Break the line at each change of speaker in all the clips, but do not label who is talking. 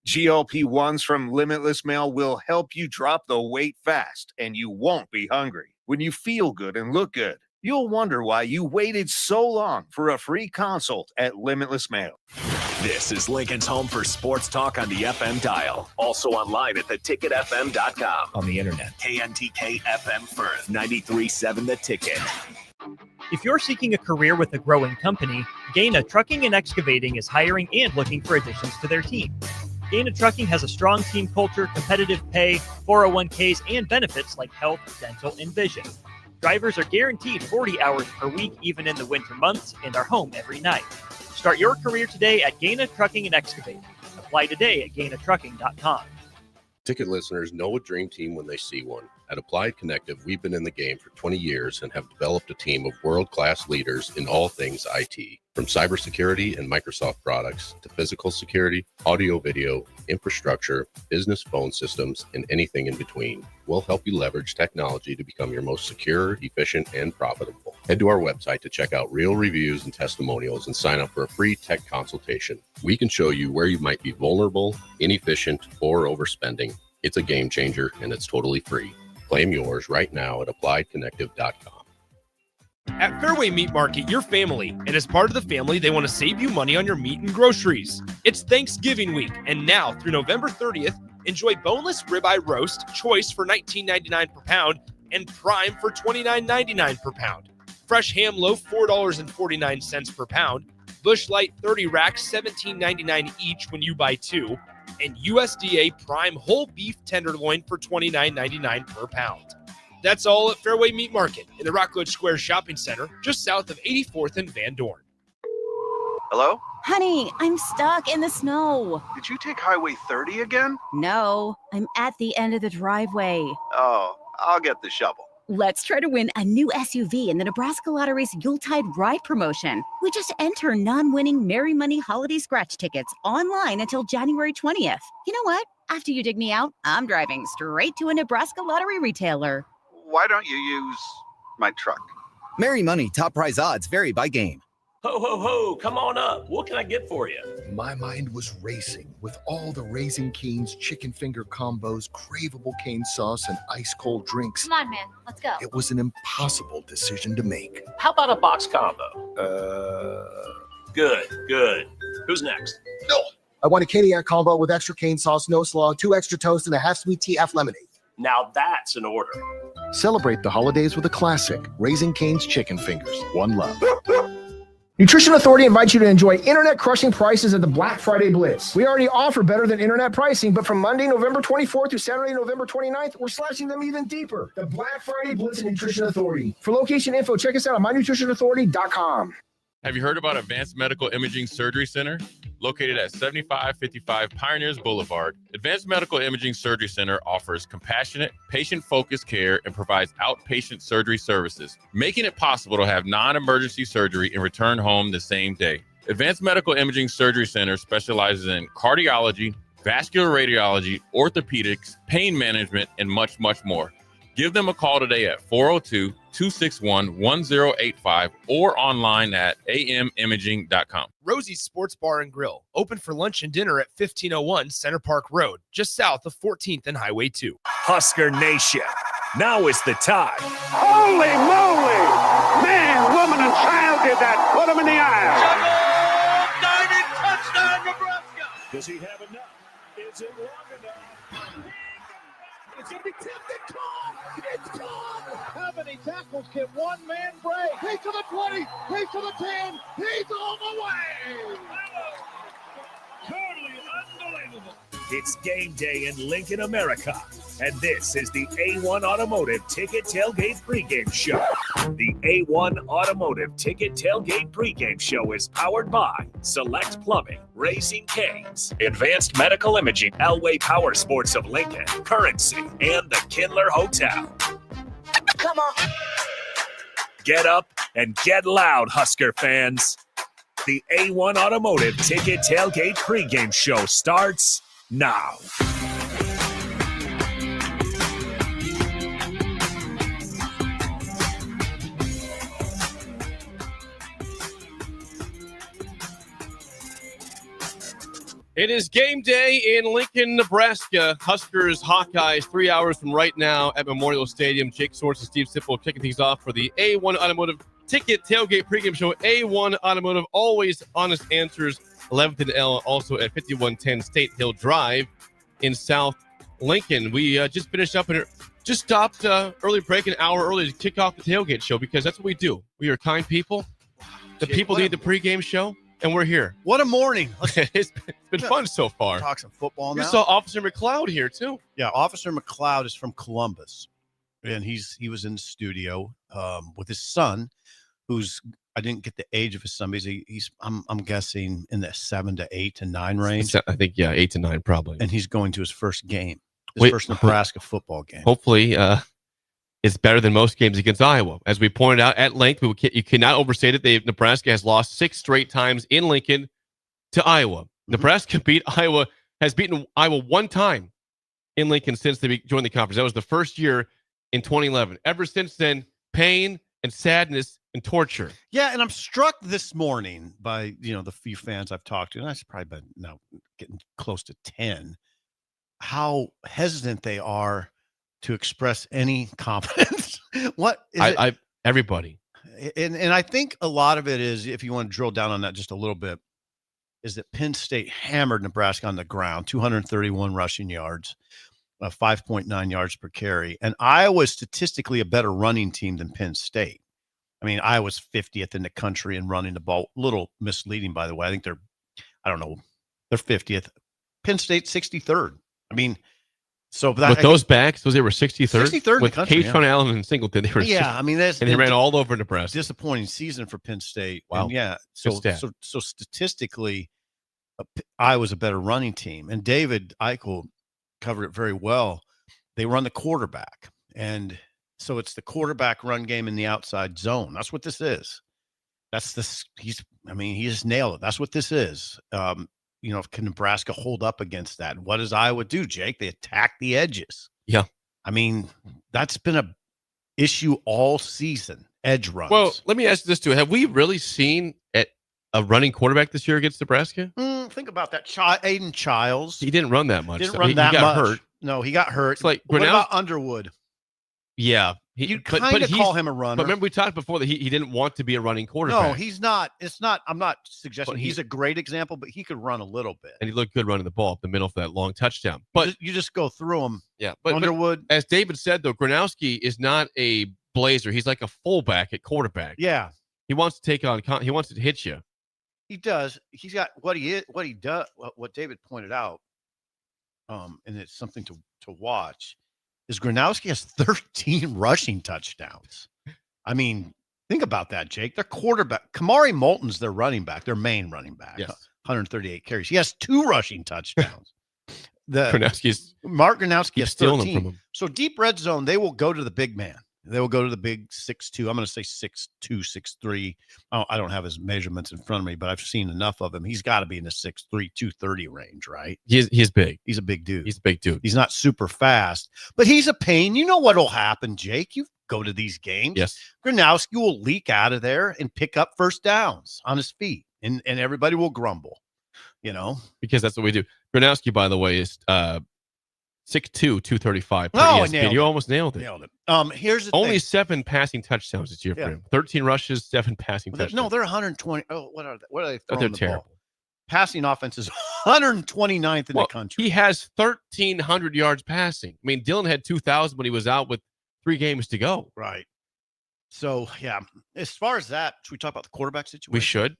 GLP-1s from Limitless Mail will help you drop the weight fast, and you won't be hungry. When you feel good and look good, you'll wonder why you waited so long for a free consult at Limitless Mail.
This is Lincoln's home for sports talk on the FM dial. Also online at theticketfm.com.
On the internet.
KNTK FM Firth, 93.7 The Ticket.
If you're seeking a career with a growing company, Gaina Trucking and Excavating is hiring and looking for additions to their team. Gaina Trucking has a strong team culture, competitive pay, 401ks, and benefits like health, dental, and vision. Drivers are guaranteed 40 hours per week, even in the winter months, and are home every night. Start your career today at Gaina Trucking and Excavating. Apply today at GainaTrucking.com.
Ticket listeners know a dream team when they see one. At Applied Connective, we've been in the game for 20 years and have developed a team of world-class leaders in all things IT. From cybersecurity and Microsoft products to physical security, audio-video, infrastructure, business phone systems, and anything in between. We'll help you leverage technology to become your most secure, efficient, and profitable. Head to our website to check out real reviews and testimonials and sign up for a free tech consultation. We can show you where you might be vulnerable, inefficient, or overspending. It's a game changer, and it's totally free. Claim yours right now at appliedconnective.com.
At Fairway Meat Market, you're family, and as part of the family, they want to save you money on your meat and groceries. It's Thanksgiving week, and now through November 30th, enjoy boneless ribeye roast, choice for $19.99 per pound, and prime for $29.99 per pound. Fresh ham loaf, $4.49 per pound. Bush Light 30 racks, $17.99 each when you buy two. And USDA prime whole beef tenderloin for $29.99 per pound. That's all at Fairway Meat Market in the Rockledge Square Shopping Center, just south of 84th and Van Dorn.
Hello?
Honey, I'm stuck in the snow.
Did you take Highway 30 again?
No, I'm at the end of the driveway.
Oh, I'll get the shovel.
Let's try to win a new SUV in the Nebraska Lottery's Yuletide Ride promotion. We just enter non-winning Merry Money holiday scratch tickets online until January 20th. You know what? After you dig me out, I'm driving straight to a Nebraska Lottery retailer.
Why don't you use my truck?
Merry Money top prize odds vary by game.
Ho, ho, ho, come on up. What can I get for you?
My mind was racing with all the Raising Cane's chicken finger combos, craveable cane sauce, and ice-cold drinks.
Come on, man. Let's go.
It was an impossible decision to make.
How about a box combo? Good. Who's next?
No. I want a Caniac combo with extra cane sauce, no slaw, 2 extra toast, and a half sweet tea, half lemonade.
Now that's an order.
Celebrate the holidays with a classic, Raising Cane's chicken fingers. One love. Nutrition Authority invites you to enjoy internet-crushing prices at the Black Friday Blitz. We already offer better than internet pricing, but from Monday, November 24th through Saturday, November 29th, we're slashing them even deeper. The Black Friday Blitz at Nutrition Authority. For location info, check us out at mynutritionauthority.com.
Have you heard about Advanced Medical Imaging Surgery Center? Located at 7555 Pioneers Boulevard, Advanced Medical Imaging Surgery Center offers compassionate, patient-focused care and provides outpatient surgery services, making it possible to have non-emergency surgery and return home the same day. Advanced Medical Imaging Surgery Center specializes in cardiology, vascular radiology, orthopedics, pain management, and much, much more. Give them a call today at 402-261-1085 or online at amimaging.com.
Rosie's Sports Bar and Grill, open for lunch and dinner at 1501 Center Park Road, just south of 14th and Highway 2.
Husker Nation, now is the time.
Holy moly! Man, woman, and child did that. Put them in the aisle.
Diving touchdown, Nebraska!
Does he have enough? Is it long enough?
It's going to be tipped and caught. It's caught. How many tackles can one man break? He's to the 20. He's to the 10. He's on the way.
Totally unbelievable. It's game day in Lincoln, America, and this is the A1 Automotive Ticket Tailgate Pregame Show. The A1 Automotive Ticket Tailgate Pregame Show is powered by Select Plumbing, Raising Cane's, Advanced Medical Imaging, Elway Power Sports of Lincoln, Currency, and the Kindler Hotel.
Come on.
Get up and get loud, Husker fans. The A1 Automotive Ticket Tailgate Pregame Show starts now.
It is game day in Lincoln, Nebraska. Huskers, Hawkeyes, 3 hours from right now at Memorial Stadium. Jake Source and Steve Sipple kicking things off for the A1 Automotive Ticket Tailgate Pregame Show. A1 Automotive, always honest answers. 11th and L, also at 5110 State Hill Drive in South Lincoln. We just finished up and just stopped early break, an hour early to kick off the Tailgate Show because that's what we do. We are kind people. The people need the pregame show. And we're here.
What a morning.
It's been fun so far.
Talk some football now.
You saw Officer McLeod here, too.
Yeah, Officer McLeod is from Columbus. And he was in the studio with his son, who's, I didn't get the age of his son, because I'm guessing in the 7 to 8 to 9 range.
I think, 8 to 9 probably.
And he's going to his first game, his first Nebraska football game.
Hopefully, it's better than most games against Iowa. As we pointed out at length, you cannot overstate it. Nebraska has lost 6 straight times in Lincoln to Iowa. Nebraska has beaten Iowa 1 time in Lincoln since they joined the conference. That was the first year in 2011. Ever since then, pain and sadness and torture.
Yeah, and I'm struck this morning by the few fans I've talked to, and I've probably been now getting close to 10, how hesitant they are to express any confidence. What is
everybody.
And I think a lot of it is, if you want to drill down on that just a little bit, is that Penn State hammered Nebraska on the ground, 231 rushing yards, 5.9 yards per carry. And Iowa's statistically a better running team than Penn State. I mean, Iowa's 50th in the country in running the ball. A little misleading, by the way. I think they're 50th. Penn State 63rd. I mean, so
with those backs, they were 63rd.
63rd
with
Katron
Allen and Singleton. They were they ran all over Nebraska.
Disappointing season for Penn State.
Wow.
And so statistically, Iowa's a better running team. And David Eichel covered it very well. They run the quarterback, and so it's the quarterback run game in the outside zone. That's what this is. He just nailed it. That's what this is. Can Nebraska hold up against that? What does Iowa do, Jake? They attack the edges.
Yeah.
I mean, that's been a issue all season, edge runs.
Well, let me ask you this, too. Have we really seen a running quarterback this year against Nebraska?
Think about that. Aiden Childs.
He didn't run that much.
He got
much.
Hurt. No, he got hurt.
It's like,
what about Underwood?
Yeah.
You kind of call him a runner.
But remember, we talked before that he didn't want to be a running quarterback.
No, he's not. It's not. I'm not suggesting he's a great example, but he could run a little bit.
And he looked good running the ball up the middle for that long touchdown. But
you just go through him.
Yeah.
Underwood.
But as David said, though, Gronowski is not a blazer. He's like a fullback at quarterback.
Yeah.
He wants to take on. He wants to hit you.
He does. He's got what he does. What David pointed out, and it's something to watch, is Gronowski has 13 rushing touchdowns. I mean, think about that, Jake. Their quarterback, Kamari Moulton's their running back, their main running back.
Yes.
138 carries. He has 2 rushing touchdowns. Mark Gronowski has 13.
Them from him.
So deep red zone, they will go to the big man. They will go to the big 6'2". I'm going to say 6'2", 6'3". Oh, I don't have his measurements in front of me, but I've seen enough of him. He's got to be in the 6'3", 230 range, right?
He's big.
He's a big dude.
He's a big dude.
He's not super fast, but he's a pain. You know what will happen, Jake? You go to these games.
Yes.
Gronowski will leak out of there and pick up first downs on his feet, and everybody will grumble,
Because that's what we do. Gronowski, by the way, is 6'2", 235. You almost nailed it.
Here's the
only
thing.
7 passing touchdowns this year for him. 13 rushes, 7 passing touchdowns.
No, they're 120. Oh, what are they? What are they throwing
they're
the
terrible.
ball? Passing offense is 129th in the country.
He has 1,300 yards passing. I mean, Dylan had 2,000 when he was out with 3 games to go.
Right. So, yeah, as far as that, should we talk about the quarterback situation?
We should.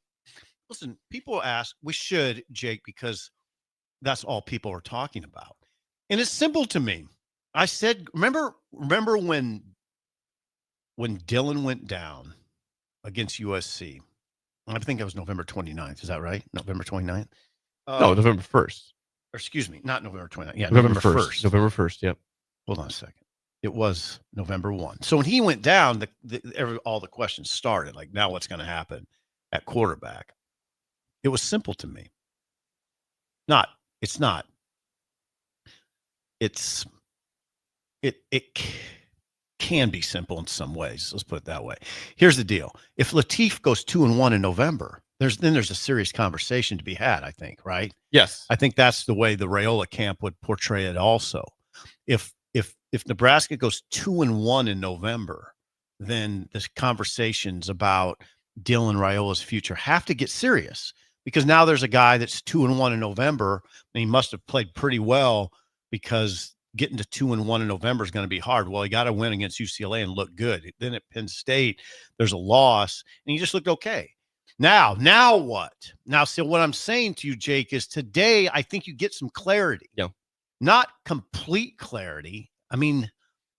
Listen, people ask, we should, Jake, because that's all people are talking about. And it's simple to me. I said, remember when Dylan went down against USC? I think it was November 29th. Is that right? November 29th?
No, November 1st.
Or excuse me, not November 29th. Yeah,
November 1st. November 1st, yep.
Hold on a second. It was November 1. So when he went down, all the questions started. Like, now what's going to happen at quarterback? It was simple to me. It's not. It can be simple in some ways. Let's put it that way. Here's the deal. If Latif goes 2-1 in November, there's a serious conversation to be had, I think, right?
Yes.
I think that's the way the Raiola camp would portray it also. If Nebraska goes 2-1 in November, then the conversations about Dylan Raiola's future have to get serious, because now there's a guy that's 2-1 in November, and he must have played pretty well, because getting to 2-1 in November is going to be hard. Well, he got to win against UCLA and look good. Then at Penn State, there's a loss, and he just looked okay. Now what? Now, so what I'm saying to you, Jake, is today I think you get some clarity.
Yeah.
Not complete clarity. I mean,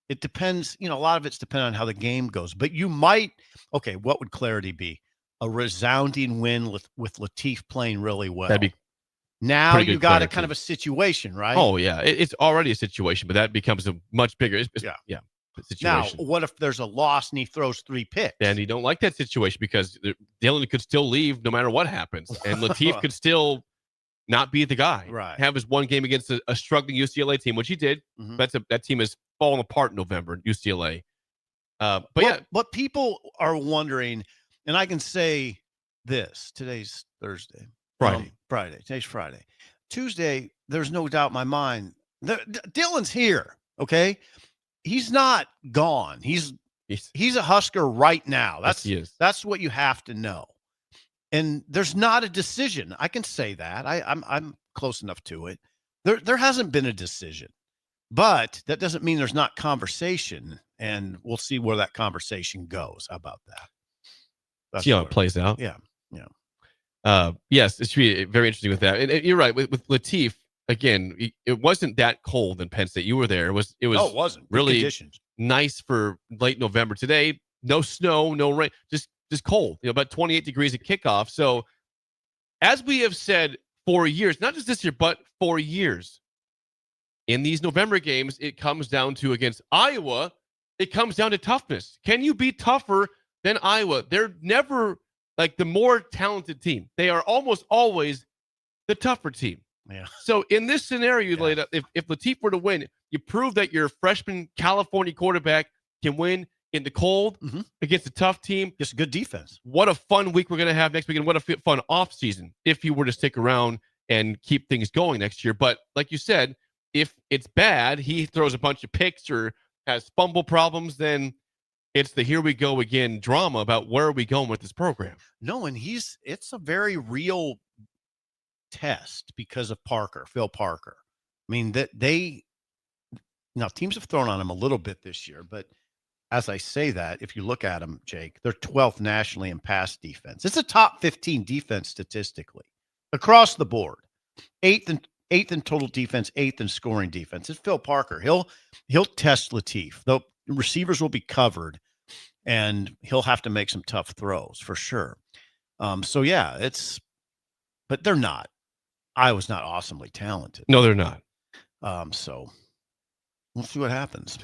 it depends. A lot of it's dependent on how the game goes. But you might. Okay, what would clarity be? A resounding win with Latif playing really well.
That'd be
now you got a kind of a situation, right?
Oh yeah, it's already a situation, but that becomes a much bigger. Yeah. Situation.
Now, what if there's a loss and he throws 3 picks?
And you don't like that situation, because Dylan could still leave no matter what happens, and Latif could still not be the guy.
Right.
Have his one game against a struggling UCLA team, which he did.
Mm-hmm.
That team has fallen apart in November, UCLA.
What people are wondering, and I can say this: today's Thursday, Friday. Today's Friday. Tuesday, there's no doubt in my mind. Dylan's here. Okay. He's not gone. He's a Husker right now. That's what you have to know. And there's not a decision. I can say that. I'm close enough to it. There hasn't been a decision, but that doesn't mean there's not conversation. And we'll see where that conversation goes. How about that?
See how it plays out.
Yeah.
Yes, it should be very interesting with that. And you're right with Latif. Again, it wasn't that cold in Penn State. You were there. It wasn't really
conditions.
Nice for late November. Today, no snow, no rain, just cold. About 28 degrees at kickoff. So, as we have said for years, not just this year, but for years, in these November games, it comes down to, against Iowa, it comes down to toughness. Can you be tougher than Iowa? They're never like the more talented team. They are almost always the tougher team.
Yeah.
So in this scenario you laid out, if Latif were to win, you prove that your freshman California quarterback can win in the cold against a tough team.
Just a good defense.
What a fun week we're going to have next week, and what a fun offseason if he were to stick around and keep things going next year. But like you said, if it's bad, he throws a bunch of picks or has fumble problems, then it's the here we go again drama about where are we going with this program.
No, and it's a very real test because of Phil Parker. I mean, now teams have thrown on him a little bit this year, but as I say that, if you look at them, Jake, they're 12th nationally in pass defense. It's a top 15 defense statistically across the board. Eighth in total defense, 8th in scoring defense. It's Phil Parker. He'll test Latif. The receivers will be covered, and he'll have to make some tough throws for sure. So yeah, but they're not. Iowa's not awesomely talented.
No, they're not.
So we'll see what happens.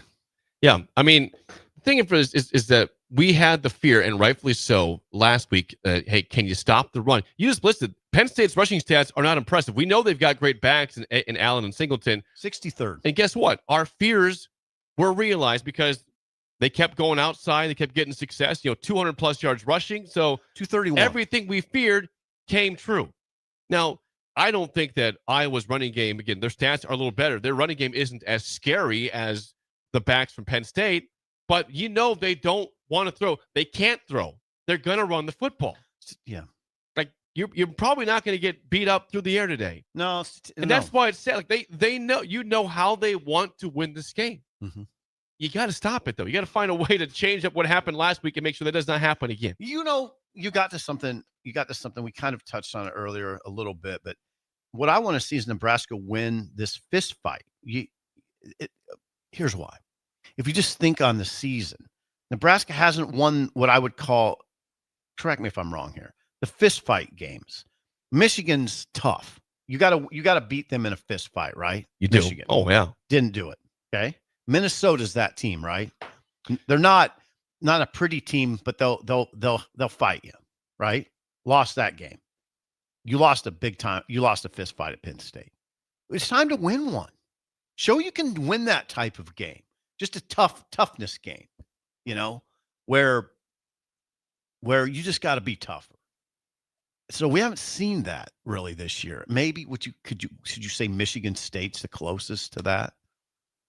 Yeah, I mean, the thing is that we had the fear, and rightfully so, last week. Hey, can you stop the run? You just listed Penn State's rushing stats are not impressive. We know they've got great backs in Allen and Singleton.
63rd.
And guess what? Our fears were realized because they kept going outside. They kept getting success. 200 plus yards rushing. So
231.
Everything we feared came true. Now, I don't think that Iowa's running game, again, their stats are a little better. Their running game isn't as scary as the backs from Penn State, but they don't want to throw. They can't throw. They're going to run the football.
Yeah.
Like, you're probably not going to get beat up through the air today.
No.
And that's why it's sad. Like, they know how they want to win this game.
Mm-hmm.
You got to stop it, though. You got to find a way to change up what happened last week and make sure that does not happen again.
You got to something. We kind of touched on it earlier a little bit, but what I want to see is Nebraska win this fist fight. Here's why. If you just think on the season, Nebraska hasn't won what I would call, correct me if I'm wrong here, the fist fight games. Michigan's tough. You gotta beat them in a fist fight, right?
You do.
Michigan.
Oh yeah.
Didn't do it. Okay. Minnesota's that team, right? They're not a pretty team, but they'll fight you, right? Lost that game. You lost a fist fight at Penn State. It's time to win one. Show you can win that type of game. Just a toughness game, where you just got to be tougher. So we haven't seen that really this year. Maybe should you say Michigan State's the closest to that?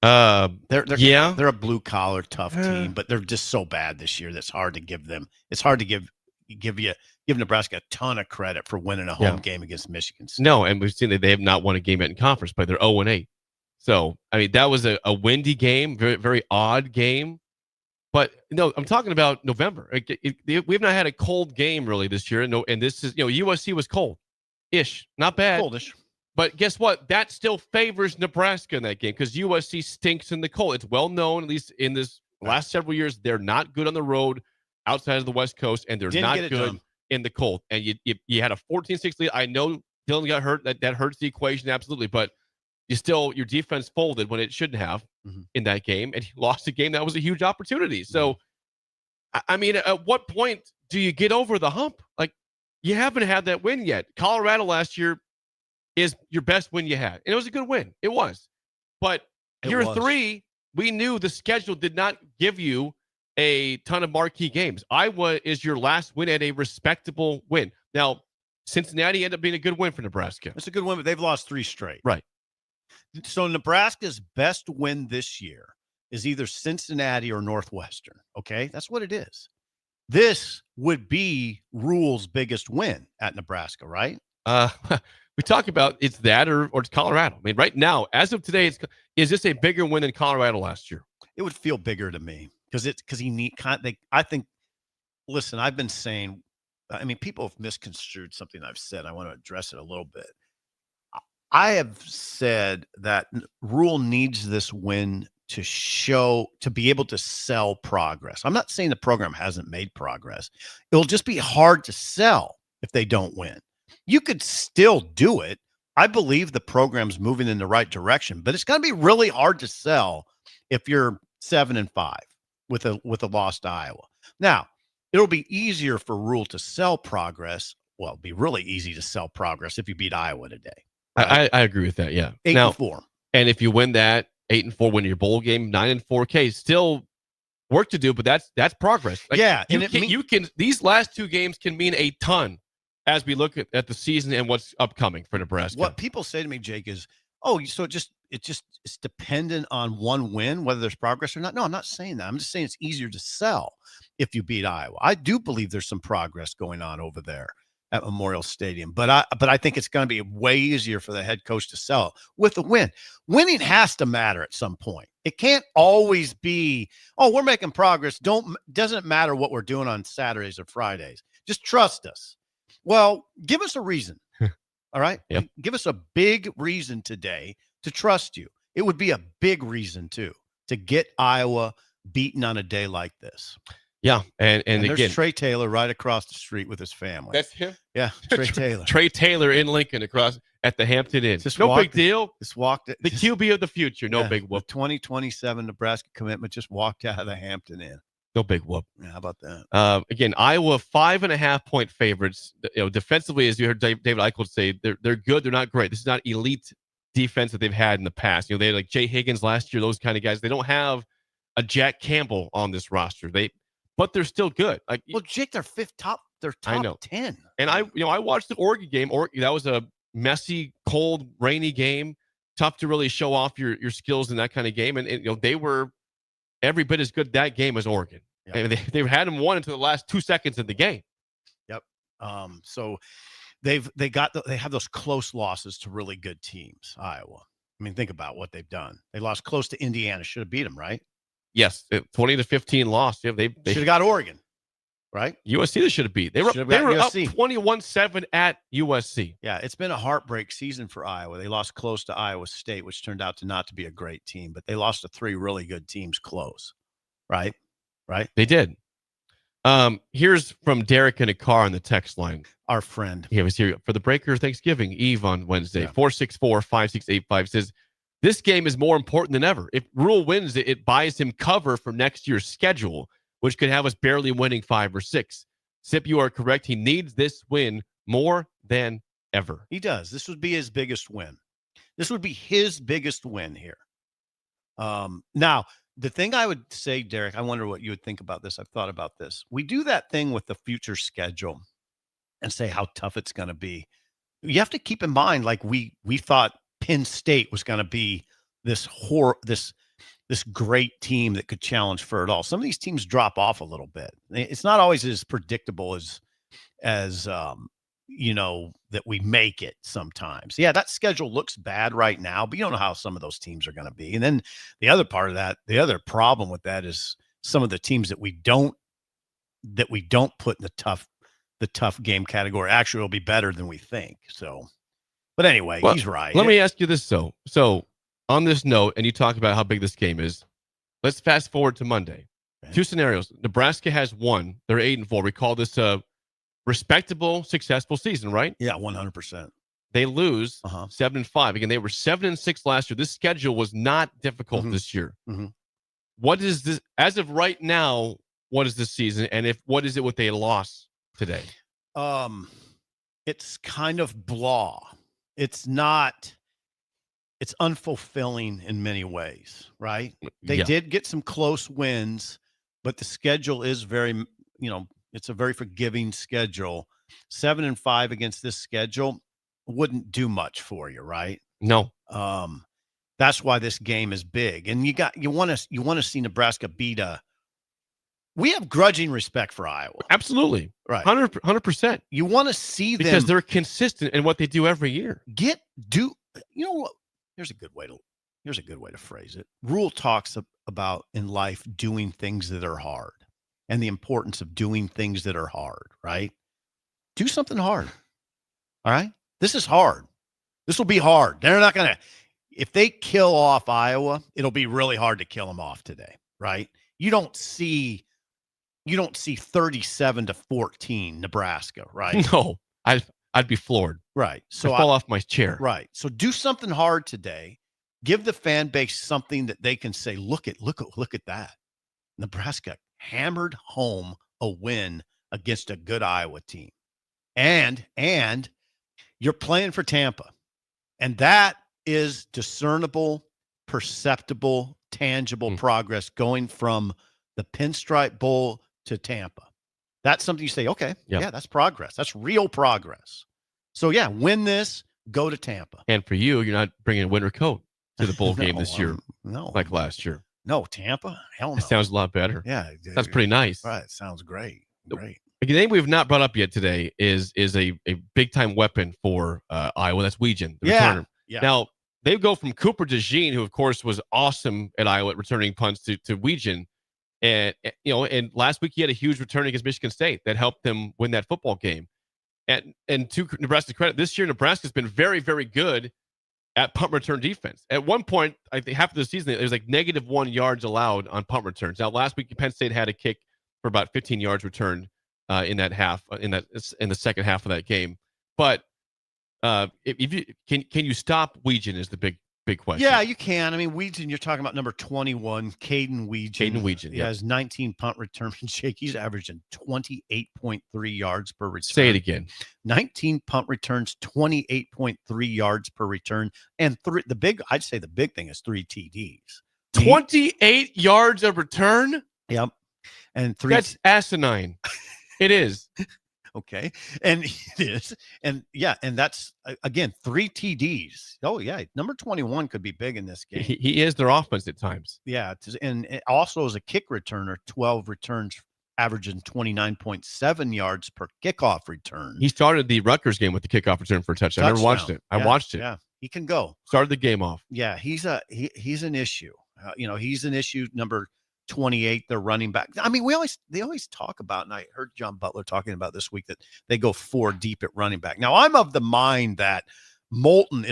They're a blue collar tough team, but they're just so bad this year that's hard to give them. It's hard to give Nebraska a ton of credit for winning a home game against Michigan State.
No, and we've seen that they have not won a game yet in conference, but they're 0-8. So I mean, that was a windy game, very very odd game. But no, I'm talking about November. We've not had a cold game really this year. No, and this is USC was cold-ish, not bad,
Coldish.
But guess what? That still favors Nebraska in that game because USC stinks in the cold. It's well known, at least in this last several years, they're not good on the road outside of the West Coast, and they're not good in the cold. And you had a 14-6 lead. I know Dylan got hurt. That hurts the equation absolutely, but your defense folded when it shouldn't have in that game, and you lost a game that was a huge opportunity. So, I mean, at what point do you get over the hump? Like, you haven't had that win yet. Colorado last year is your best win you had, and it was a good win. It was, but year 3, we knew the schedule did not give you a ton of marquee games. Iowa is your last win at a respectable win. Now, Cincinnati ended up being a good win for Nebraska.
It's a good win, but they've lost 3 straight.
Right.
So Nebraska's best win this year is either Cincinnati or Northwestern. Okay, that's what it is. This would be Rule's biggest win at Nebraska, right?
We talk about it's that or it's Colorado. I mean, right now, as of today, is this a bigger win than Colorado last year?
It would feel bigger to me because I think. Listen, I've been saying. I mean, people have misconstrued something I've said. I want to address it a little bit. I have said that Rule needs this win to be able to sell progress. I'm not saying the program hasn't made progress. It'll just be hard to sell if they don't win. You could still do it. I believe the program's moving in the right direction, but it's going to be really hard to sell if you're 7-5 with a loss to Iowa. Now, it'll be easier for Rule to sell progress. Well, it'll be really easy to sell progress if you beat Iowa today.
I agree with that. Yeah.
8-4.
And if you win that 8-4, win your bowl game, 9-4, okay, still work to do, but that's progress. Like,
yeah.
You can these last 2 games can mean a ton as we look at the season and what's upcoming for Nebraska.
What people say to me, Jake, is, so it's dependent on one win, whether there's progress or not. No, I'm not saying that. I'm just saying it's easier to sell if you beat Iowa. I do believe there's some progress going on over there at Memorial Stadium, but I think it's going to be way easier for the head coach to sell with a win. Winning has to matter at some point. It can't always be, we're making progress. Doesn't matter what we're doing on Saturdays or Fridays. Just trust us. Well, give us a reason. All right.
Yep.
Give us a big reason today to trust you. It would be a big reason too, to get Iowa beaten on a day like this.
Yeah. And
there's
again,
Trey Taylor right across the street with his family.
That's him.
Yeah. Trey Taylor.
Trey Taylor in Lincoln across at the Hampton Inn. Big deal.
Just walked it.
The QB of the future. No big whoop.
2027 Nebraska commitment, just walked out of the Hampton Inn.
No big whoop.
Yeah, how about that?
Again, Iowa 5.5-point favorites. Defensively, as you heard David Eichel say, they're good. They're not great. This is not elite defense that they've had in the past. They had like Jay Higgins last year. Those kind of guys. They don't have a Jack Campbell on this roster. But they're still good.
Jake, they're top
I know.
10.
And I watched the Oregon game. That was a messy, cold, rainy game. Tough to really show off your skills in that kind of game. And they were every bit as good that game as Oregon. Yep. And they had them won until the last 2 seconds of the game.
Yep. So they have those close losses to really good teams. Iowa. I mean, think about what they've done. They lost close to Indiana. Should have beat them, right?
Yes, 20-15 loss. Yeah, they
should have got Oregon, right?
USC they should have beat. They were up 21-7 at USC.
Yeah, it's been a heartbreak season for Iowa. They lost close to Iowa State, which turned out to not to be a great team, but they lost to 3 really good teams close, right? Right?
They did. Here's from Derek in a car on the text line.
Our friend.
He was here for the Breaker Thanksgiving Eve on Wednesday. 464-5685 says, this game is more important than ever. If Rule wins it buys him cover for next year's schedule, which could have us barely winning 5 or 6. Sip, you are correct. He needs this win more than ever.
He does. This would be his biggest win. This would be his biggest win here. Now, the thing I would say, Derek, I wonder what you would think about this. I've thought about this. We do that thing with the future schedule. and say how tough it's going to be. You have to keep in mind, like we thought Penn State was going to be this great team that could challenge for it all. Some of these teams drop off a little bit. It's not always as predictable as that we make it sometimes. Yeah, that schedule looks bad right now, but you don't know how some of those teams are going to be. And then the other part of that, the other problem with that is some of the teams that we don't put in the tough game category actually will be better than we think. So, but anyway, he's right.
Let me ask you this, though. So on this note, and you talked about how big this game is, let's fast forward to Monday. Okay. Two scenarios. Nebraska has won. They're 8-4. We call this a respectable, successful season, right?
Yeah, 100%.
They lose 7-5. Again, they were 7-6 last year. This schedule was not difficult this year. What is this as of right now? What is this season, and what is it with a loss today?
It's kind of blah. It's not. It's unfulfilling in many ways, right? They did get some close wins, but the schedule is very, it's a very forgiving schedule. 7-5 against this schedule wouldn't do much for you, right?
No.
That's why this game is big. And you want to see Nebraska beat we have grudging respect for Iowa.
Absolutely.
Right.
100%.
You want to see them
because they're consistent in what they do every year.
You know what? Here's a good way to phrase it. Rule talks about in life doing things that are hard and the importance of doing things that are hard, right? Do something hard. All right? This is hard. This will be hard. They're not going to, if they kill off Iowa, it'll be really hard to kill them off today, right? You don't see 37-14 Nebraska, right?
No, I'd be floored.
Right.
So I fall off my chair.
Right. So do something hard today. Give the fan base something that they can say, look at that. Nebraska hammered home a win against a good Iowa team. And you're playing for Tampa. And that is discernible, perceptible, tangible progress going from the Pinstripe Bowl to Tampa. That's something you say, okay, yeah, that's progress. That's real progress. So, yeah, win this, go to Tampa.
And for you, you're not bringing a winter coat to the bowl game this year like last year.
No, Tampa? Hell no.
That sounds a lot better.
Yeah.
That's pretty nice.
Right. Sounds great. Great.
The name we've not brought up yet today is a big-time weapon for Iowa. That's Weegan, the returner.
Yeah.
Now, they go from Cooper DeJean, who, of course, was awesome at Iowa at returning punts, to Weegan. And last week he had a huge return against Michigan State that helped them win that football game. And to Nebraska's credit, this year Nebraska's been very, very good at punt return defense. At one point, I think half of the season, it was like -1 yards allowed on punt returns. Now, last week Penn State had a kick for about 15 yards returned in that half, in the second half of that game. But if you can you stop Weegan is the big question.
Yeah, you can. I mean, Weegan, you're talking about number 21, Caden Weegan. He has 19 punt returns. Jake, he's averaging 28.3 yards per return.
Say it again.
19 punt returns, 28.3 yards per return. And I'd say the big thing is 3 TDs.
28 yards of return?
Yep. And 3.
That's asinine. It is.
Okay. And it is. And yeah, and that's, again, 3 TDs. Oh, yeah. Number 21 could be big in this game.
He is their offense at times.
Yeah. And also as a kick returner, 12 returns, averaging 29.7 yards per kickoff return.
He started the Rutgers game with the kickoff return for a touchdown. I never watched it. I watched it.
Yeah. He can go.
Started the game off.
Yeah. He's an issue. He's an issue. Number 28, their running back. I mean, they always talk about, and I heard John Butler talking about this week, that they go 4 deep at running back. Now, I'm of the mind that Moulton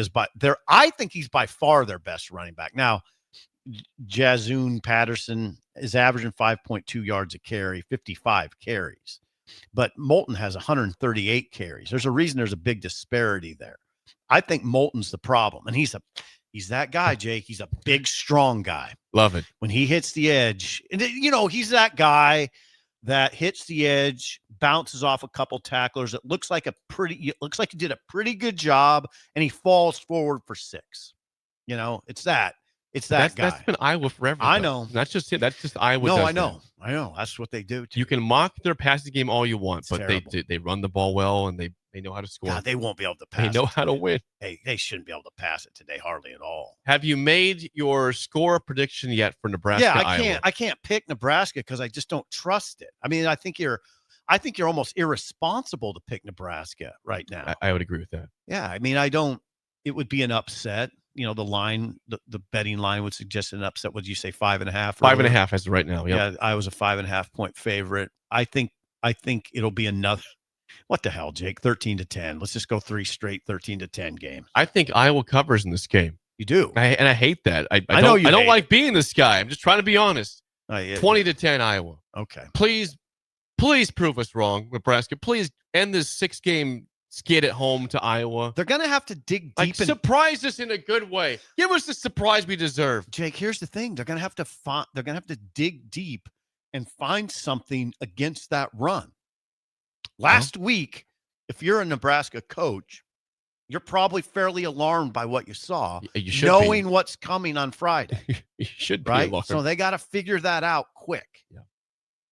I think he's by far their best running back. Now, Jazoon Patterson is averaging 5.2 yards a carry, 55 carries. But Moulton has 138 carries. There's a reason there's a big disparity there. I think Moulton's the problem. And he's that guy, Jake. He's a big, strong guy.
Love it.
When he hits the edge, and he's that guy that hits the edge, bounces off a couple tacklers. It looks like he did a pretty good job, and he falls forward for 6. It's that. It's that guy.
That's been Iowa forever.
I
though.
know.
That's just it. That's just Iowa.
No,
does
I know.
that.
I know. That's what they do.
You can mock their passing game all you want, but
terrible.
they run the ball well and they know how to score.
God, they won't be able to pass.
They know how to win.
Hey, they shouldn't be able to pass it today, hardly at all.
Have you made your score prediction yet for Nebraska?
Yeah,
Iowa?
I can't pick Nebraska because I just don't trust it. I mean, I think you're almost irresponsible to pick Nebraska right now.
I would agree with that.
Yeah, I mean, it would be an upset. You know, the line, the betting line would suggest an upset. Would you say 5.5?
5.5 as of right now. Yep.
Yeah, I was a 5.5 point favorite. I think it'll be another. What the hell, Jake? 13-10. Let's just go 3 straight 13-10 games.
I think Iowa covers in this game.
You do,
and I hate that. I
know
don't,
you.
I don't like being this guy. I'm just trying to be honest. 20-10 Iowa.
Okay.
Please prove us wrong, Nebraska. Please end this 6-game skid at home to Iowa.
They're gonna have to dig deep.
Surprise us in a good way. Give us the surprise we deserve.
Jake, here's the thing: they're gonna have to dig deep and find something against that run. Last week, if you're a Nebraska coach, you're probably fairly alarmed by what you saw, knowing what's coming on Friday.
You should be
right.
alarmed.
So they got to figure that out quick.
Yeah.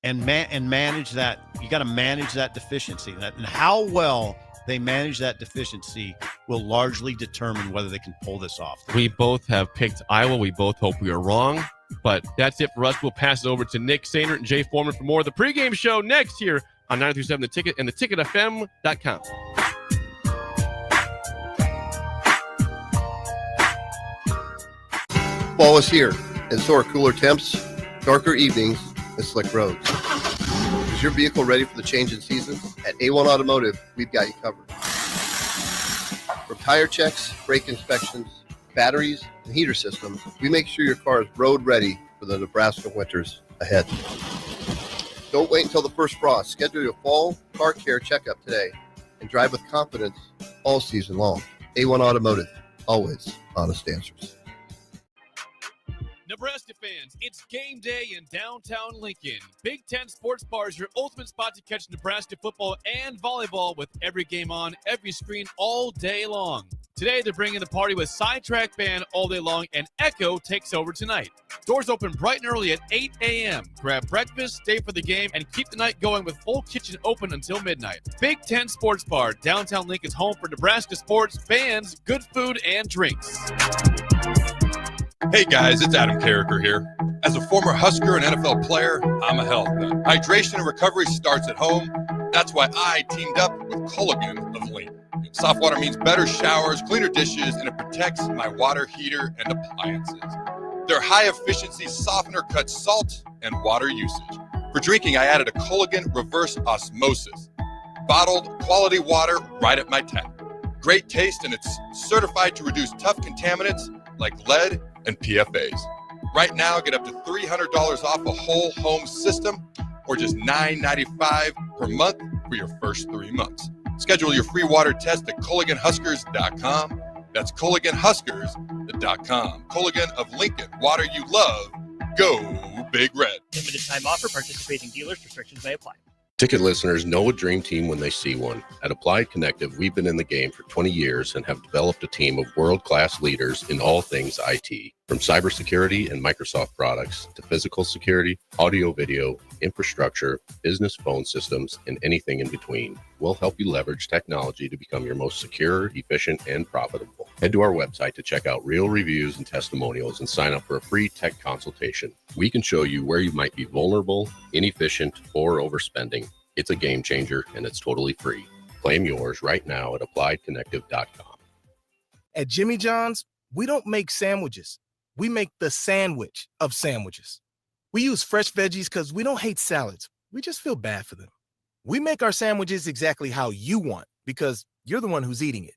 And manage that. You got to manage that deficiency. And how well they manage that deficiency will largely determine whether they can pull this off.
We both have picked Iowa. We both hope we are wrong. But that's it for us. We'll pass it over to Nick Sainert and Jay Foreman for more of the pregame show next here on 937 The Ticket and theticketfm.com.
Fall is here, and so are cooler temps, darker evenings, and slick roads. Is your vehicle ready for the change in seasons? At A1 Automotive, we've got you covered. From tire checks, brake inspections, batteries, and heater systems, we make sure your car is road ready for the Nebraska winters ahead. Don't wait until the first frost. Schedule your fall car care checkup today and drive with confidence all season long. A1 Automotive, always honest answers.
Nebraska fans, it's game day in downtown Lincoln. Big Ten Sports Bar is your ultimate spot to catch Nebraska football and volleyball with every game on, every screen, all day long. Today, they're bringing the party with Sidetrack Band all day long, and Echo takes over tonight. Doors open bright and early at 8 a.m. Grab breakfast, stay for the game, and keep the night going with full kitchen open until midnight. Big Ten Sports Bar, downtown Lincoln's home for Nebraska sports, fans, good food, and drinks.
Hey guys, it's Adam Carricker here. As a former Husker and NFL player, I'm a health nut. Hydration and recovery starts at home. That's why I teamed up with Culligan of Lean. Soft water means better showers, cleaner dishes, and it protects my water heater and appliances. Their high-efficiency softener cuts salt and water usage. For drinking, I added a Culligan reverse osmosis. Bottled quality water right at my tap. Great taste, and it's certified to reduce tough contaminants like lead and PFAs. Right now, get up to $300 off a whole home system or just $9.95 per month for your first 3 months. Schedule your free water test at CulliganHuskers.com. That's CulliganHuskers.com. Culligan of Lincoln, water you love. Go Big Red.
Limited time offer. Participating dealers. Restrictions may apply.
Ticket listeners know a dream team when they see one. At Applied Connective, we've been in the game for 20 years and have developed a team of world-class leaders in all things IT. From cybersecurity and Microsoft products to physical security, audio-video, infrastructure, business phone systems, and anything in between, we'll help you leverage technology to become your most secure, efficient, and profitable. Head to our website to check out real reviews and testimonials and sign up for a free tech consultation. We can show you where you might be vulnerable, inefficient, or overspending. It's a game changer, and it's totally free. Claim yours right now at appliedconnective.com.
At Jimmy John's, we don't make sandwiches. We make the sandwich of sandwiches. We use fresh veggies because we don't hate salads. We just feel bad for them. We make our sandwiches exactly how you want because you're the one who's eating it.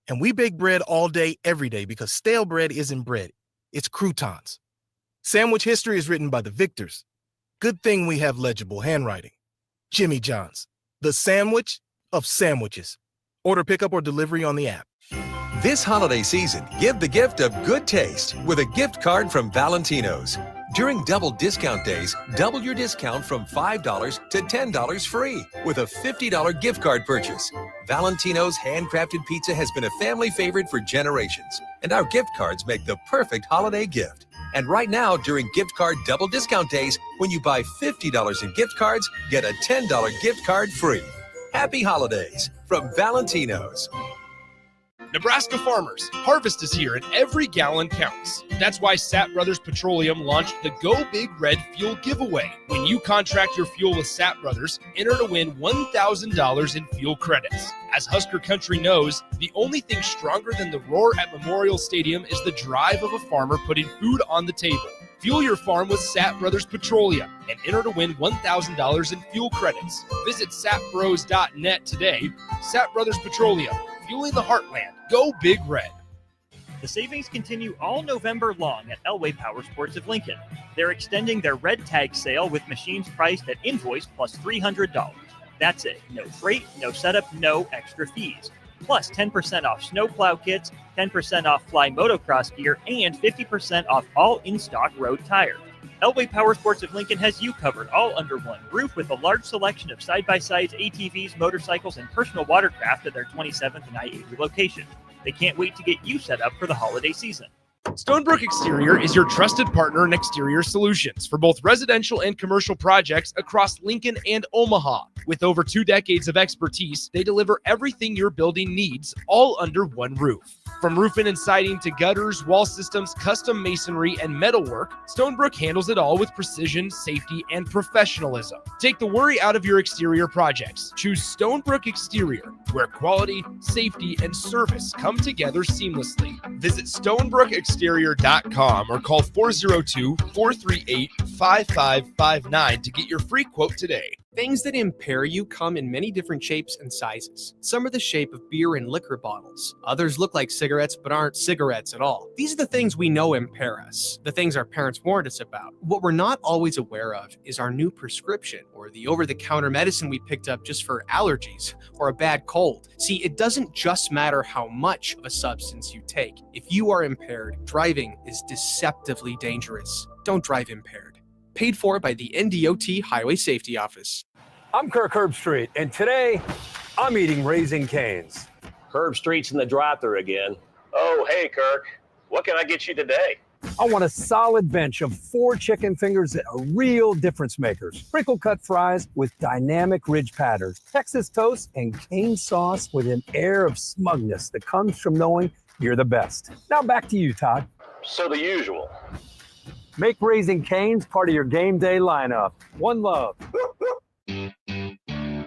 And we bake bread all day, every day because stale bread isn't bread. It's croutons. Sandwich history is written by the victors. Good thing we have legible handwriting. Jimmy John's, the sandwich of sandwiches. Order pickup or delivery on the app.
This holiday season, give the gift of good taste with a gift card from Valentino's. During double discount days, double your discount from $5 to $10 free with a $50 gift card purchase. Valentino's handcrafted pizza has been a family favorite for generations, and our gift cards make the perfect holiday gift. And right now, during gift card double discount days, when you buy $50 in gift cards, get a $10 gift card free. Happy holidays from Valentino's.
Nebraska farmers, harvest is here and every gallon counts. That's why Sapp Brothers Petroleum launched the Go Big Red Fuel Giveaway. When you contract your fuel with Sapp Brothers, enter to win $1,000 in fuel credits. As Husker Country knows, the only thing stronger than the roar at Memorial Stadium is the drive of a farmer putting food on the table. Fuel your farm with Sapp Brothers Petroleum and enter to win $1,000 in fuel credits. Visit sapbros.net today. Sapp Brothers Petroleum, fueling the heartland. Go Big Red.
The savings continue all November long at Elway Power Sports of Lincoln. They're extending their red tag sale with machines priced at invoice plus $300. That's it. No freight, no setup, no extra fees. Plus 10% off snowplow kits, 10% off fly motocross gear, and 50% off all in-stock road tires. Elway Power Sports of Lincoln has you covered all under one roof with a large selection of side-by-sides, ATVs, motorcycles, and personal watercraft at their 27th and I-80 location. They can't wait to get you set up for the holiday season.
Stonebrook Exterior is your trusted partner in exterior solutions for both residential and commercial projects across Lincoln and Omaha. With over 2 decades of expertise, they deliver everything your building needs, all under one roof. From roofing and siding to gutters, wall systems, custom masonry, and metalwork, Stonebrook handles it all with precision, safety, and professionalism. Take the worry out of your exterior projects. Choose Stonebrook Exterior, where quality, safety, and service come together seamlessly. Visit stonebrookexterior.com or call 402-438-5559 to get your free quote today.
Things that impair you come in many different shapes and sizes. Some are the shape of beer and liquor bottles. Others look like cigarettes but aren't cigarettes at all. These are the things we know impair us, the things our parents warned us about. What we're not always aware of is our new prescription or the over-the-counter medicine we picked up just for allergies or a bad cold. See, it doesn't just matter how much of a substance you take. If you are impaired, driving is deceptively dangerous. Don't drive impaired. Paid for by the NDOT Highway Safety Office.
I'm Kirk Herbstreit, and today I'm eating Raising Cane's.
Herbstreit's in the drive-thru again. Oh, hey, Kirk. What can I get you today?
I want a solid bench of 4 chicken fingers that are real difference makers. Crinkle-cut fries with dynamic ridge patterns, Texas toast, and cane sauce with an air of smugness that comes from knowing you're the best. Now back to you, Todd.
So the usual.
Make Raising Cane's part of your game day lineup. One love.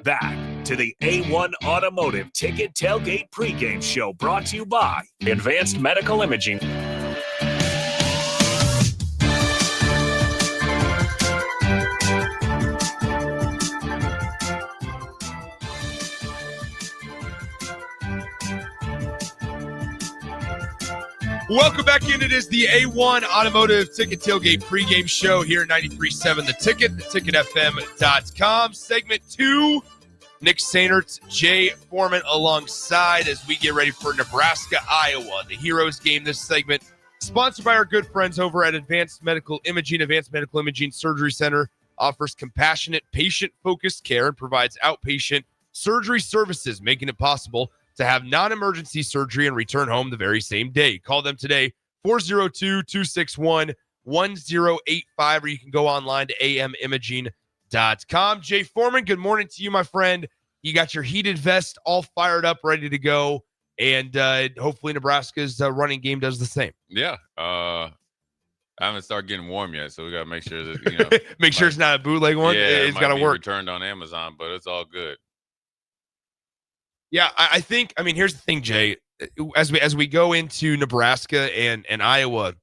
Back to the A1 Automotive Ticket Tailgate Pregame Show, brought to you by Advanced Medical Imaging.
Welcome back in. It is the A1 Automotive Ticket Tailgate Pregame Show here at 93.7 The Ticket, theticketfm.com. Segment 2, Nick Sainert, Jay Foreman alongside as we get ready for Nebraska, Iowa, the Heroes game. This segment sponsored by our good friends over at Advanced Medical Imaging. Advanced Medical Imaging Surgery Center offers compassionate, patient-focused care and provides outpatient surgery services, making it possible to have non-emergency surgery and return home the very same day. Call them today, 402-261-1085, or you can go online to amimaging.com. Jay Foreman, good morning to you, my friend. You got your heated vest all fired up, ready to go, and hopefully Nebraska's running game does the same.
Yeah. I haven't started getting warm yet, so we got to make sure that,
make sure it's not a bootleg one.
Yeah,
it's got to work.
Returned on Amazon, but it's all good.
Yeah, I think, here's the thing, Jay. As we go into Nebraska and Iowa,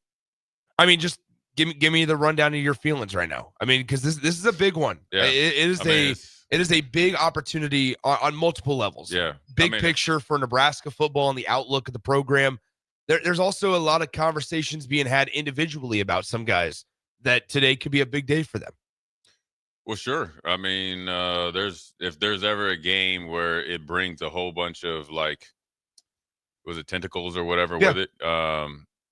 just give me the rundown of your feelings right now. Because this is a big one.
Yeah.
It is a big opportunity on multiple levels.
Yeah.
Big picture for Nebraska football and the outlook of the program. There's also a lot of conversations being had individually about some guys that today could be a big day for them.
Well, sure. If there's ever a game where it brings a whole bunch of was it tentacles or whatever with it?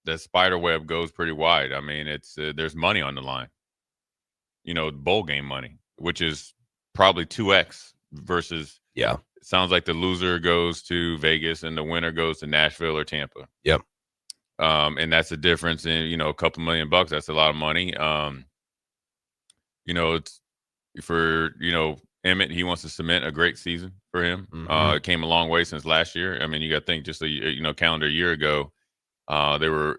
that spider web goes pretty wide. I mean, it's there's money on the line. Bowl game money, which is probably 2x versus.
Yeah.
It sounds like the loser goes to Vegas and the winner goes to Nashville or Tampa.
Yep.
And that's the difference in, a couple $1,000,000. That's a lot of money. It's for, Emmett, he wants to cement a great season for him. It came a long way since last year. I mean, you got to think just a calendar year ago, they were,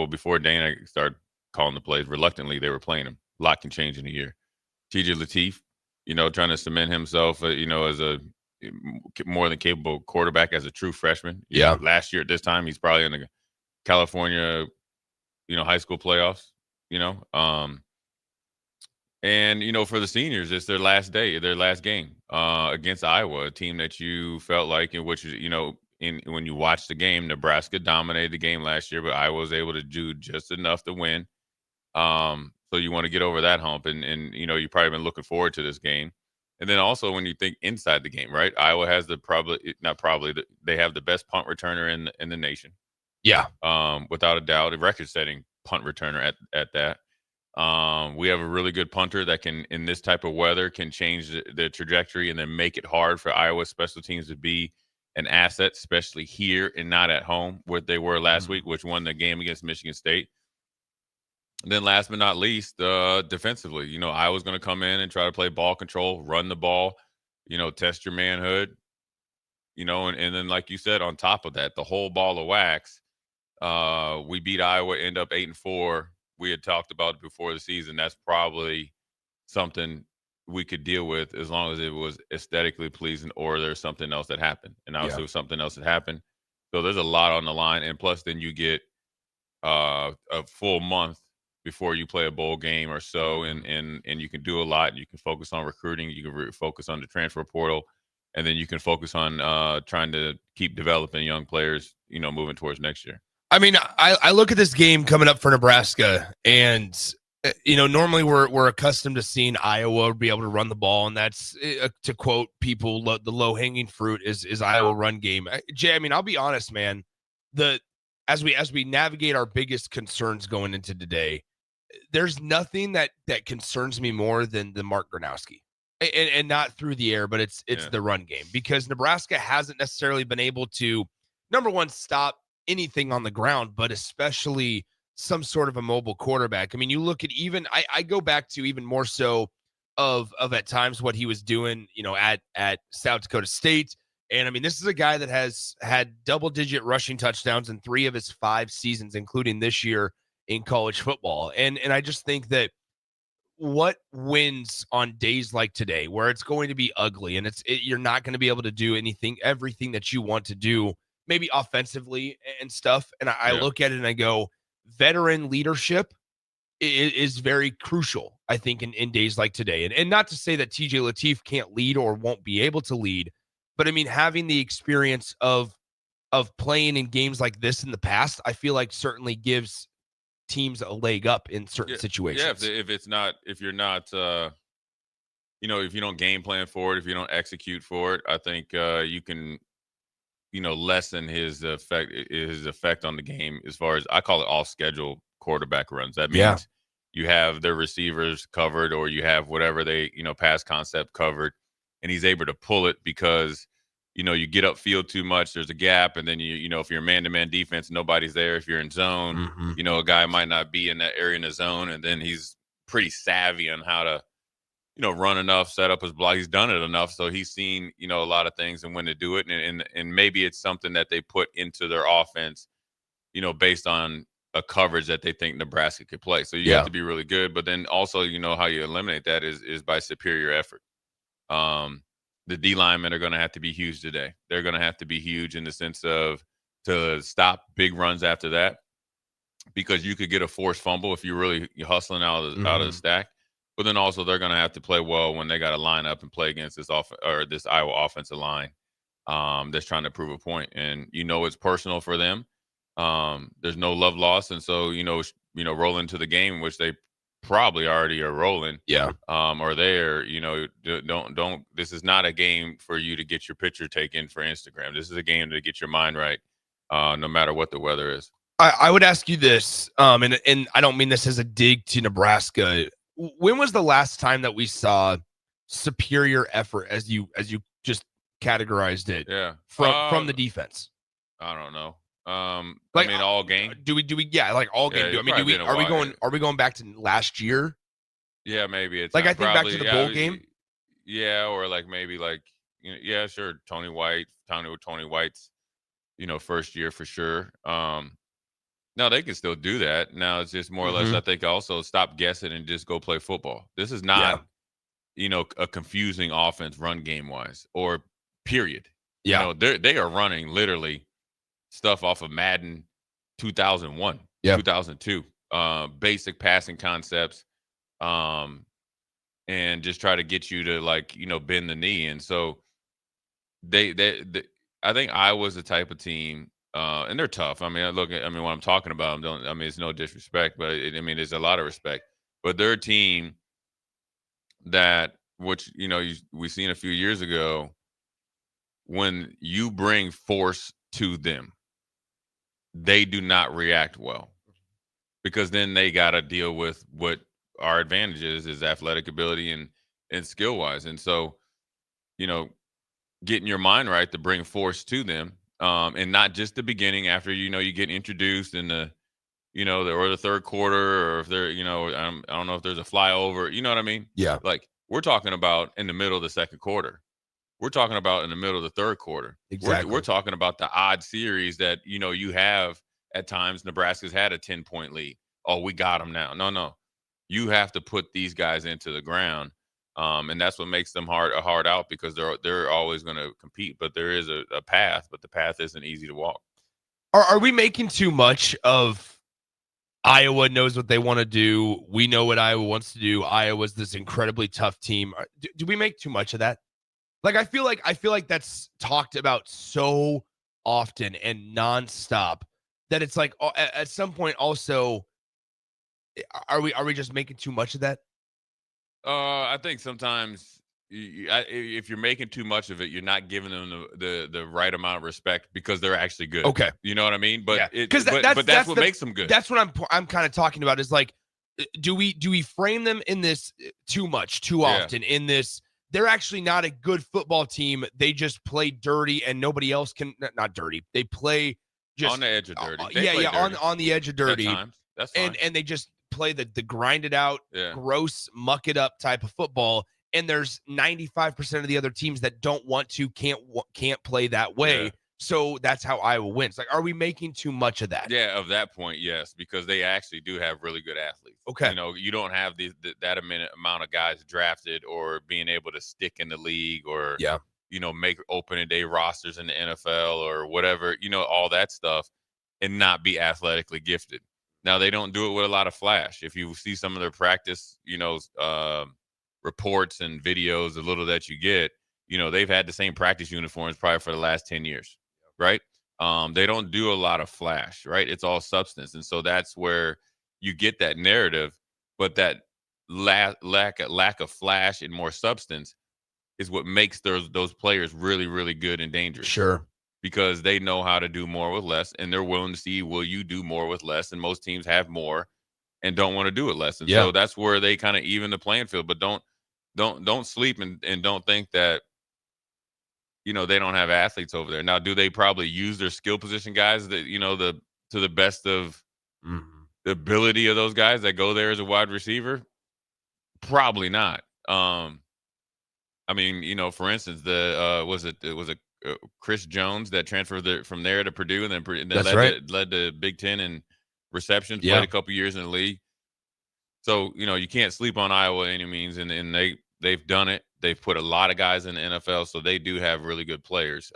before Dana started calling the plays, reluctantly, they were playing him. A lot can change in a year. TJ Lateef, trying to cement himself, as a more than capable quarterback as a true freshman. Last year at this time, he's probably in the California, high school playoffs, and, for the seniors, it's their last game against Iowa, a team that you felt like, in which, when you watch the game, Nebraska dominated the game last year, but Iowa was able to do just enough to win. So you want to get over that hump, and you've probably been looking forward to this game. And then also when you think inside the game, right? Iowa has they have the best punt returner in the nation.
Yeah.
Without a doubt, a record-setting punt returner at that. We have a really good punter that can, in this type of weather, can change the trajectory and then make it hard for Iowa special teams to be an asset, especially here and not at home, what they were last week, which won the game against Michigan State. And then last but not least, defensively, Iowa's going to come in and try to play ball control, run the ball, test your manhood, and then like you said, on top of that, the whole ball of wax. We beat Iowa, end up 8-4. We had talked about it before the season. That's probably something we could deal with as long as it was aesthetically pleasing or there's something else that happened. And obviously, with something else that happened. So there's a lot on the line. And plus, then you get a full month before you play a bowl game or so. And you can do a lot. You can focus on recruiting. You can focus on the transfer portal. And then you can focus on trying to keep developing young players, moving towards next year.
I mean, I look at this game coming up for Nebraska, and normally we're accustomed to seeing Iowa be able to run the ball, and that's, to quote people, the low hanging fruit is Iowa run game. Jay, I mean, I'll be honest, man. As we navigate our biggest concerns going into today, there's nothing that concerns me more than the Mark Gronowski, and not through the air, but it's the run game, because Nebraska hasn't necessarily been able to, number one, stop anything on the ground, but especially some sort of a mobile quarterback. I mean, you look at I go back to even more so of at times what he was doing, at South Dakota State. And I mean, this is a guy that has had double-digit rushing touchdowns in 3 of his 5 seasons, including this year in college football. And I just think that what wins on days like today, where it's going to be ugly and you're not going to be able to do everything that you want to do, maybe offensively and stuff. And I look at it and I go, veteran leadership is very crucial, I think, in days like today. And not to say that TJ Lateef can't lead or won't be able to lead, but I mean, having the experience of playing in games like this in the past, I feel like certainly gives teams a leg up in certain situations.
Yeah, if you're not, if you don't game plan for it, if you don't execute for it, I think you can, lessen his effect on the game, as far as I call it, off schedule quarterback runs. That means you have their receivers covered, or you have whatever they, pass concept covered, and he's able to pull it because, you get upfield too much, there's a gap, and then if you're man-to-man defense, nobody's there. If you're in zone, a guy might not be in that area in the zone, and then he's pretty savvy on how to, run enough, set up his block. He's done it enough, so he's seen, a lot of things and when to do it, and maybe it's something that they put into their offense, based on a coverage that they think Nebraska could play. So you have to be really good, but then also, how you eliminate that is by superior effort. The D linemen are going to have to be huge today. They're going to have to be huge in the sense of to stop big runs after that, because you could get a forced fumble if you're hustling out of the stack. But then also they're going to have to play well when they got to line up and play against this Iowa offensive line that's trying to prove a point. And it's personal for them. There's no love lost, and so roll into the game, which they probably already are rolling. Or they're don't. This is not a game for you to get your picture taken for Instagram. This is a game to get your mind right, no matter what the weather is.
I would ask you this, and I don't mean this as a dig to Nebraska. When was the last time that we saw superior effort, as you just categorized it?
Yeah,
from the defense.
I don't know. I mean, all game.
Do we? Yeah, like all game.
Yeah,
Are we going back to last year?
Yeah, maybe it's
like I think back to the bowl game.
Yeah, or like maybe like yeah, sure. Tony White's first year for sure. No, they can still do that. Now it's just more or less, I think, also stop guessing and just go play football. This is not, a confusing offense run game wise or period.
Yeah.
They are running literally stuff off of Madden 2001, 2002, basic passing concepts, and just try to get you to bend the knee. And so they I think Iowa's the type of team. And they're tough. I mean, when I'm talking about them, it's no disrespect, but there's a lot of respect. But they're a team that, we seen a few years ago, when you bring force to them, they do not react well, because then they got to deal with what our advantage is athletic ability and skill wise. And so, getting your mind right to bring force to them. And not just the beginning after, you get introduced in the, or the third quarter, or if they're, I don't know if there's a flyover, you know what I mean?
Yeah.
Like we're talking about in the middle of the second quarter. We're talking about in the middle of the third quarter.
Exactly.
We're talking about the odd series that, you have at times. Nebraska's had a 10-point lead. Oh, we got them now. No. You have to put these guys into the ground. And that's what makes them hard out, because they're always going to compete, but there is a path, but the path isn't easy to walk.
Are we making too much of Iowa knows what they want to do? We know what Iowa wants to do. Iowa's this incredibly tough team. Do we make too much of that? Like, I feel like that's talked about so often and nonstop that it's like at some point also, are we just making too much of that?
I think sometimes if you're making too much of it, you're not giving them the right amount of respect, because they're actually good.
Okay.
You know what I mean? But
that's
what makes them good.
That's what I'm kind of talking about, is like, do we frame them in this too much, too often, in this, they're actually not a good football team. They just play dirty and nobody else can, not dirty. They play just
on the edge of dirty.
On the edge of dirty.
At times. That's fine.
And they just play the grinded out, gross, muck it up type of football. And there's 95% of the other teams that don't want to, can't play that way. Yeah. So that's how Iowa wins. Like, are we making too much of that?
Yeah, of that point, yes, because they actually do have really good athletes.
Okay.
You don't have that amount of guys drafted or being able to stick in the league, or make opening day rosters in the NFL or whatever, all that stuff, and not be athletically gifted. Now, they don't do it with a lot of flash. If you see some of their practice, reports and videos, the little that you get, they've had the same practice uniforms probably for the last 10 years, right? They don't do a lot of flash, right? It's all substance. And so that's where you get that narrative, but that lack of flash and more substance is what makes those players really, really good and dangerous.
Sure.
Because they know how to do more with less, and they're willing to see, will you do more with less? And most teams have more and don't want to do it less. And so that's where they kind of even the playing field. But don't sleep and don't think that, they don't have athletes over there. Now, do they probably use their skill position guys that, to the best of the ability of those guys that go there as a wide receiver? Probably not. For instance, was it Chris Jones that transferred from there to Purdue, and then led the Big Ten in receptions, played a couple years in the league. So, you can't sleep on Iowa any means, and they've done it. They've put a lot of guys in the NFL, so they do have really good players.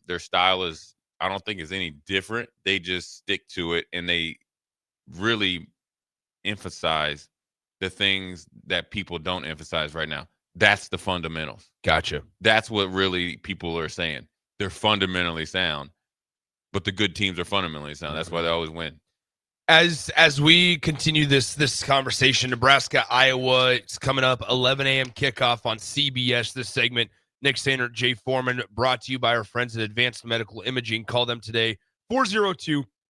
Their style I don't think is any different. They just stick to it, and they really emphasize the things that people don't emphasize right now. That's the fundamentals.
Gotcha.
That's what really people are saying. They're fundamentally sound, but the good teams are fundamentally sound. That's why they always win.
As we continue this conversation, Nebraska, Iowa, it's coming up, 11 a.m. kickoff on CBS. This segment, Nick Sander, Jay Foreman, brought to you by our friends at Advanced Medical Imaging. Call them today,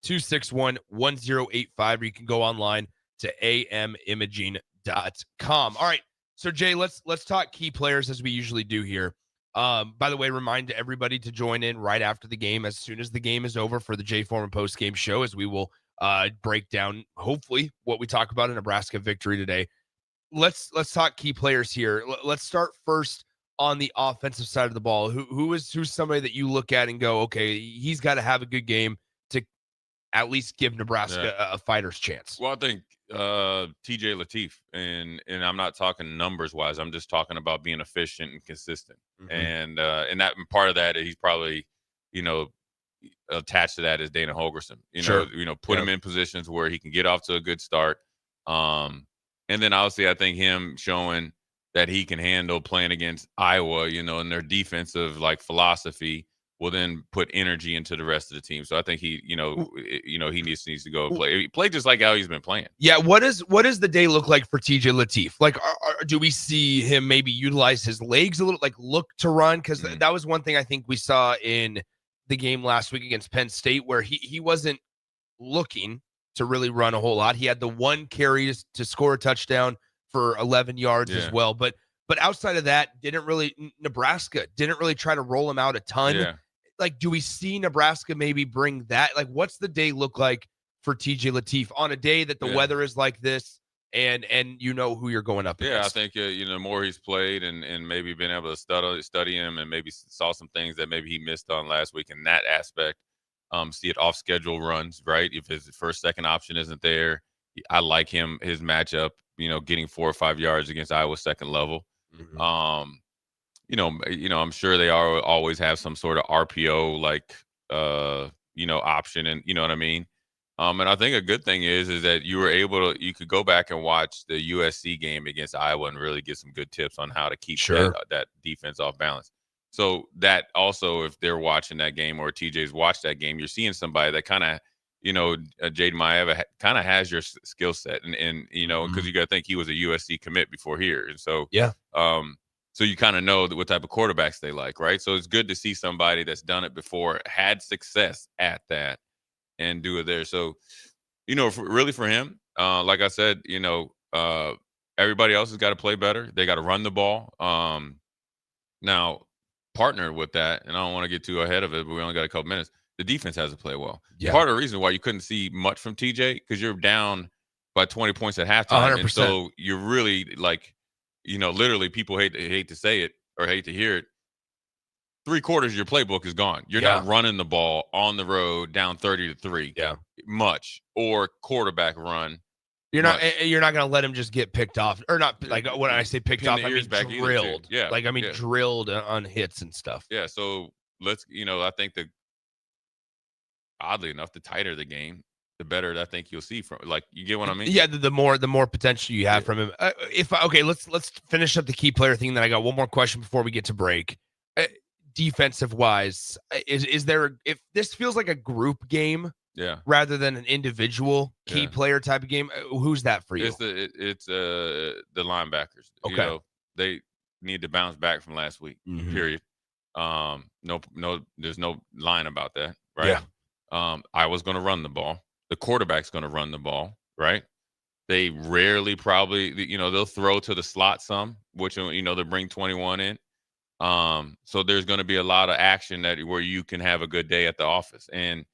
261-1085, or you can go online to amimaging.com. All right. So Jay, let's talk key players as we usually do here. By the way, remind everybody to join in right after the game as soon as the game is over for the Jay Foreman post-game show, as we will break down, hopefully, what we talk about in Nebraska victory today. Let's talk key players here. Let's start first on the offensive side of the ball. Who's somebody that you look at and go, okay, he's got to have a good game to at least give Nebraska a fighter's chance?
Well, I think TJ Lateef, and I'm not talking numbers wise. I'm just talking about being efficient and consistent. And that part of that, he's probably, attached to that is Dana Holgorsen. Put him in positions where he can get off to a good start. And then obviously I think him showing that he can handle playing against Iowa, and their defensive philosophy will then put energy into the rest of the team. So I think he needs to go and play just like how he's been playing.
Yeah. What does the day look like for TJ Lateef? Do we see him maybe utilize his legs a little, look to run? Because that was one thing I think we saw in the game last week against Penn State, where he wasn't looking to really run a whole lot. He had the one carry to score a touchdown for 11 yards as well. But outside of that, Nebraska didn't really try to roll him out a ton.
Yeah.
Do we see Nebraska maybe bring that? What's the day look like for TJ Lateef on a day that the weather is like this and who you're going up against?
I think, the more he's played and maybe been able to study him and maybe saw some things that maybe he missed on last week in that aspect, see it off schedule runs, right? If his first, second option isn't there, I like his matchup, getting 4 or 5 yards against Iowa's second level. I'm sure they always have some sort of RPO option, and you know what I mean. And I think a good thing is that you could go back and watch the USC game against Iowa and really get some good tips on how to keep that defense off balance. So that also, if they're watching that game or TJ's watched that game, you're seeing somebody that kind of, Jaden Maeva kind of has your skill set, and because you got to think he was a USC commit before here, and so so you kind of know what type of quarterbacks they like, right? So it's good to see somebody that's done it before, had success at that, and do it there. So, really for him, like I said, everybody else has got to play better. They got to run the ball. Now, partnered with that, and I don't want to get too ahead of it, but we only got a couple minutes. The defense has to play well. Yeah. Part of the reason why you couldn't see much from TJ, because you're down by 20 points at halftime.
100%.
And so you're really literally people hate to say it or hate to hear it. 3/4 of your playbook is gone. You're not running the ball on the road down 30-3.
Yeah.
Much. Or quarterback run.
You're not going to let him just get picked off, or not. When I say picked off, I mean drilled.
Yeah.
Drilled on hits and stuff.
Yeah. So let's, I think oddly enough, the tighter the game, the better I think you'll see from. You get what I mean?
Yeah. The more potential you have from him. Let's finish up the key player thing. Then I got one more question before we get to break. Defensive wise, is there, if this feels like a group game?
Yeah.
Rather than an individual key player type of game, who's that for you?
It's the linebackers.
Okay.
They need to bounce back from last week. Period. No, there's no line about that, right? Yeah. I was going to run the ball. The quarterback's going to run the ball, right? They rarely probably, they'll throw to the slot some, which they bring 21 in. So there's going to be a lot of action where you can have a good day at the office. And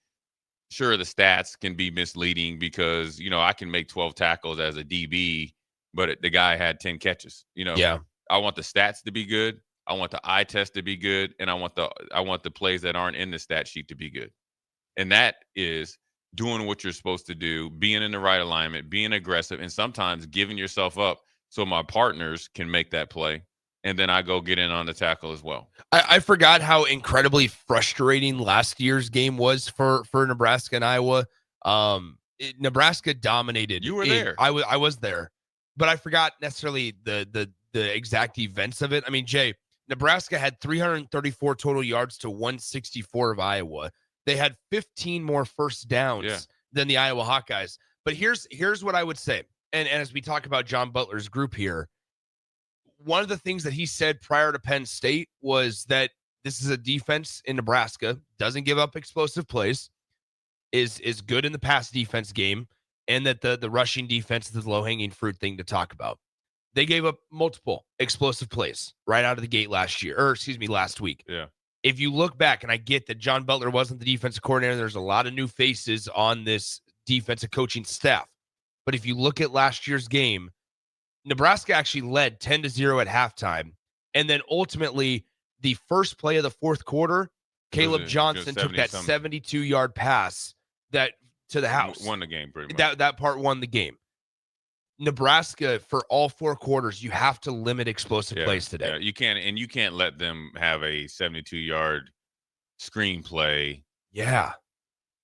sure, the stats can be misleading because, I can make 12 tackles as a DB, but the guy had 10 catches,
Yeah.
I want the stats to be good. I want the eye test to be good. And I want the plays that aren't in the stat sheet to be good. And that is doing what you're supposed to do, being in the right alignment, being aggressive, and sometimes giving yourself up so my partners can make that play. And then I go get in on the tackle as well.
I forgot how incredibly frustrating last year's game was for Nebraska and Iowa. Nebraska dominated.
You were there.
I was there, but I forgot necessarily the exact events of it. I mean, Jay, Nebraska had 334 total yards to 164 of Iowa. They had 15 more first downs than the Iowa Hawkeyes. But here's what I would say. And as we talk about John Butler's group here, one of the things that he said prior to Penn State was that this is a defense in Nebraska, doesn't give up explosive plays. is good in the pass defense game, and that the rushing defense is the low-hanging fruit thing to talk about. They gave up multiple explosive plays right out of the gate last week.
Yeah.
If you look back, and I get that John Butler wasn't the defensive coordinator, there's a lot of new faces on this defensive coaching staff. But if you look at last year's game, Nebraska actually led 10-0 at halftime. And then ultimately, the first play of the fourth quarter, Caleb Johnson took that 72-yard pass that to the house.
Won the game pretty much.
That part won the game. Nebraska, for all 4 quarters, you have to limit explosive plays today.
Yeah, you can't let them have a 72-yard screenplay.
Yeah.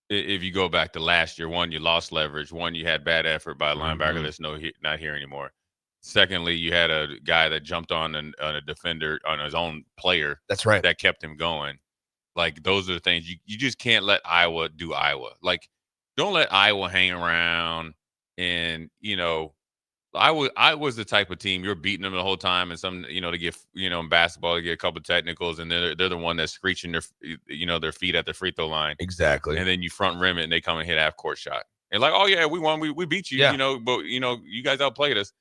If you go back to last year, one, you lost leverage. One, you had bad effort by a linebacker that's not here anymore. Secondly, you had a guy that jumped on a defender, on his own player.
That's right.
That kept him going. Like, those are the things. You just can't let Iowa do Iowa. Like, don't let Iowa hang around and, I was the type of team you're beating them the whole time, and some, to get, in basketball, to get a couple of technicals, and they're the one that's screeching their feet at the free throw line.
Exactly.
And then you front rim it, and they come and hit half court shot. And like, oh yeah, we won, we beat you, but you guys outplayed us.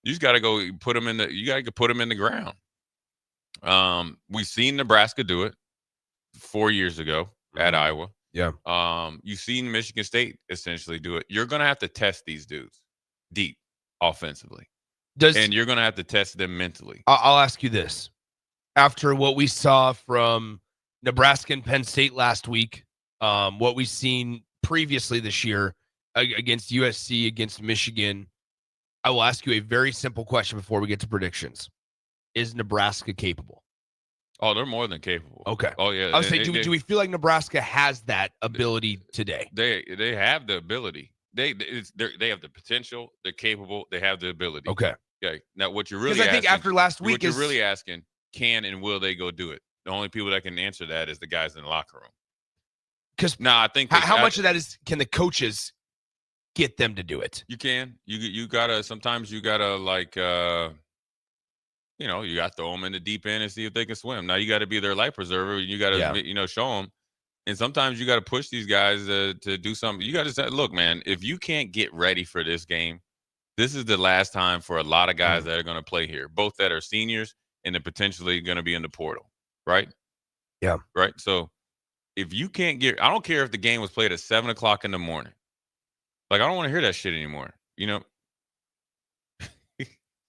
You just got to go put them in the ground. We've seen Nebraska do it 4 years ago at Iowa.
Yeah.
You've seen Michigan State essentially do it. You're going to have to test these dudes deep offensively. And you're going to have to test them mentally.
I'll ask you this. After what we saw from Nebraska and Penn State last week, what we've seen previously this year against USC, against Michigan, I will ask you a very simple question before we get to predictions. Is Nebraska capable?
Oh, they're more than capable.
Okay.
Oh, yeah.
I was saying, do we feel like Nebraska has that ability today?
They have the ability. They have the potential. They're capable. They have the ability.
Okay.
Okay. Now, what you're really
I think after last week,
you're really asking, can and will they go do it? The only people that can answer that is the guys in the locker room.
Because
I think
how much of that can the coaches get them to do it?
You can. You gotta. Sometimes you gotta you got to throw them in the deep end and see if they can swim. Now you got to be their life preserver. You got to show them. And sometimes you got to push these guys to do something. You got to say, look, man, if you can't get ready for this game, this is the last time for a lot of guys that are going to play here, both that are seniors and then potentially going to be in the portal, right?
Yeah.
Right. So if you can't I don't care if the game was played at 7:00 in the morning. Like, I don't want to hear that shit anymore.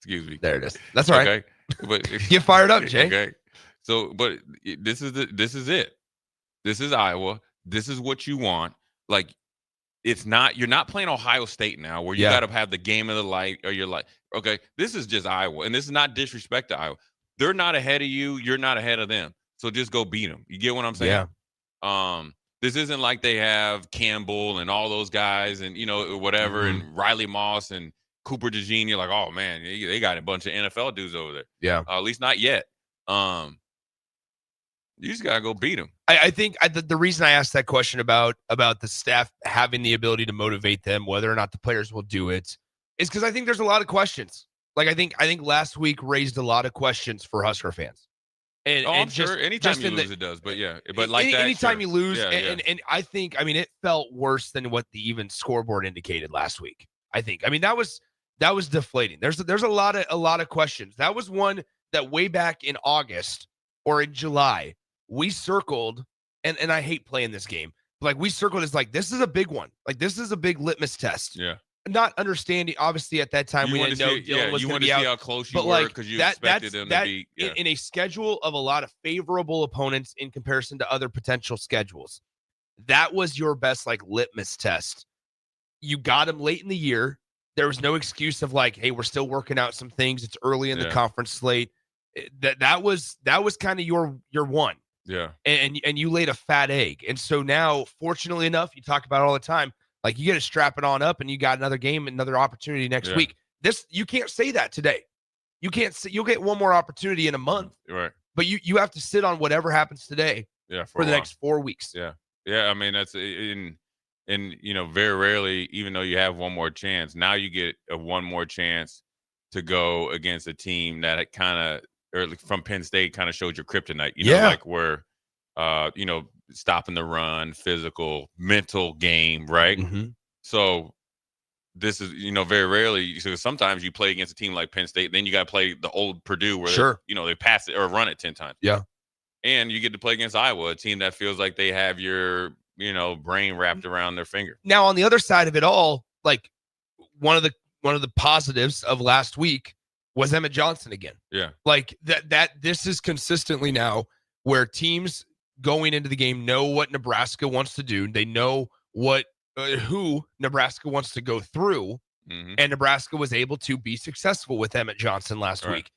Excuse me.
There it is. That's all right.
Okay. But
get fired up, Jay.
Okay. So, but this is it. This is Iowa. This is what you want. Like, you're not playing Ohio State now, where you got to have the game of the light, or you're like, okay, this is just Iowa, and this is not disrespect to Iowa. They're not ahead of you. You're not ahead of them. So just go beat them. You get what I'm saying?
Yeah.
This isn't like they have Campbell and all those guys and whatever, and Riley Moss and Cooper DeJean. You're like, oh man, they got a bunch of NFL dudes over there.
Yeah.
At least not yet. You just gotta go beat them.
I think the reason I asked that question about the staff having the ability to motivate them, whether or not the players will do it, is because I think there's a lot of questions. Like, I think last week raised a lot of questions for Husker fans. And,
I'm sure anytime you lose, it does. But yeah, but like
anytime you lose,
yeah,
and I think, it felt worse than what the even scoreboard indicated last week. I think, that was deflating. There's a lot of questions. That was one that way back in August or in July, we circled, and I hate playing this game, but like we circled as like, this is a big one. Like, this is a big litmus test.
Yeah.
Not understanding, obviously, at that time, we didn't know Dylan was going to be out.
See how close you were, because you expected them to be. Yeah.
In a schedule of a lot of favorable opponents in comparison to other potential schedules, that was your best litmus test. You got them late in the year. There was no excuse of like, hey, we're still working out some things. It's early in the conference slate. That was kind of your one.
Yeah.
And you laid a fat egg. And so now, fortunately enough, you talk about it all the time, like, you got to strap it on up, and you got another game, another opportunity next week. You can't say that today. You can't say, you'll get one more opportunity in a month.
Right.
But you have to sit on whatever happens today for the next 4 weeks.
Yeah. Yeah. That's very rarely, even though you have one more chance, now you get one more chance to go against a team that from Penn State kind of showed your kryptonite, like where, stopping the run, physical, mental game, right? So this is, very rarely. So sometimes you play against a team like Penn State, then you got to play the old Purdue where they pass it or run it 10 times.
Yeah.
And you get to play against Iowa, a team that feels like they have your, brain wrapped around their finger.
Now, on the other side of it all, like one of the positives of last week was Emmett Johnson again.
Yeah.
Like that this is consistently now where teams going into the game know what Nebraska wants to do. They know what who Nebraska wants to go through, and Nebraska was able to be successful with Emmett Johnson last week.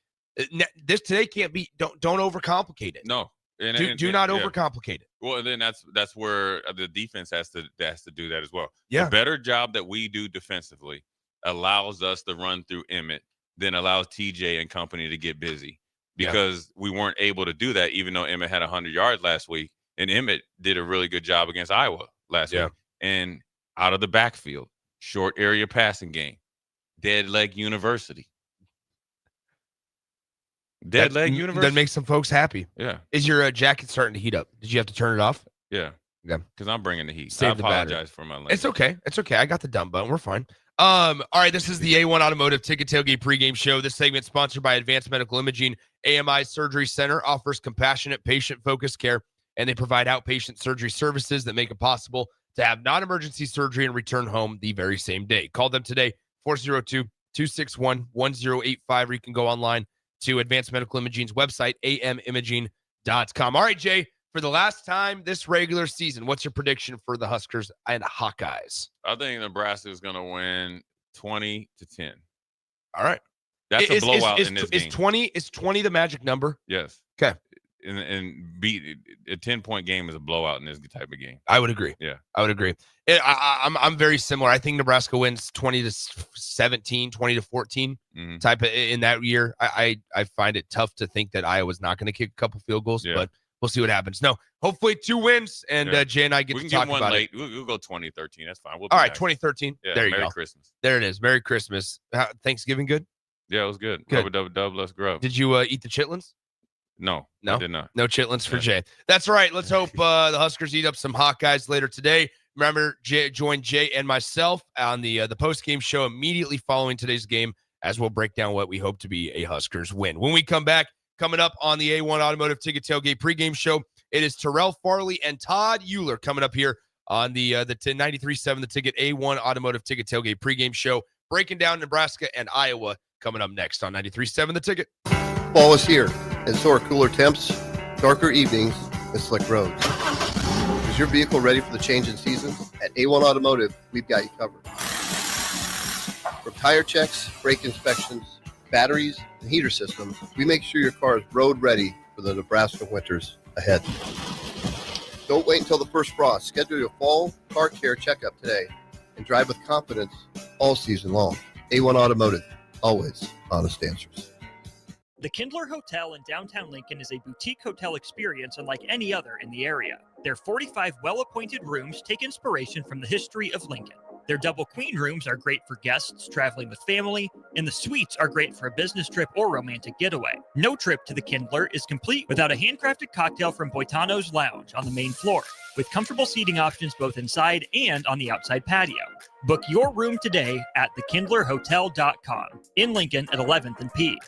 This today can't be. Don't overcomplicate it.
No,
do not overcomplicate it.
Well, and then that's where the defense has to do that as well.
Yeah,
the better job that we do defensively allows us to run through Emmett, then allows TJ and company to get busy because we weren't able to do that, even though Emmett had 100 yards last week, and Emmett did a really good job against Iowa last week. And out of the backfield, short area passing game, dead leg university.
That makes some folks happy.
Yeah.
Is your jacket starting to heat up? Did you have to turn it off?
Yeah.
Yeah.
Because I'm bringing the heat.
Save
I apologize for my language.
It's okay. It's okay. I got the dumb button. We're fine. All right. This is the A1 Automotive Ticket Tailgate Pregame Show. This segment sponsored by Advanced Medical Imaging. AMI Surgery Center offers compassionate, patient-focused care, and they provide outpatient surgery services that make it possible to have non-emergency surgery and return home the very same day. Call them today, 402-261-1085, or you can go online to Advanced Medical Imaging's website, amimaging.com. All right, Jay, for the last time this regular season, what's your prediction for the Huskers and Hawkeyes?
I think Nebraska is going to win 20-10.
All right.
That's a blowout in this game.
Is 20 the magic number?
Yes.
Okay.
And beat a 10-point game is a blowout in this type of game.
I would agree.
Yeah,
I would agree. I'm very similar. I think Nebraska wins 20-17, 20-14 type of in that year. I find it tough to think that Iowa's not going to kick a couple field goals, but we'll see what happens. No, hopefully 2 wins, and Jay and I get to talk about
late.
it.
We'll go 2013. That's fine.
All right, 2013.
Yeah,
there you
Merry
go.
Christmas.
There it is. Merry Christmas. Thanksgiving good?
Yeah, it was good.
Good.
Dub, let's grow.
Did you eat the chitlins?
No, I did not.
No chitlins for Jay. That's right. Let's hope the Huskers eat up some Hawkeyes later today. Remember, join Jay and myself on the post-game show immediately following today's game, as we'll break down what we hope to be a Huskers win. When we come back, coming up on the A1 Automotive Ticket Tailgate pregame show, it is Terrell Farley and Todd Euler coming up here on the 93.7 The Ticket A1 Automotive Ticket Tailgate pregame show, breaking down Nebraska and Iowa coming up next on 93.7 The Ticket.
Fall is here, and so are cooler temps, darker evenings, and slick roads. Is your vehicle ready for the change in seasons? At A1 Automotive, we've got you covered. From tire checks, brake inspections, batteries, and heater systems, we make sure your car is road ready for the Nebraska winters ahead. Don't wait until the first frost. Schedule your fall car care checkup today and drive with confidence all season long. A1 Automotive, always honest answers.
The Kindler Hotel in downtown Lincoln is a boutique hotel experience unlike any other in the area. Their 45 well-appointed rooms take inspiration from the history of Lincoln. Their double queen rooms are great for guests traveling with family, and the suites are great for a business trip or romantic getaway. No trip to the Kindler is complete without a handcrafted cocktail from Boitano's Lounge on the main floor, with comfortable seating options both inside and on the outside patio. Book your room today at thekindlerhotel.com in Lincoln at 11th and P.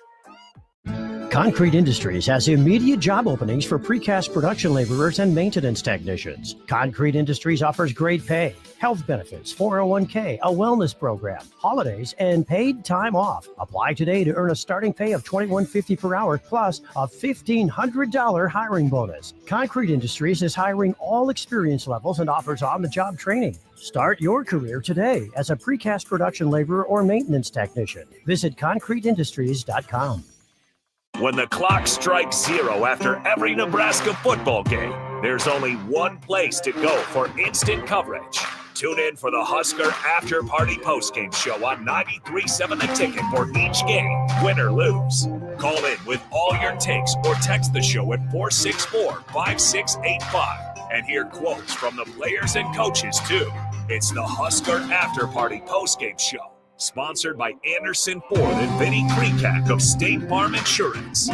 Concrete Industries has immediate job openings for precast production laborers and maintenance technicians. Concrete Industries offers great pay, health benefits, 401k, a wellness program, holidays, and paid time off. Apply today to earn a starting pay of $21.50 per hour plus a $1,500 hiring bonus. Concrete Industries is hiring all experience levels and offers on-the-job training. Start your career today as a precast production laborer or maintenance technician. Visit concreteindustries.com.
When the clock strikes zero after every Nebraska football game, there's only one place to go for instant coverage. Tune in for the Husker After Party Postgame Show on 93.7 The Ticket for each game, win or lose. Call in with all your takes or text the show at 464-5685 and hear quotes from the players and coaches too. It's the Husker After Party Postgame Show. Sponsored by Anderson Ford and Vinnie Krekak of State Farm Insurance.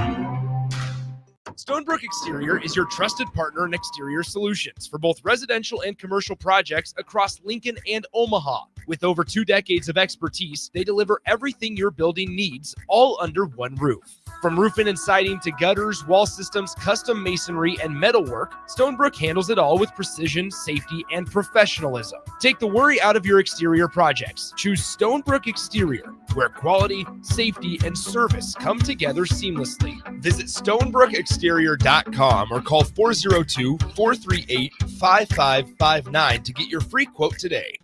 Stonebrook Exterior is your trusted partner in exterior solutions for both residential and commercial projects across Lincoln and Omaha. With over 2 decades of expertise, they deliver everything your building needs, all under one roof. From roofing and siding to gutters, wall systems, custom masonry, and metalwork, Stonebrook handles it all with precision, safety, and professionalism. Take the worry out of your exterior projects. Choose Stonebrook Exterior, where quality, safety, and service come together seamlessly. Visit StonebrookExterior.com or call 402-438-5559 to get your free quote today.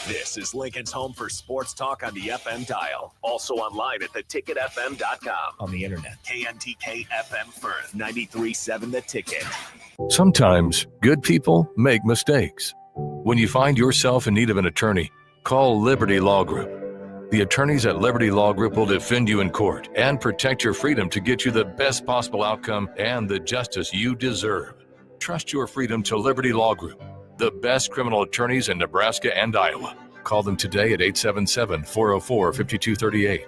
This is Lincoln's home for sports talk on the FM dial. Also online at theticketfm.com. On the internet. KNTK FM Firth, 93.7 The Ticket.
Sometimes good people make mistakes. When you find yourself in need of an attorney, call Liberty Law Group. The attorneys at Liberty Law Group will defend you in court and protect your freedom to get you the best possible outcome and the justice you deserve. Trust your freedom to Liberty Law Group, the best criminal attorneys in Nebraska and Iowa. Call them today at 877-404-5238.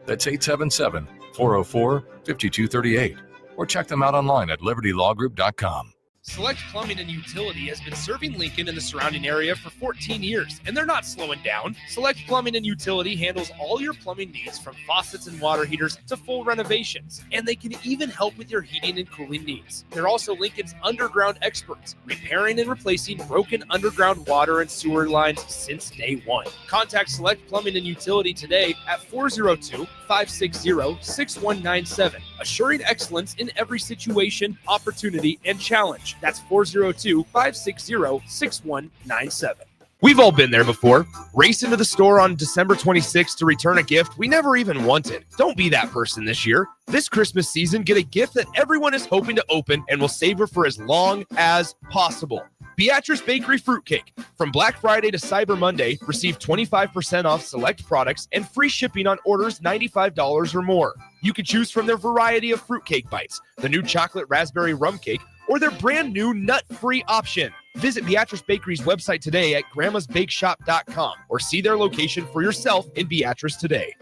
That's 877-404-5238. Or check them out online at libertylawgroup.com.
Select Plumbing and Utility has been serving Lincoln and the surrounding area for 14 years, and they're not slowing down. Select Plumbing and Utility handles all your plumbing needs, from faucets and water heaters to full renovations, and they can even help with your heating and cooling needs. They're also Lincoln's underground experts, repairing and replacing broken underground water and sewer lines since day one. Contact Select Plumbing and Utility today at 402-560-6197, assuring excellence in every situation, opportunity, and challenge. That's 402-560-6197. We've all been there before. Race into the store on December 26th to return a gift we never even wanted. Don't be that person this year. This Christmas season, get a gift that everyone is hoping to open and will savor for as long as possible. Beatrice Bakery Fruitcake. From Black Friday to Cyber Monday, receive 25% off select products and free shipping on orders $95 or more. You can choose from their variety of fruitcake bites, the new chocolate raspberry rum cake, or their brand new nut-free option. Visit Beatrice Bakery's website today at grandmasbakeshop.com or see their location for yourself in Beatrice today.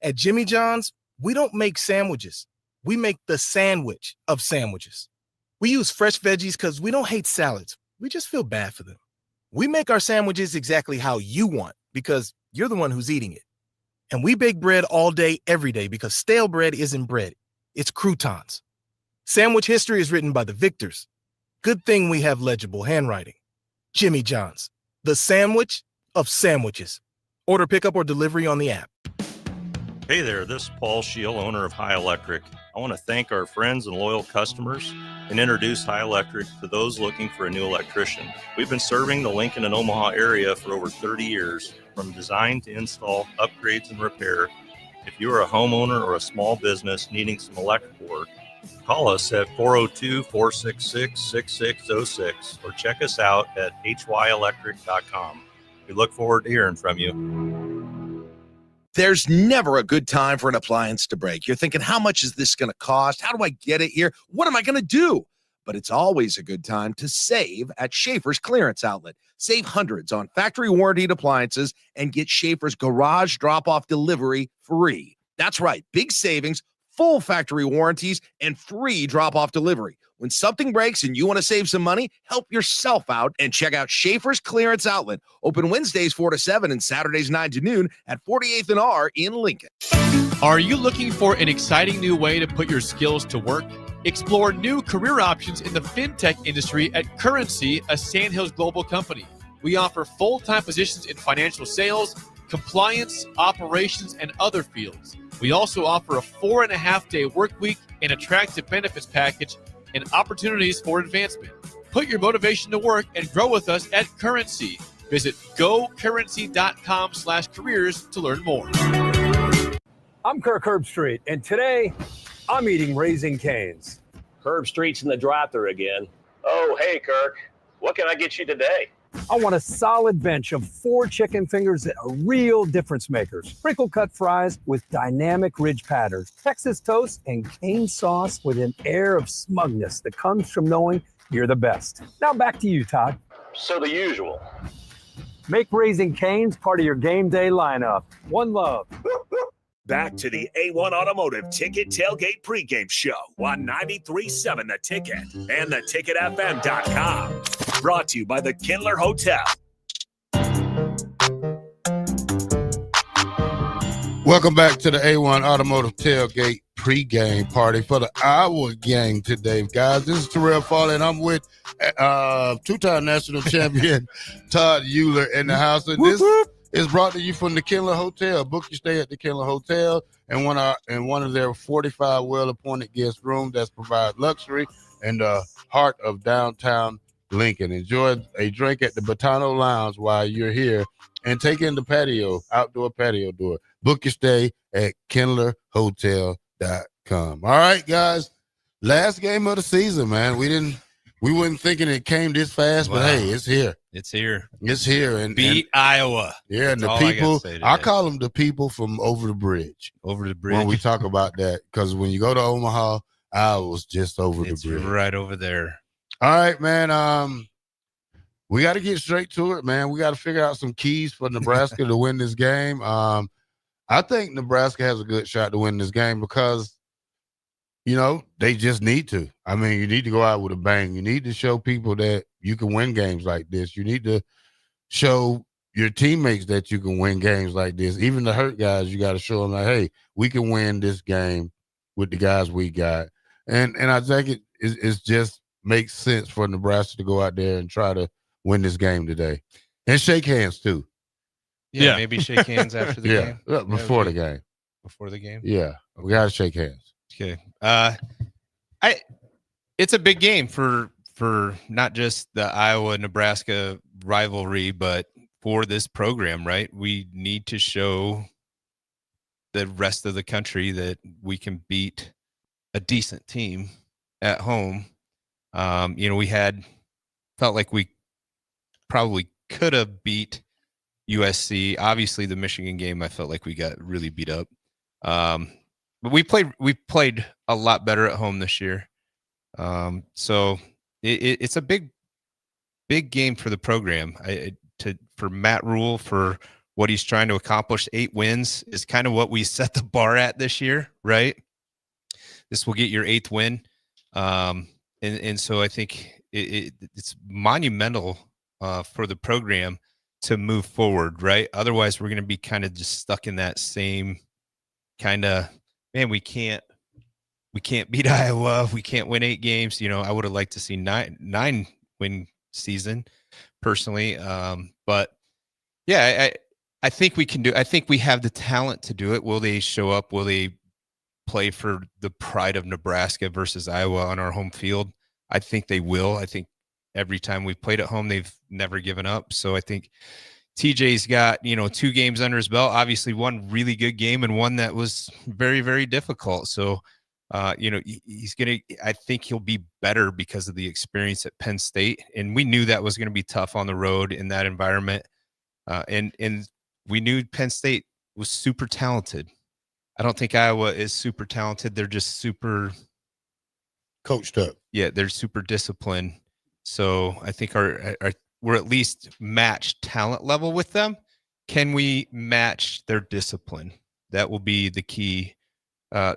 At Jimmy John's, we don't make sandwiches. We make the sandwich of sandwiches. We use fresh veggies because we don't hate salads. We just feel bad for them. We make our sandwiches exactly how you want because you're the one who's eating it. And we bake bread all day, every day, because stale bread isn't bread. It's croutons. Sandwich history is written by the victors. Good thing we have legible handwriting. Jimmy John's, the sandwich of sandwiches. Order pickup or delivery on the app.
Hey there, this is Paul Scheel, owner of High Electric. I want to thank our friends and loyal customers and introduce High Electric to those looking for a new electrician. We've been serving the Lincoln and Omaha area for over 30 years, from design to install, upgrades, and repair. If you are a homeowner or a small business needing some electrical work, call us at 402-466-6606 or check us out at hyelectric.com. We look forward to hearing from you.
There's never a good time for an appliance to break. You're thinking, how much is this going to cost? How do I get it here? What am I going to do? But it's always a good time to save at Schaefer's Clearance Outlet. Save hundreds on factory warranted appliances and get Schaefer's garage drop-off delivery free. That's right, big savings, full factory warranties, and free drop-off delivery. When something breaks and you want to save some money, help yourself out and check out Schaefer's Clearance Outlet. Open Wednesdays 4 to 7 and Saturdays 9 to noon at 48th and R in Lincoln.
Are you looking for an exciting new way to put your skills to work? Explore new career options in the fintech industry at Currency, a Sandhills Global company. We offer full-time positions in financial sales, compliance, operations, and other fields. We also offer a 4.5-day work week, an attractive benefits package, and opportunities for advancement. Put your motivation to work and grow with us at Currency. Visit gocurrency.com/careers to learn more.
I'm Kirk Herbstreit, and today I'm eating Raising Cane's.
Herbstreit's in the drive-thru again. Oh, hey, Kirk. What can I get you today?
I want a solid bench of 4 chicken fingers that are real difference makers. Sprinkle cut fries with dynamic ridge patterns, Texas toast, and cane sauce with an air of smugness that comes from knowing you're the best. Now back to you, Todd.
So the usual.
Make Raising Cane's part of your game day lineup. One love.
Back to the A1 Automotive Ticket Tailgate Pregame Show on 93.7 The Ticket and theticketfm.com. Brought to you by the Kindler Hotel.
Welcome back to the A1 Automotive Tailgate Pregame Party for the Iowa game today, guys. This is Terrell Farley, and I'm with two-time national champion Todd Euler in the house. And this is brought to you from the Kindler Hotel. Book your stay at the Kindler Hotel and one of their 45 well-appointed guest rooms that provide luxury in the heart of downtown Lincoln. Enjoy a drink at the Botano Lounge while you're here and take in the outdoor patio door. Book your stay at KindlerHotel.com. All right, guys. Last game of the season, man. We weren't thinking it came this fast, but hey, it's here.
It's here.
It's here. And
beat Iowa.
Yeah, and the people, I call them the people from over the bridge.
Over the bridge.
When we talk about that, because when you go to Omaha, Iowa's just over the bridge.
Right over there.
All right, man. We got to get straight to it, man. We got to figure out some keys for Nebraska to win this game. I think Nebraska has a good shot to win this game because, they just need to. I mean, you need to go out with a bang. You need to show people that you can win games like this. You need to show your teammates that you can win games like this. Even the hurt guys, you got to show them like, hey, we can win this game with the guys we got. And I think it's just makes sense for Nebraska to go out there and try to win this game today. And shake hands, too.
Yeah, maybe shake hands after the game.
Before the game.
Before the game?
Yeah, we got to shake hands.
Okay. It's a big game for not just the Iowa-Nebraska rivalry, but for this program, right? We need to show the rest of the country that we can beat a decent team at home. We felt like we probably could have beat USC. Obviously, the Michigan game, I felt like we got really beat up. But we played a lot better at home this year. So it's a big game for the program. For Matt Rule, for what he's trying to accomplish. 8 wins is kind of what we set the bar at this year, right? This will get your 8th win. And so I think it's monumental for the program to move forward, right? Otherwise, we're going to be kind of just stuck in that same kind of, man, we can't beat Iowa. We can't win 8 games. I would have liked to see 9 win season personally. But yeah, I think we can do. I think we have the talent to do it. Will they show up? Will they play for the pride of Nebraska versus Iowa on our home field? I think they will. I think every time we've played at home, they've never given up. So I think TJ's got, 2 games under his belt, obviously one really good game and one that was very, very difficult. So, I think he'll be better because of the experience at Penn State. And we knew that was going to be tough on the road in that environment. And we knew Penn State was super talented. I don't think Iowa is super talented. They're just super
coached up.
Yeah, they're super disciplined. So I think we're at least matched talent level with them. Can we match their discipline? That will be the key to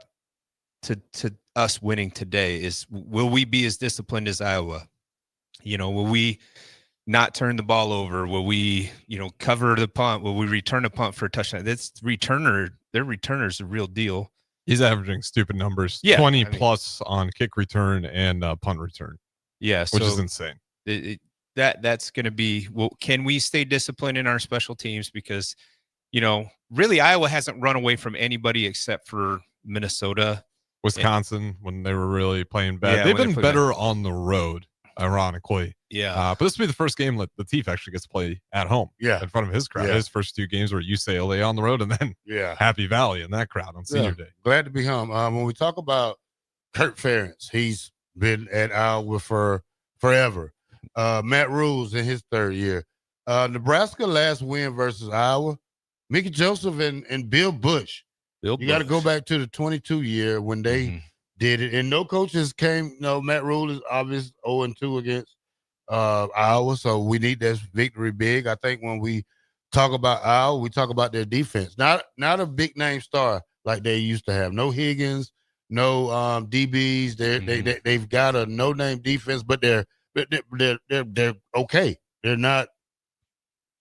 us winning today. Is will we be as disciplined as Iowa? Will we not turn the ball over? Will we, cover the punt? Will we return a punt for a touchdown? Their returner's a real deal.
He's averaging stupid numbers.
Yeah,
20 plus on kick return and punt return.
Yeah,
which is insane.
That's going to be, well, can we stay disciplined in our special teams? Because, really Iowa hasn't run away from anybody except for Minnesota.
Wisconsin, when they were really playing bad. They've been better on the road, ironically.
Yeah.
But this will be the first game that Latif actually gets to play at home.
Yeah.
In front of his crowd.
Yeah.
His first 2 games were UCLA on the road and then Happy Valley in that crowd on senior day.
Glad to be home. When we talk about Kurt Ferentz, he's been at Iowa for forever. Matt Rule's in his 3rd year. Nebraska last win versus Iowa, Mickey Joseph and Bill Bush. You got to go back to the 22 year when they did it. And no coaches came. Matt Rule is obvious 0-2 against Iowa. So we need that victory big. I think when we talk about Iowa, we talk about their defense. Not a big name star like they used to have. No Higgins, no DBs. They've got a no-name defense, but they're okay. They're not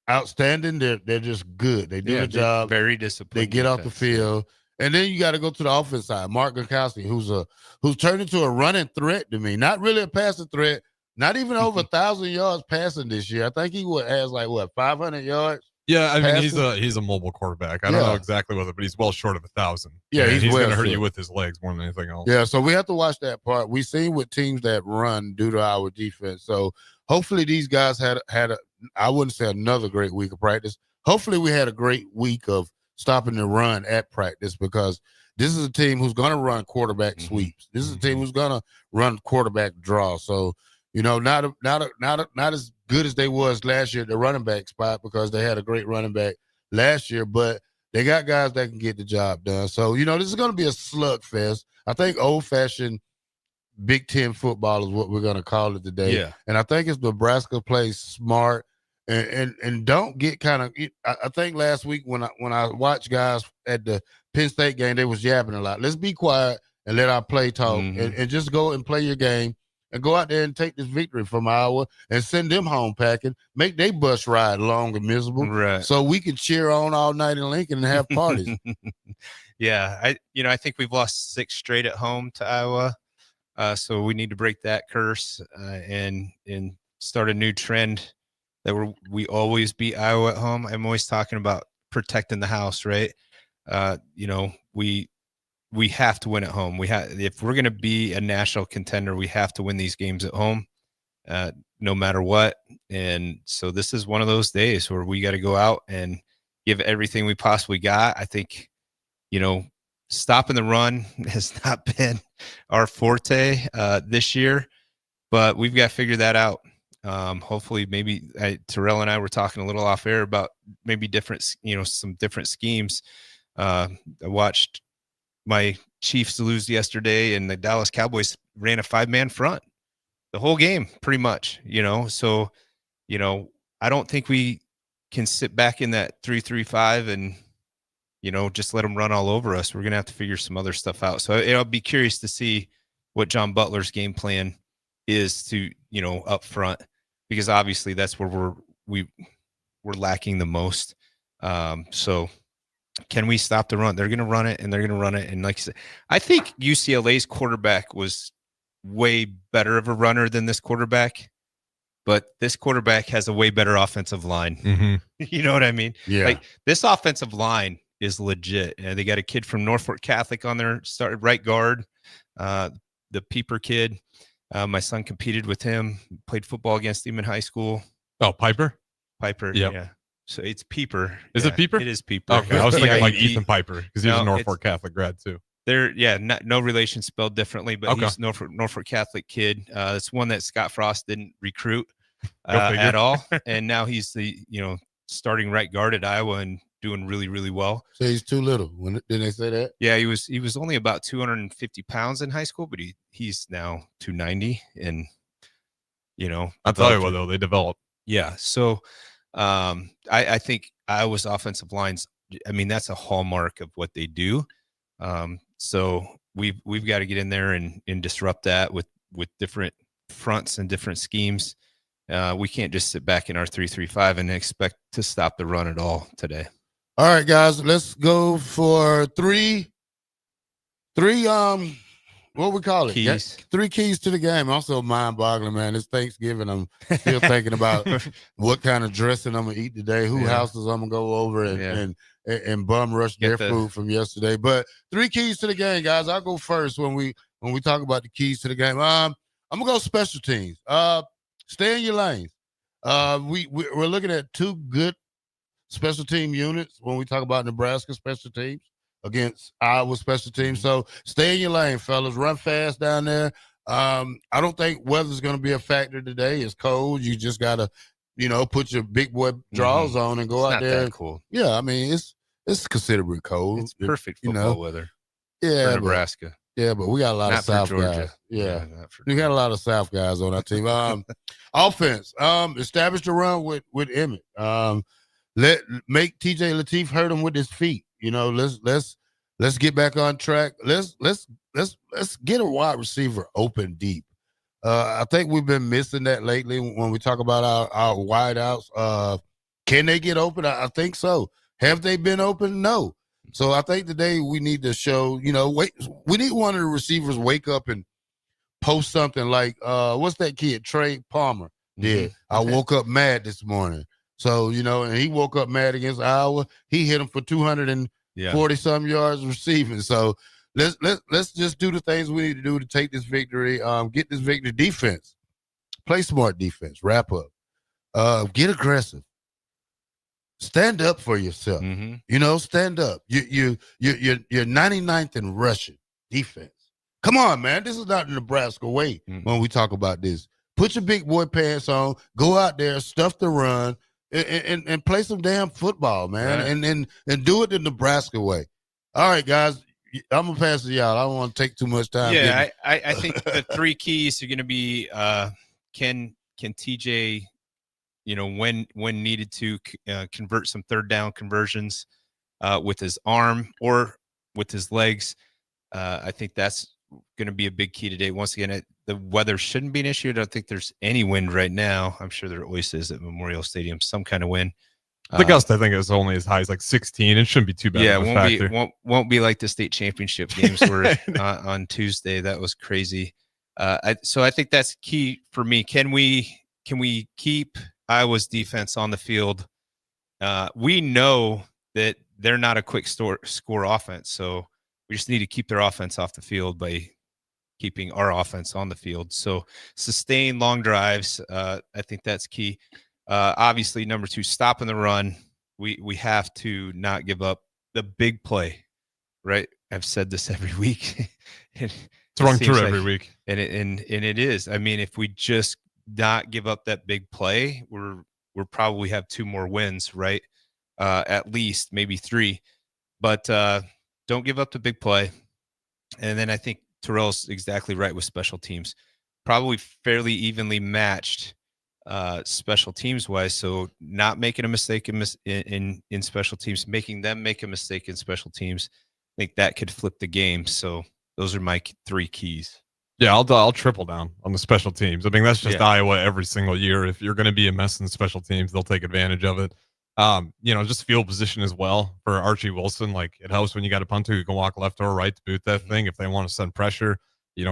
outstanding. They're just good. They do the job.
Very disciplined.
They get off the field. And then you got to go to the offense side. Mark Gronkowski, who's turned into a running threat to me. Not really a passing threat. Not even over 1,000 yards passing this year. I think he has 500 yards.
Yeah, I mean
passing?
he's a mobile quarterback. I don't know exactly what, but he's well short of 1,000.
Yeah,
and he's going to hurt
short.
you with his legs more than anything else.
Yeah, so we have to watch that part. We've seen with teams that run due to our defense. So hopefully these guys had I wouldn't say another great week of practice. Hopefully we had a great week of stopping the run at practice, because this is a team who's going to run quarterback sweeps. This is a team who's going to run quarterback draw. So, not as good as they was last year at the running back spot, because they had a great running back last year, but they got guys that can get the job done. So, this is going to be a slugfest. I think old-fashioned Big Ten football is what we're going to call it today.
Yeah.
And I think it's Nebraska plays smart and don't get kind of – I think last week when I watched guys at the Penn State game, they was yapping a lot. Let's be quiet and let our play talk and just go and play your game and go out there and take this victory from Iowa and send them home packing, make their bus ride long and miserable,
right?
So we can cheer on all night in Lincoln and have parties.
Yeah, I think we've lost 6 straight at home to Iowa, so we need to break that curse and start a new trend that we always beat Iowa at home. I'm always talking about protecting the house, right? We have to win at home. If we're going to be a national contender, we have to win these games at home, no matter what. And so this is one of those days where we got to go out and give everything we possibly got. I think, stopping the run has not been our forte this year, but we've got to figure that out. Hopefully, maybe Terrell and I were talking a little off air about maybe some different schemes. I watched my Chiefs lose yesterday, and the Dallas Cowboys ran a 5-man front the whole game, pretty much, So, I don't think we can sit back in that 3-3-5 and, just let them run all over us. We're going to have to figure some other stuff out. So I'll be curious to see what John Butler's game plan is to, up front, because obviously that's where we're lacking the most. So can we stop the run? They're going to run it, and they're going to run it. And like I said, I think UCLA's quarterback was way better of a runner than this quarterback, but this quarterback has a way better offensive line. You know what I mean?
Yeah.
Like, this offensive line is legit. They got a kid from Norfolk Catholic on their started right guard, the Pieper kid. My son competed with him, played football against him in high school.
Oh, Piper?
Piper,
Yep.
yeah. So it's Pieper.
Is it Pieper?
It is Pieper.
Okay, I was thinking like
P-I-E-P.
Ethan Piper, because he was a Norfolk Catholic grad too.
No relation spelled differently, but
Okay.
he's Norfolk Catholic kid. It's one that Scott Frost didn't recruit at all, and now he's the starting right guard at Iowa and doing really, really well.
So he's too little. Didn't they say that?
Yeah, he was only about 250 pounds in high school, but he's now 290, and
I'll tell you what, though, they develop.
Yeah, so I think Iowa's offensive lines, that's a hallmark of what they do. So we've got to get in there and disrupt that with different fronts and different schemes. We can't just sit back in our 3-3-5 and expect to stop the run at all today.
All right, guys, let's go for three what we call it?
Keys.
3 keys to the game. Also mind-boggling, man. It's Thanksgiving. I'm still thinking about what kind of dressing I'm gonna eat today, who houses I'm gonna go over and bum rush their food from yesterday. But 3 keys to the game, guys. I'll go first when we talk about the keys to the game. I'm gonna go special teams. Stay in your lanes. We're looking at 2 good special team units when we talk about Nebraska special teams against Iowa special teams. So stay in your lane, fellas. Run fast down there. I don't think weather's going to be a factor today. It's cold. You just got to, put your big boy drawers on and go out there.
That cool.
Yeah, it's considerably cold.
It's perfect football weather.
Yeah,
for Nebraska.
But we got a lot of South guys. Yeah, we got a lot of South guys on our team. Offense, establish the run with Emmett. Make TJ Lateef hurt him with his feet. Let's Let's get back on track. Let's get a wide receiver open deep. I think we've been missing that lately when we talk about our wideouts. Can they get open? I think so. Have they been open? No. So I think today we need to show, we need one of the receivers wake up and post something like, what's that kid, Trey Palmer did? I woke up mad this morning. So, and he woke up mad against Iowa. He hit him for 240-some yards receiving. So let's just do the things we need to do to take this victory, get this victory. Defense, play smart defense, wrap up, get aggressive. Stand up for yourself. Stand up. You're 99th in rushing defense. Come on, man. This is not the Nebraska way when we talk about this. Put your big boy pants on. Go out there, stuff the run, and play some damn football, man. Right. And do it the Nebraska way. All right, guys. I'm gonna pass it y'all. I don't want to take too much time.
Yeah, I think the three keys are going to be can TJ, when needed to convert some third down conversions with his arm or with his legs. I think that's going to be a big key today. Once again, the weather shouldn't be an issue. I don't think there's any wind right now. I'm sure there always is at Memorial Stadium, some kind of wind.
The gust, I think, is only as high as like 16. It shouldn't be too bad.
Yeah, it won't be like the state championship games were on Tuesday. That was crazy. So I think that's key for me. Can we keep Iowa's defense on the field? We know that they're not a quick score offense, so we just need to keep their offense off the field by keeping our offense on the field. So sustain long drives. I think that's key. Obviously, number 2, stopping the run. We have to not give up the big play, right? I've said this every week.
It's rung true every week,
and it is. I mean, if we just not give up that big play, we'll probably have 2 more wins, right? At least, maybe 3. But don't give up the big play. And then I think Terrell's exactly right with special teams. Probably fairly evenly matched special teams wise. So not making a mistake in special teams, making them make a mistake in special teams. I think that could flip the game. So those are my 3 keys.
Yeah, I'll triple down on the special teams. I mean, that's just Iowa every single year. If you're going to be a mess in the special teams, they'll take advantage of it. Just field position as well for Archie Wilson. Like, it helps when you got a punter who can walk left or right to boot that thing if they want to send pressure.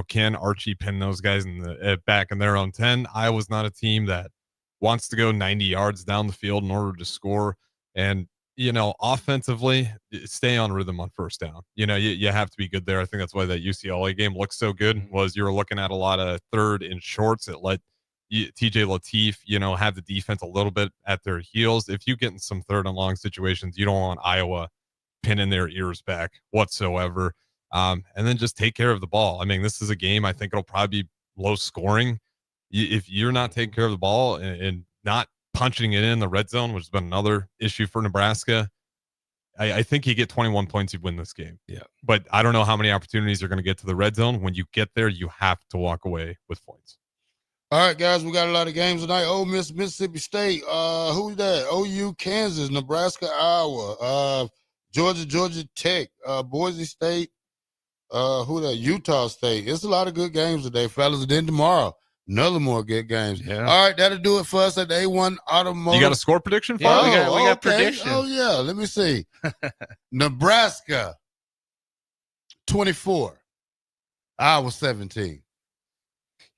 Can Archie pin those guys in the back in their own 10? Iowa's not a team that wants to go 90 yards down the field in order to score. And, offensively, stay on rhythm on first down. You have to be good there. I think that's why that UCLA game looks so good, was you were looking at a lot of third and shorts. It let TJ Lateef, have the defense a little bit at their heels. If you get in some third and long situations, you don't want Iowa pinning their ears back whatsoever. And then just take care of the ball. I mean, this is a game, I think it'll probably be low scoring. If you're not taking care of the ball and not punching it in the red zone, which has been another issue for Nebraska, I think you get 21 points, you win this game.
Yeah.
But I don't know how many opportunities you're going to get to the red zone. When you get there, you have to walk away with points.
All right, guys, we got a lot of games tonight. Ole Miss, Mississippi State. Who's that? OU, Kansas, Nebraska, Iowa, Georgia Tech, Boise State. Who that? Utah State. It's a lot of good games today, fellas. And then tomorrow, another more good games.
Yeah.
All right, that'll do it for us at the A1 Automotive.
You got a score prediction for
us?
us?
We got prediction.
Oh, yeah. Let me see. Nebraska, 24. Iowa, 17.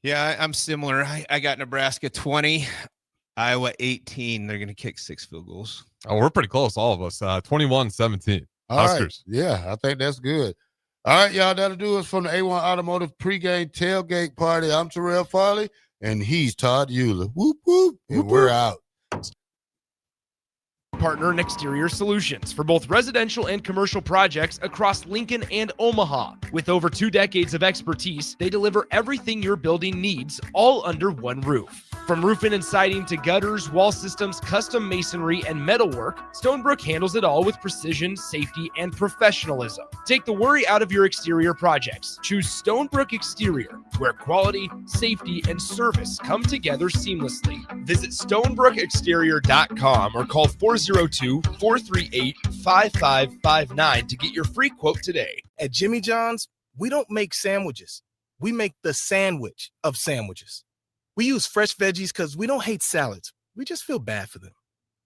Yeah, I'm similar. I got Nebraska 20, Iowa 18. They're going to kick 6 field goals.
Oh, we're pretty close, all of us. 21-17.
All
Huskers.
right. Yeah, I think that's good. All right, y'all, that'll do us from the A1 Automotive pregame tailgate party. I'm Terrell Farley, and he's Todd Euler. Whoop, whoop. And we're out.
Partner and Exterior Solutions for both residential and commercial projects across Lincoln and Omaha. With over 2 decades of expertise, they deliver everything your building needs, all under one roof. From roofing and siding to gutters, wall systems, custom masonry, and metalwork, Stonebrook handles it all with precision, safety, and professionalism. Take the worry out of your exterior projects. Choose Stonebrook Exterior, where quality, safety, and service come together seamlessly. Visit stonebrookexterior.com or call 402-438-5559 to get your free quote today.
At Jimmy John's, we don't make sandwiches. We make the sandwich of sandwiches. We use fresh veggies because we don't hate salads. We just feel bad for them.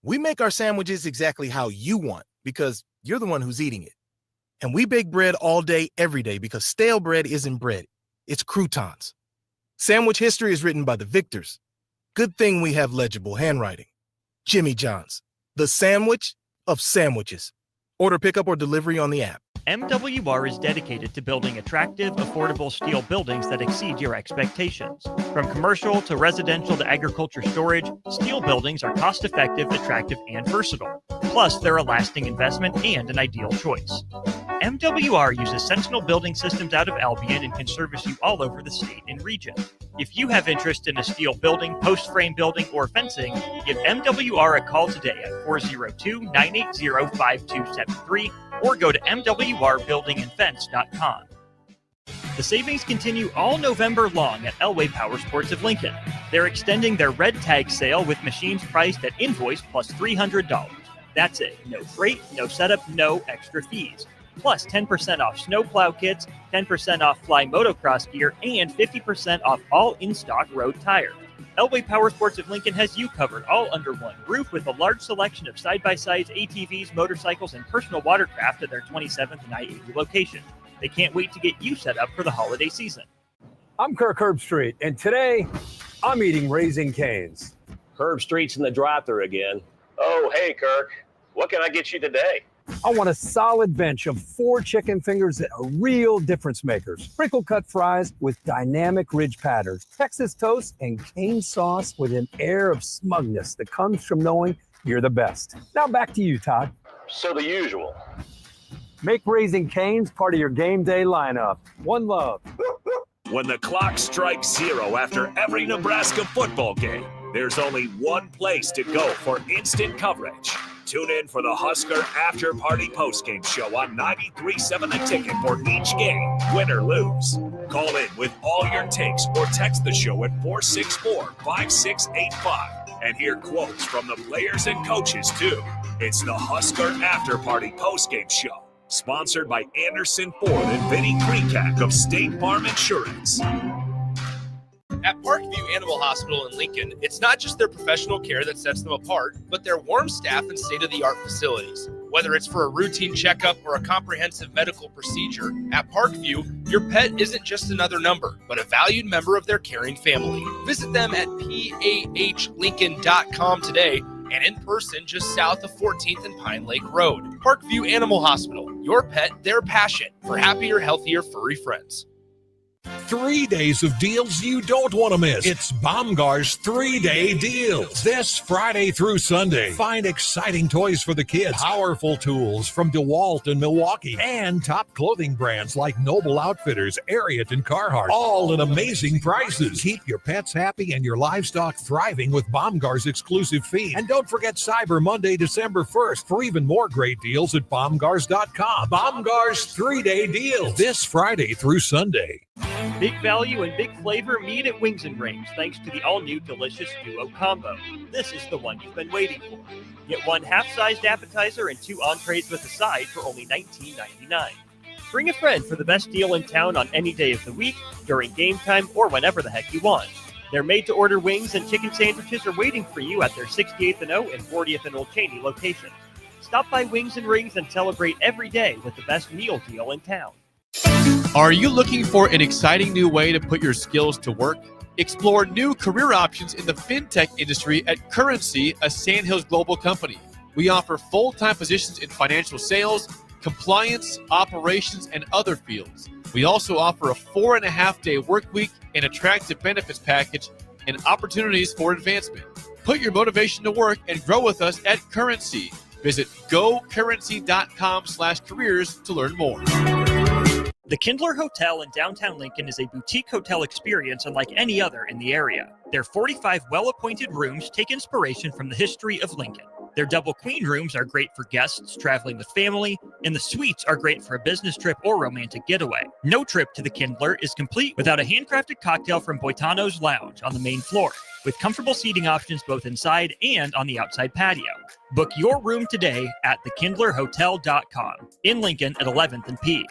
We make our sandwiches exactly how you want because you're the one who's eating it. And we bake bread all day, every day because stale bread isn't bread. It's croutons. Sandwich history is written by the victors. Good thing we have legible handwriting. Jimmy John's, the sandwich of sandwiches. Order pickup or delivery on the app.
MWR is dedicated to building attractive, affordable steel buildings that exceed your expectations. From commercial to residential to agriculture storage, steel buildings are cost-effective, attractive, and versatile. Plus, they're a lasting investment and an ideal choice. MWR uses Sentinel Building Systems out of Albion and can service you all over the state and region. If you have interest in a steel building, post-frame building, or fencing, give MWR a call today at 402-980-5273 or go to mwrbuildingandfence.com. The savings continue all November long at Elway Power Sports of Lincoln. They're extending their red tag sale with machines priced at invoice plus $300. That's it. No freight, no setup, no extra fees. Plus 10% off snowplow kits, 10% off fly motocross gear, and 50% off all in-stock road tires. Elway Power Sports of Lincoln has you covered all under one roof with a large selection of side-by-sides, ATVs, motorcycles, and personal watercraft at their 27th and I-80 location. They can't wait to get you set up for the holiday season.
I'm Kirk Herbstreit, and today I'm eating Raising Cane's.
Herbstreit's in the drive-thru again. Oh, hey, Kirk. What can I get you today?
I want a solid bench of 4 chicken fingers that are real difference makers. Sprinkle cut fries with dynamic ridge patterns, Texas toast, and cane sauce with an air of smugness that comes from knowing you're the best. Now back to you, Todd.
So the usual.
Make Raising Cane's part of your game day lineup. One love.
When the clock strikes 0 after every Nebraska football game, there's only one place to go for instant coverage. Tune in for the Husker After Party Postgame Show on 93.7 The Ticket for each game, win or lose. Call in with all your takes or text the show at 464-5685 and hear quotes from the players and coaches, too. It's the Husker After Party Postgame Show, sponsored by Anderson Ford and Vinnie Krekak of State Farm Insurance.
At Parkview Animal Hospital in Lincoln, it's not just their professional care that sets them apart, but their warm staff and state-of-the-art facilities. Whether it's for a routine checkup or a comprehensive medical procedure, at Parkview, your pet isn't just another number, but a valued member of their caring family. Visit them at pahlincoln.com today and in person just south of 14th and Pine Lake Road. Parkview Animal Hospital, your pet, their passion for happier, healthier, furry friends.
3 days of deals you don't want to miss. It's Baumgar's 3-day deals. This Friday through Sunday, find exciting toys for the kids, powerful tools from DeWalt and Milwaukee, and top clothing brands like Noble Outfitters, Ariat, and Carhartt, all at amazing prices. Keep your pets happy and your livestock thriving with Baumgar's exclusive feed. And don't forget Cyber Monday, December 1st for even more great deals at Baumgars.com. Baumgar's 3-day deals this Friday through Sunday.
Big value and big flavor meet at Wings and Rings thanks to the all-new delicious Duo Combo. This is the one you've been waiting for. Get 1 half-sized appetizer and 2 entrees with a side for only $19.99. Bring a friend for the best deal in town on any day of the week, during game time, or whenever the heck you want. Their made-to-order wings and chicken sandwiches are waiting for you at their 68th and O and 40th and Old Cheney locations. Stop by Wings and Rings and celebrate every day with the best meal deal in town.
Are you looking for an exciting new way to put your skills to work? Explore new career options in the fintech industry at Currency, a Sandhills global company. We offer full-time positions in financial sales, compliance, operations, and other fields. We also offer a 4.5-day work week, an attractive benefits package, and opportunities for advancement. Put your motivation to work and grow with us at Currency. Visit gocurrency.com/careers to learn more.
The Kindler Hotel in downtown Lincoln is a boutique hotel experience unlike any other in the area. Their 45 well-appointed rooms take inspiration from the history of Lincoln. Their double queen rooms are great for guests traveling with family, and the suites are great for a business trip or romantic getaway. No trip to the Kindler is complete without a handcrafted cocktail from Boitano's Lounge on the main floor, with comfortable seating options both inside and on the outside patio. Book your room today at thekindlerhotel.com in Lincoln at 11th and P.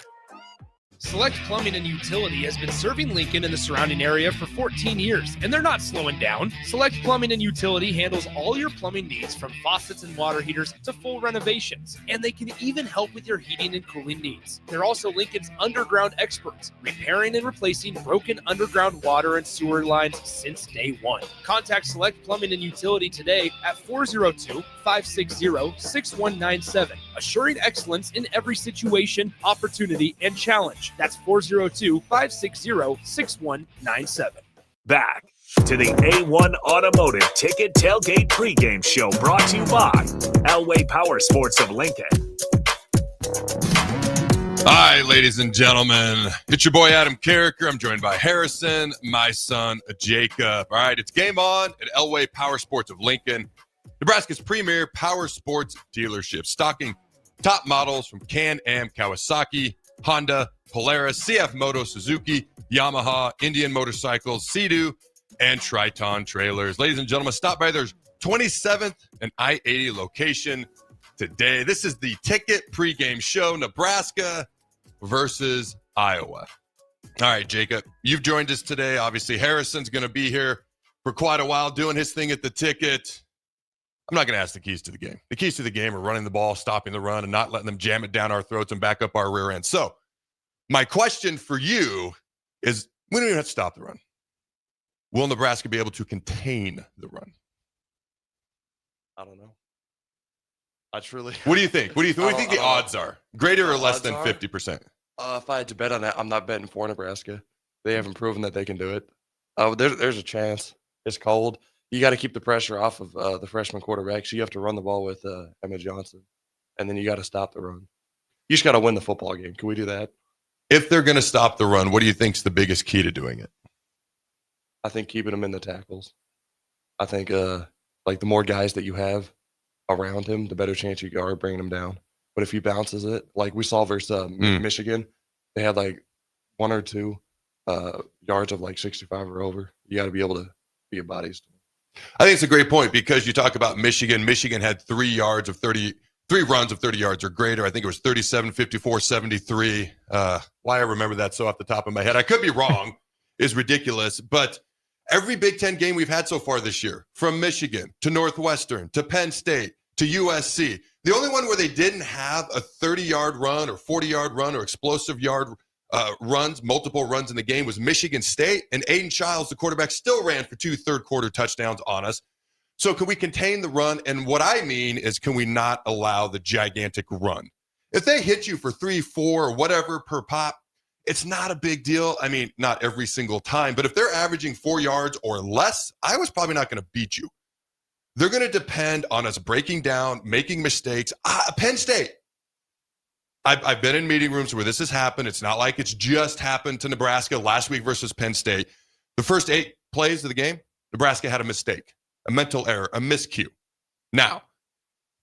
Select Plumbing and Utility has been serving Lincoln and the surrounding area for 14 years, and they're not slowing down. Select Plumbing and Utility handles all your plumbing needs, from faucets and water heaters to full renovations, and they can even help with your heating and cooling needs. They're also Lincoln's underground experts, repairing and replacing broken underground water and sewer lines since day one. Contact Select Plumbing and Utility today at 402-560-6197, assuring excellence in every situation, opportunity, and challenge. That's 402-560-6197.
Back to the A1 Automotive Ticket Tailgate Pregame Show, brought to you by Elway Power Sports of Lincoln.
Hi, ladies and gentlemen. It's your boy Adam Carricker. I'm joined by Harrison, my son Jacob. All right, it's game on at Elway Power Sports of Lincoln, Nebraska's premier power sports dealership, stocking top models from Can-Am, Kawasaki, Honda, Polaris, CF Moto, Suzuki, Yamaha, Indian Motorcycles, Sea-Doo, and Triton trailers. Ladies and gentlemen, stop by their 27th and I-80 location today. This is the Ticket Pregame Show, Nebraska versus Iowa. All right, Jacob, you've joined us today. Obviously, Harrison's going to be here for quite a while doing his thing at the Ticket. I'm not going to ask the keys to the game. The keys to the game are running the ball, stopping the run, and not letting them jam it down our throats and back up our rear end. So my question for you is, we don't even have to stop the run. Will Nebraska be able to contain the run?
I don't know. That's really.
What do you think? What do you think the odds are? Greater or less than 50%?
If I had to bet on that, I'm not betting for Nebraska. They haven't proven that they can do it. There's a chance. It's cold. You got to keep the pressure off of the freshman quarterback. So you have to run the ball with Emma Johnson, and then you got to stop the run. You just got to win the football game. Can we do that?
If they're going to stop the run, what do you think is the biggest key to doing it?
I think keeping them in the tackles. I think like the more guys that you have around him, the better chance you are bringing him down. But if he bounces it, like we saw versus Michigan, they had like 1 or 2 yards of like 65 or over. You got to be able to be a bodies to him.
I think it's a great point because you talk about Michigan. Michigan had 3 runs of 30 yards or greater. I think it was 37, 54, 73. Why I remember that so off the top of my head, I could be wrong, is ridiculous. But every Big Ten game we've had so far this year, from Michigan to Northwestern to Penn State to USC, the only one where they didn't have a 30-yard run or 40-yard run or explosive yard runs, multiple runs in the game, was Michigan State, and Aiden Childs, the quarterback, still ran for 2 third-quarter touchdowns on us. So can we contain the run? And what I mean is, can we not allow the gigantic run? If they hit you for 3, 4, or whatever per pop, it's not a big deal. I mean, not every single time, but if they're averaging 4 yards or less, Iowa's probably not going to beat you. They're going to depend on us breaking down, making mistakes. Penn State. I've been in meeting rooms where this has happened. It's not like it's just happened to Nebraska last week versus Penn State. The first 8 plays of the game, Nebraska had a mistake, a mental error, a miscue. Now,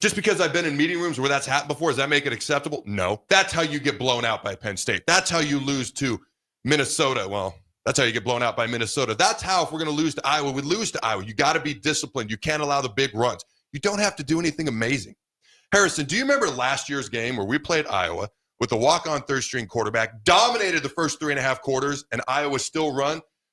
just because I've been in meeting rooms where that's happened before, does that make it acceptable? No. That's how you get blown out by Penn State. That's how you lose to Minnesota. Well, that's how you get blown out by Minnesota. That's how, if we're going to lose to Iowa, we lose to Iowa. You got to be disciplined. You can't allow the big runs. You don't have to do anything amazing. Harrison, do you remember last year's game where we played Iowa with a walk-on third-string quarterback, dominated the first 3.5 quarters, and Iowa still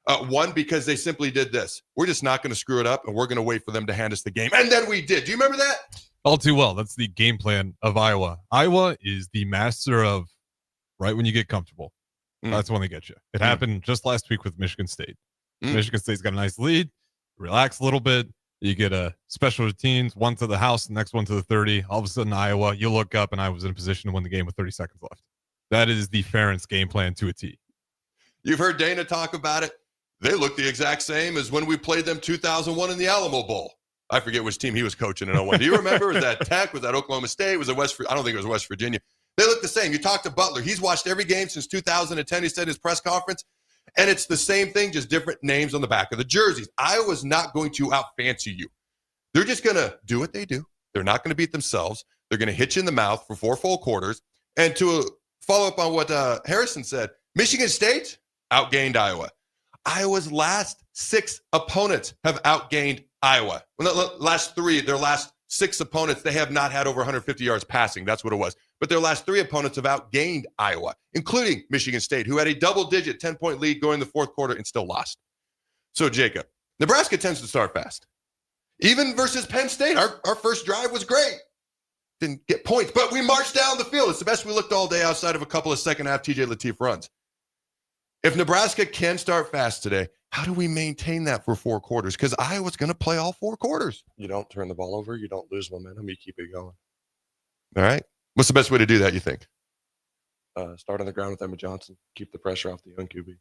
won because they simply did this? We're just not going to screw it up, and we're going to wait for them to hand us the game. And then we did. Do you remember that?
All too well. That's the game plan of Iowa. Iowa is the master of right when you get comfortable. That's when they get you. It happened just last week with Michigan State. Michigan State's got a nice lead. Relax a little bit. You get a special routines, one to the house, the next one to the 30. All of a sudden, Iowa, you look up, and I was in a position to win the game with 30 seconds left. That is the Ferentz game plan to a T.
You've heard Dana talk about it. They look the exact same as when we played them 2001 in the Alamo Bowl. I forget which team he was coaching in 01. Do you remember? Was that Tech? Was that Oklahoma State? Was it I don't think it was West Virginia. They look the same. You talk to Butler. He's watched every game since 2010, he said in his press conference. And it's the same thing, just different names on the back of the jerseys. Iowa's not going to out-fancy you. They're just going to do what they do. They're not going to beat themselves. They're going to hit you in the mouth for 4 full quarters. And to follow up on what Harrison said, Michigan State outgained Iowa. Iowa's last 6 opponents have outgained Iowa. Well, their last 6 opponents, they have not had over 150 yards passing. That's what it was. But their last 3 opponents have outgained Iowa, including Michigan State, who had a double-digit 10-point lead going the fourth quarter and still lost. So, Jacob, Nebraska tends to start fast. Even versus Penn State, our first drive was great. Didn't get points, but we marched down the field. It's the best we looked all day outside of a couple of second-half TJ Lateef runs. If Nebraska can start fast today, how do we maintain that for 4 quarters? Because Iowa's going to play all 4 quarters.
You don't turn the ball over. You don't lose momentum. You keep it going.
All right. What's the best way to do that, you think?
Start on the ground with Emma Johnson. Keep the pressure off the young QB.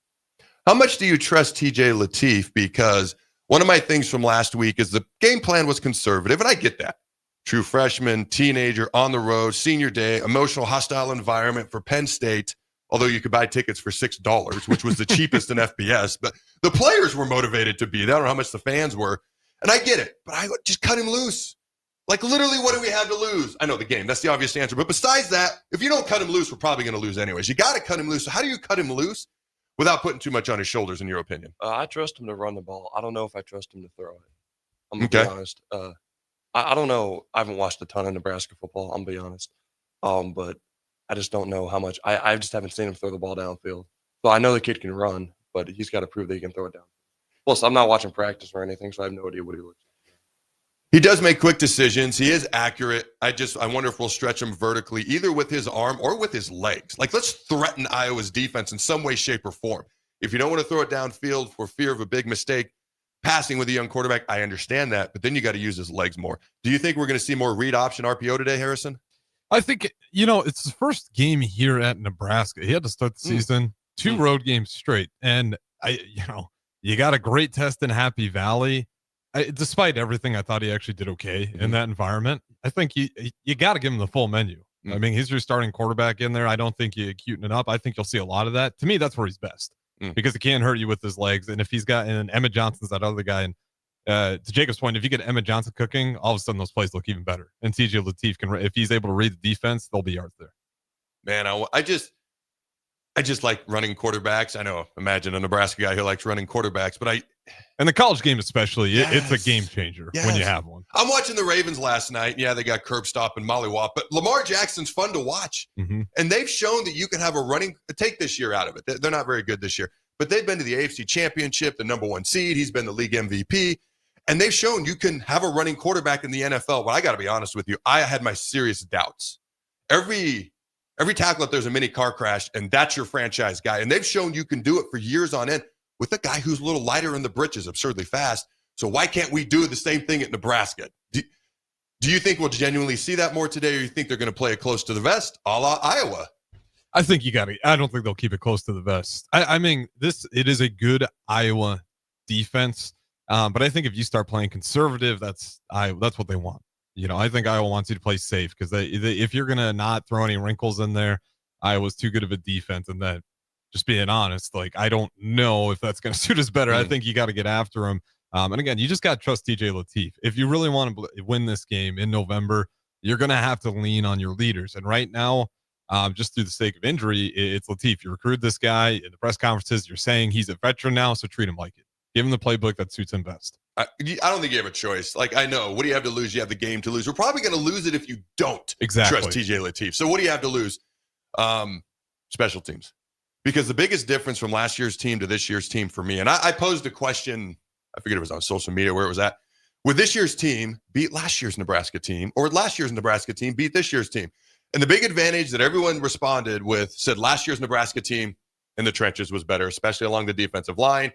How much do you trust TJ Lateef? Because one of my things from last week is the game plan was conservative, and I get that. True freshman, teenager, on the road, senior day, emotional, hostile environment for Penn State. Although you could buy tickets for $6, which was the cheapest in FBS. But the players were motivated to be there. I don't know how much the fans were. And I get it. But I just cut him loose. Like, literally, what do we have to lose? I know the game. That's the obvious answer. But besides that, if you don't cut him loose, we're probably going to lose anyways. You got to cut him loose. So how do you cut him loose without putting too much on his shoulders, in your opinion?
I trust him to run the ball. I don't know if I trust him to throw it. I'm going to be honest. I don't know. I haven't watched a ton of Nebraska football. I'm going to be honest. But I just don't know how much. I just haven't seen him throw the ball downfield. So I know the kid can run, but he's got to prove that he can throw it down. Plus, I'm not watching practice or anything, so I have no idea what he looks like.
He does make quick decisions. He is accurate. I wonder if we'll stretch him vertically, either with his arm or with his legs. Like, let's threaten Iowa's defense in some way, shape, or form. If you don't want to throw it downfield for fear of a big mistake, passing with a young quarterback, I understand that, but then you got to use his legs more. Do you think we're going to see more read option RPO today, Harrison?
I think, it's his first game here at Nebraska. He had to start the season 2 road games straight. And you got a great test in Happy Valley. Despite everything, I thought he actually did okay in that environment. I think you got to give him the full menu. I mean, he's your starting quarterback in there. I don't think you're cuting it up. I think you'll see a lot of that. To me, that's where he's best because he can't hurt you with his legs. And if he's got, and Emma Johnson's that other guy, and to Jacob's point, if you get Emma Johnson cooking, all of a sudden those plays look even better. And TJ Lateef can, if he's able to read the defense, there'll be yards there.
Man, I just like running quarterbacks. I know, imagine a Nebraska guy who likes running quarterbacks, but
and the college game especially, it's a game changer when you have one.
I'm watching the Ravens last night. Yeah, they got curb stop and mollywop, but Lamar Jackson's fun to watch. And they've shown that you can have a running, take this year out of it. They're not very good this year, but they've been to the AFC Championship, the #1 seed. He's been the league MVP. And they've shown you can have a running quarterback in the NFL. But I got to be honest with you, I had my serious doubts. Every tackle up there's a mini car crash, and that's your franchise guy. And they've shown you can do it for years on end with a guy who's a little lighter in the britches, absurdly fast. So why can't we do the same thing at Nebraska? Do you think we'll genuinely see that more today, or you think they're going to play it close to the vest, a la Iowa?
I think I don't think they'll keep it close to the vest. I mean, it is a good Iowa defense. But I think if you start playing conservative, that's what they want. I think Iowa wants you to play safe because if you're going to not throw any wrinkles in there, Iowa's too good of a defense. And that, just being honest, like, I don't know if that's going to suit us better. I think you got to get after him. And again, you just got to trust TJ Lateef. If you really want to win this game in November, you're going to have to lean on your leaders. And right now, just through the sake of injury, it's Lateef. You recruited this guy in the press conferences. You're saying he's a veteran now, so treat him like it. Give him the playbook that suits him best.
I don't think you have a choice. Like, I know. What do you have to lose? You have the game to lose. We're probably going to lose it if you don't trust TJ Lateef. So what do you have to lose? Special teams. Because the biggest difference from last year's team to this year's team for me, and I posed a question, I forget it was on social media where it was at. Would this year's team beat last year's Nebraska team, or last year's Nebraska team beat this year's team? And the big advantage that everyone responded with said last year's Nebraska team in the trenches was better, especially along the defensive line.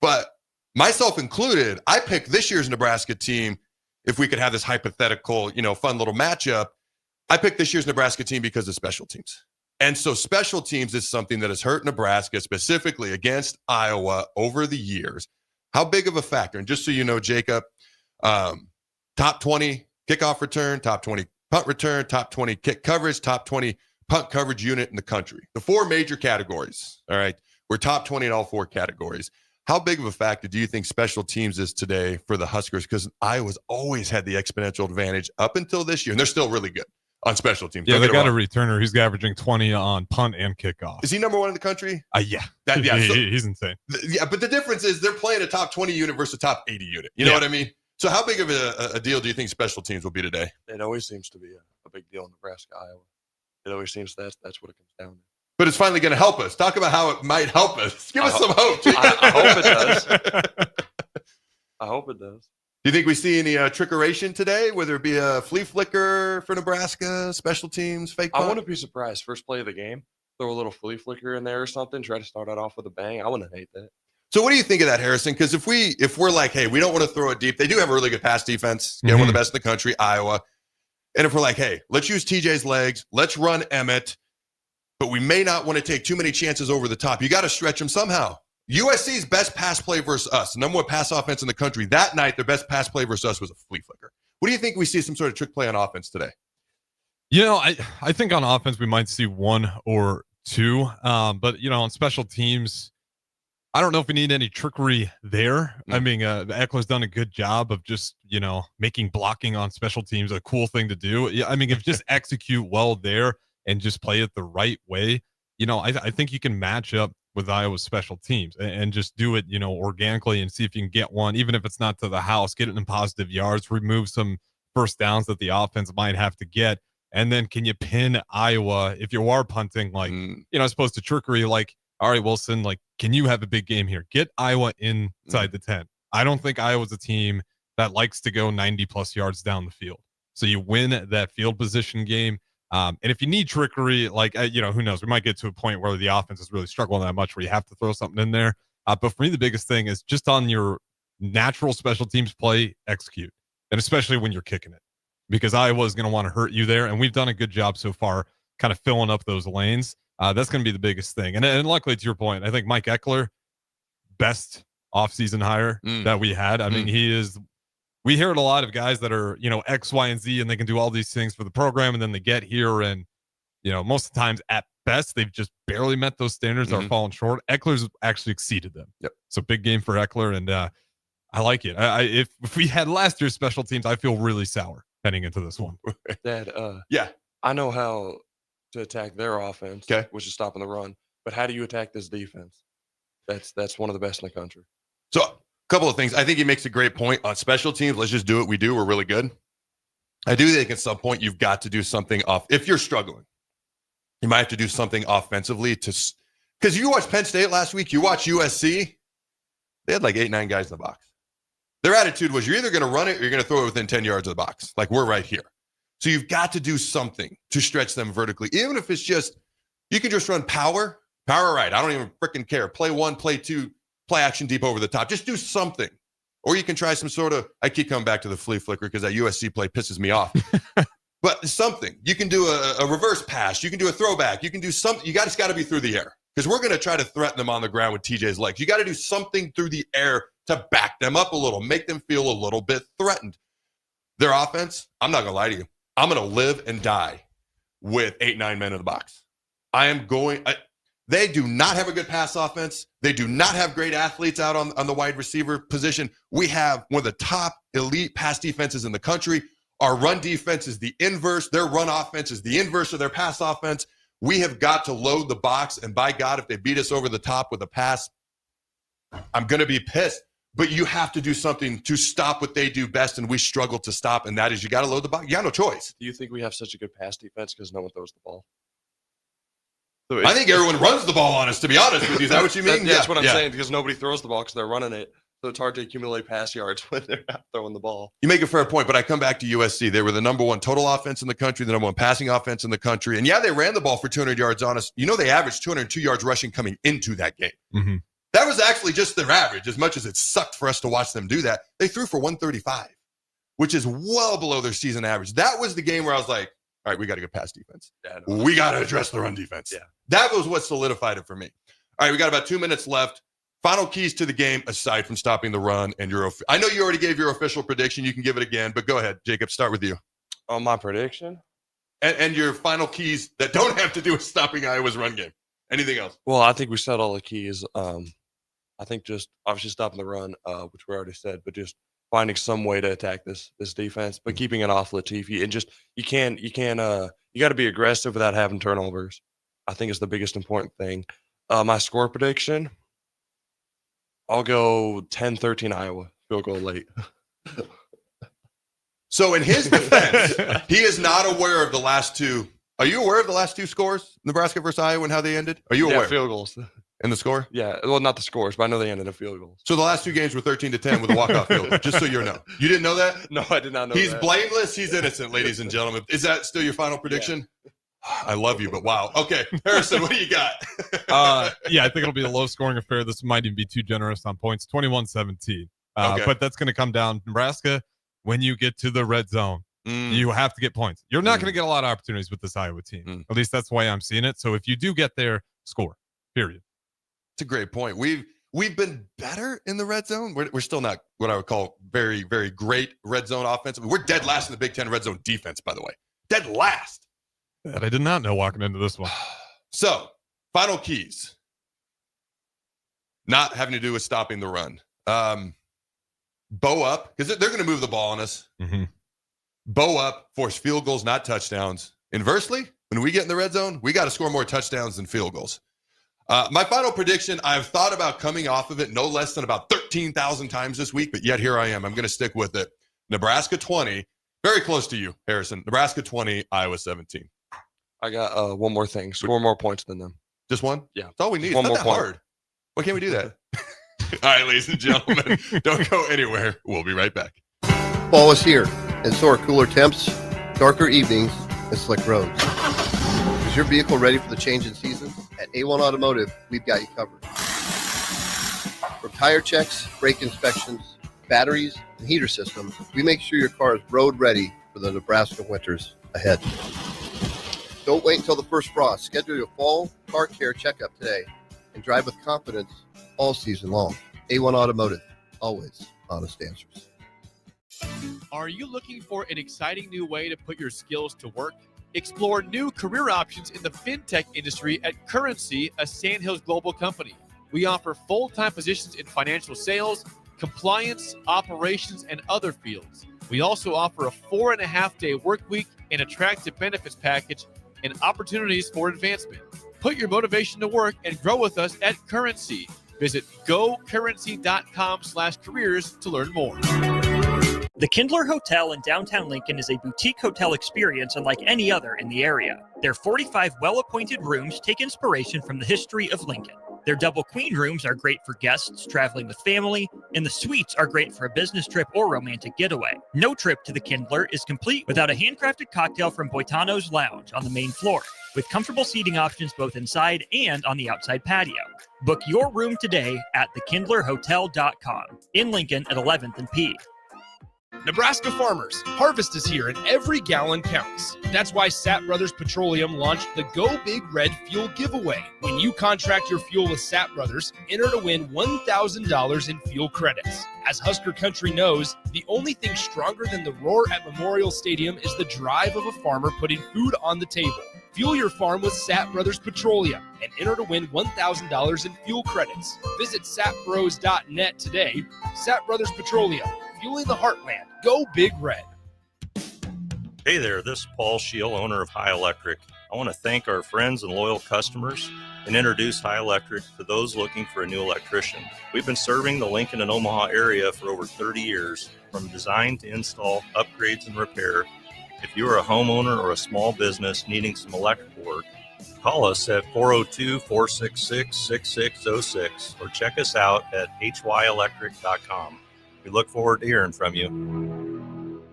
But myself included, I picked this year's Nebraska team. If we could have this hypothetical, fun little matchup, I picked this year's Nebraska team because of special teams. And so special teams is something that has hurt Nebraska, specifically against Iowa over the years. How big of a factor? And just so you know, Jacob, top 20 kickoff return, top 20 punt return, top 20 kick coverage, top 20 punt coverage unit in the country. The 4 major categories, all right? We're top 20 in all 4 categories. How big of a factor do you think special teams is today for the Huskers? Because Iowa's always had the exponential advantage up until this year, and they're still really good on special teams.
Yeah, they got a returner who's averaging 20 on punt and kickoff.
Is he number 1 in the country?
Yeah. He's insane.
Yeah, but the difference is they're playing a top 20 unit versus a top 80 unit. You know what I mean? So how big of a deal do you think special teams will be today?
It always seems to be a big deal in Nebraska, Iowa. It always seems that's what it comes down to.
But it's finally going to help us. Talk about how it might help us. Give us some hope.
I hope it does. I hope it does.
Do you think we see any trickeration today, whether it be a flea flicker for Nebraska, special teams, fake punt?
I wouldn't be surprised. First play of the game, throw a little flea flicker in there or something, try to start it off with a bang. I wouldn't hate that.
So what do you think of that, Harrison? Because if we're like, hey, we don't want to throw it deep. They do have a really good pass defense. One of the best in the country, Iowa. And if we're like, hey, let's use TJ's legs. Let's run Emmett. But we may not want to take too many chances over the top. You got to stretch them somehow. USC's best pass play versus us, the number 1 pass offense in the country, that night, their best pass play versus us was a flea flicker. What do you think we see some sort of trick play on offense today?
I think on offense we might see 1 or 2. But, on special teams, I don't know if we need any trickery there. I mean, Eckler's done a good job of just, making blocking on special teams a cool thing to do. Yeah, I mean, if you just execute well there and just play it the right way, I think you can match up with Iowa's special teams and just do it, organically and see if you can get one, even if it's not to the house, get it in positive yards, remove some first downs that the offense might have to get. And then can you pin Iowa if you are punting, like, as opposed to trickery, like, all right, Wilson, like, can you have a big game here? Get Iowa inside the 10. I don't think Iowa's a team that likes to go 90-plus yards down the field. So you win that field position game. And if you need trickery, like, who knows? We might get to a point where the offense is really struggling that much where you have to throw something in there. But for me, the biggest thing is just on your natural special teams play, execute. And especially when you're kicking it. Because Iowa is going to want to hurt you there. And we've done a good job so far kind of filling up those lanes. That's going to be the biggest thing. And luckily, to your point, I think Mike Eckler, best offseason hire that we had. I mean, he is – we hear it a lot of guys that are, X, Y, and Z, and they can do all these things for the program, and then they get here and, most of the times at best, they've just barely met those standards or fallen short. Eckler's actually exceeded them.
Yep.
So big game for Eckler, and I like it. If we had last year's special teams, I feel really sour heading into this one.
Dad,
yeah,
I know how to attack their offense, which is stopping the run. But how do you attack this defense? That's one of the best in the country.
So a couple of things. I think he makes a great point on special teams. Let's just do what we do. We're really good. I do think at some point you've got to do something off. If you're struggling, you might have to do something offensively because you watched Penn State last week. You watch USC. They had like 8-9 guys in the box. Their attitude was you're either going to run it or you're going to throw it within 10 yards of the box. Like we're right here. So you've got to do something to stretch them vertically. Even if it's just, you can just run power right. I don't even freaking care. Play 1, play 2, play action deep over the top. Just do something. Or you can try some sort of, I keep coming back to the flea flicker because that USC play pisses me off. But something. You can do a reverse pass. You can do a throwback. You can do something. You just got to be through the air because we're going to try to threaten them on the ground with TJ's legs. You got to do something through the air to back them up a little, make them feel a little bit threatened. Their offense, I'm not going to lie to you. I'm going to live and die with 8-9 men in the box. They do not have a good pass offense. They do not have great athletes out on the wide receiver position. We have one of the top elite pass defenses in the country. Our run defense is the inverse. Their run offense is the inverse of their pass offense. We have got to load the box, and by God, if they beat us over the top with a pass, I'm going to be pissed. But you have to do something to stop what they do best, and we struggle to stop, and that is you got to load the box. You got no choice.
Do you think we have such a good pass defense because no one throws the ball?
So I think everyone runs the ball on us, to be honest with you. Is that what you mean?
That's what I'm saying, because nobody throws the ball because they're running it. So it's hard to accumulate pass yards when they're not throwing the ball.
You make a fair point, but I come back to USC. They were the number 1 total offense in the country, the number 1 passing offense in the country. And yeah, they ran the ball for 200 yards on us. They averaged 202 yards rushing coming into that game.
Mm-hmm.
That was actually just their average, as much as it sucked for us to watch them do that. They threw for 135, which is well below their season average. That was the game where I was like, all right, we got a good pass defense. We got to address the run defense.
Yeah.
That was what solidified it for me. All right, we got about 2 minutes left. Final keys to the game, aside from stopping the run, and I know you already gave your official prediction. You can give it again, but go ahead, Jacob. Start with you.
On my prediction,
And your final keys that don't have to do with stopping Iowa's run game. Anything else?
Well, I think we said all the keys. I think just obviously stopping the run, which we already said, but just finding some way to attack this defense, but keeping it off Latifi, and just you got to be aggressive without having turnovers. I think is the biggest important thing. My score prediction, I'll go 10-13 Iowa, field goal late.
So in his defense, he is not aware of the last two. Are you aware of the last two scores, Nebraska versus Iowa, and how they ended? Are you aware?
Yeah, field goals.
And the score?
Yeah, well, not the scores, but I know they ended in field goals.
So the last two games were 13-10 with a walk-off field goal, just so you know. You didn't know that?
No, I did not know
He's
that.
blameless. He's innocent, ladies and gentlemen. Is that still your final prediction? Yeah. I love you, but wow. Okay, Harrison, what do you got?
Yeah, I think it'll be a low-scoring affair. This might even be too generous on points, 21-17.
Okay.
But that's going to come down. Nebraska, when you get to the red zone, you have to get points. You're not going to get a lot of opportunities with this Iowa team. At least that's the way I'm seeing it. So if you do get there, score, period.
It's a great point. We've been better in the red zone. We're still not what I would call very, very great red zone offense. I mean, we're dead last in the Big Ten red zone defense, by the way. Dead last.
That I did not know walking into this one.
So, final keys. Not having to do with stopping the run. Bow up, because they're going to move the ball on us.
Mm-hmm.
Bow up, force field goals, not touchdowns. Inversely, when we get in the red zone, we got to score more touchdowns than field goals. My final prediction, I've thought about coming off of it no less than about 13,000 times this week, but yet here I am. I'm going to stick with it. Nebraska 20, very close to you, Harrison. Nebraska 20, Iowa 17.
I got one more thing. Score more points than them.
Just one?
Yeah.
That's all we need.
One
It's
more
not that
point.
hard. Why can't we do that? All right, ladies and gentlemen, don't go anywhere. We'll be right back.
Fall is here, and so are cooler temps, darker evenings, and slick roads. Is your vehicle ready for the change in seasons? At A1 Automotive, we've got you covered. From tire checks, brake inspections, batteries, and heater systems, we make sure your car is road ready for the Nebraska winters ahead. Don't wait until the first frost. Schedule your fall car care checkup today and drive with confidence all season long. A1 Automotive, always honest answers.
Are you looking for an exciting new way to put your skills to work? Explore new career options in the fintech industry at Currency, a Sandhills global company. We offer full-time positions in financial sales, compliance, operations, and other fields. We also offer a 4.5-day work week, an attractive benefits package, and opportunities for advancement. Put your motivation to work and grow with us at Currency. Visit gocurrency.com/careers to learn more.
The Kindler Hotel in downtown Lincoln is a boutique hotel experience unlike any other in the area. Their 45 well-appointed rooms take inspiration from the history of Lincoln. Their double queen rooms are great for guests traveling with family, and the suites are great for a business trip or romantic getaway. No trip to the Kindler is complete without a handcrafted cocktail from Boitano's Lounge on the main floor, with comfortable seating options both inside and on the outside patio. Book your room today at thekindlerhotel.com in Lincoln at 11th and P.
Nebraska farmers, harvest is here and every gallon counts. That's why Sapp Brothers Petroleum launched the Go Big Red Fuel Giveaway. When you contract your fuel with Sapp Brothers, enter to win $1,000 in fuel credits. As Husker Country knows, the only thing stronger than the roar at Memorial Stadium is the drive of a farmer putting food on the table. Fuel your farm with Sapp Brothers Petroleum and enter to win $1,000 in fuel credits. Visit sapbros.net today. Sapp Brothers Petroleum, fueling the heartland. Go Big Red.
Hey there, this is Paul Scheel, owner of High Electric. I want to thank our friends and loyal customers and introduce High Electric to those looking for a new electrician. We've been serving the Lincoln and Omaha area for over 30 years, from design to install, upgrades, and repair. If you are a homeowner or a small business needing some electrical work, call us at 402-466-6606 or check us out at hyelectric.com. We look forward to hearing from you.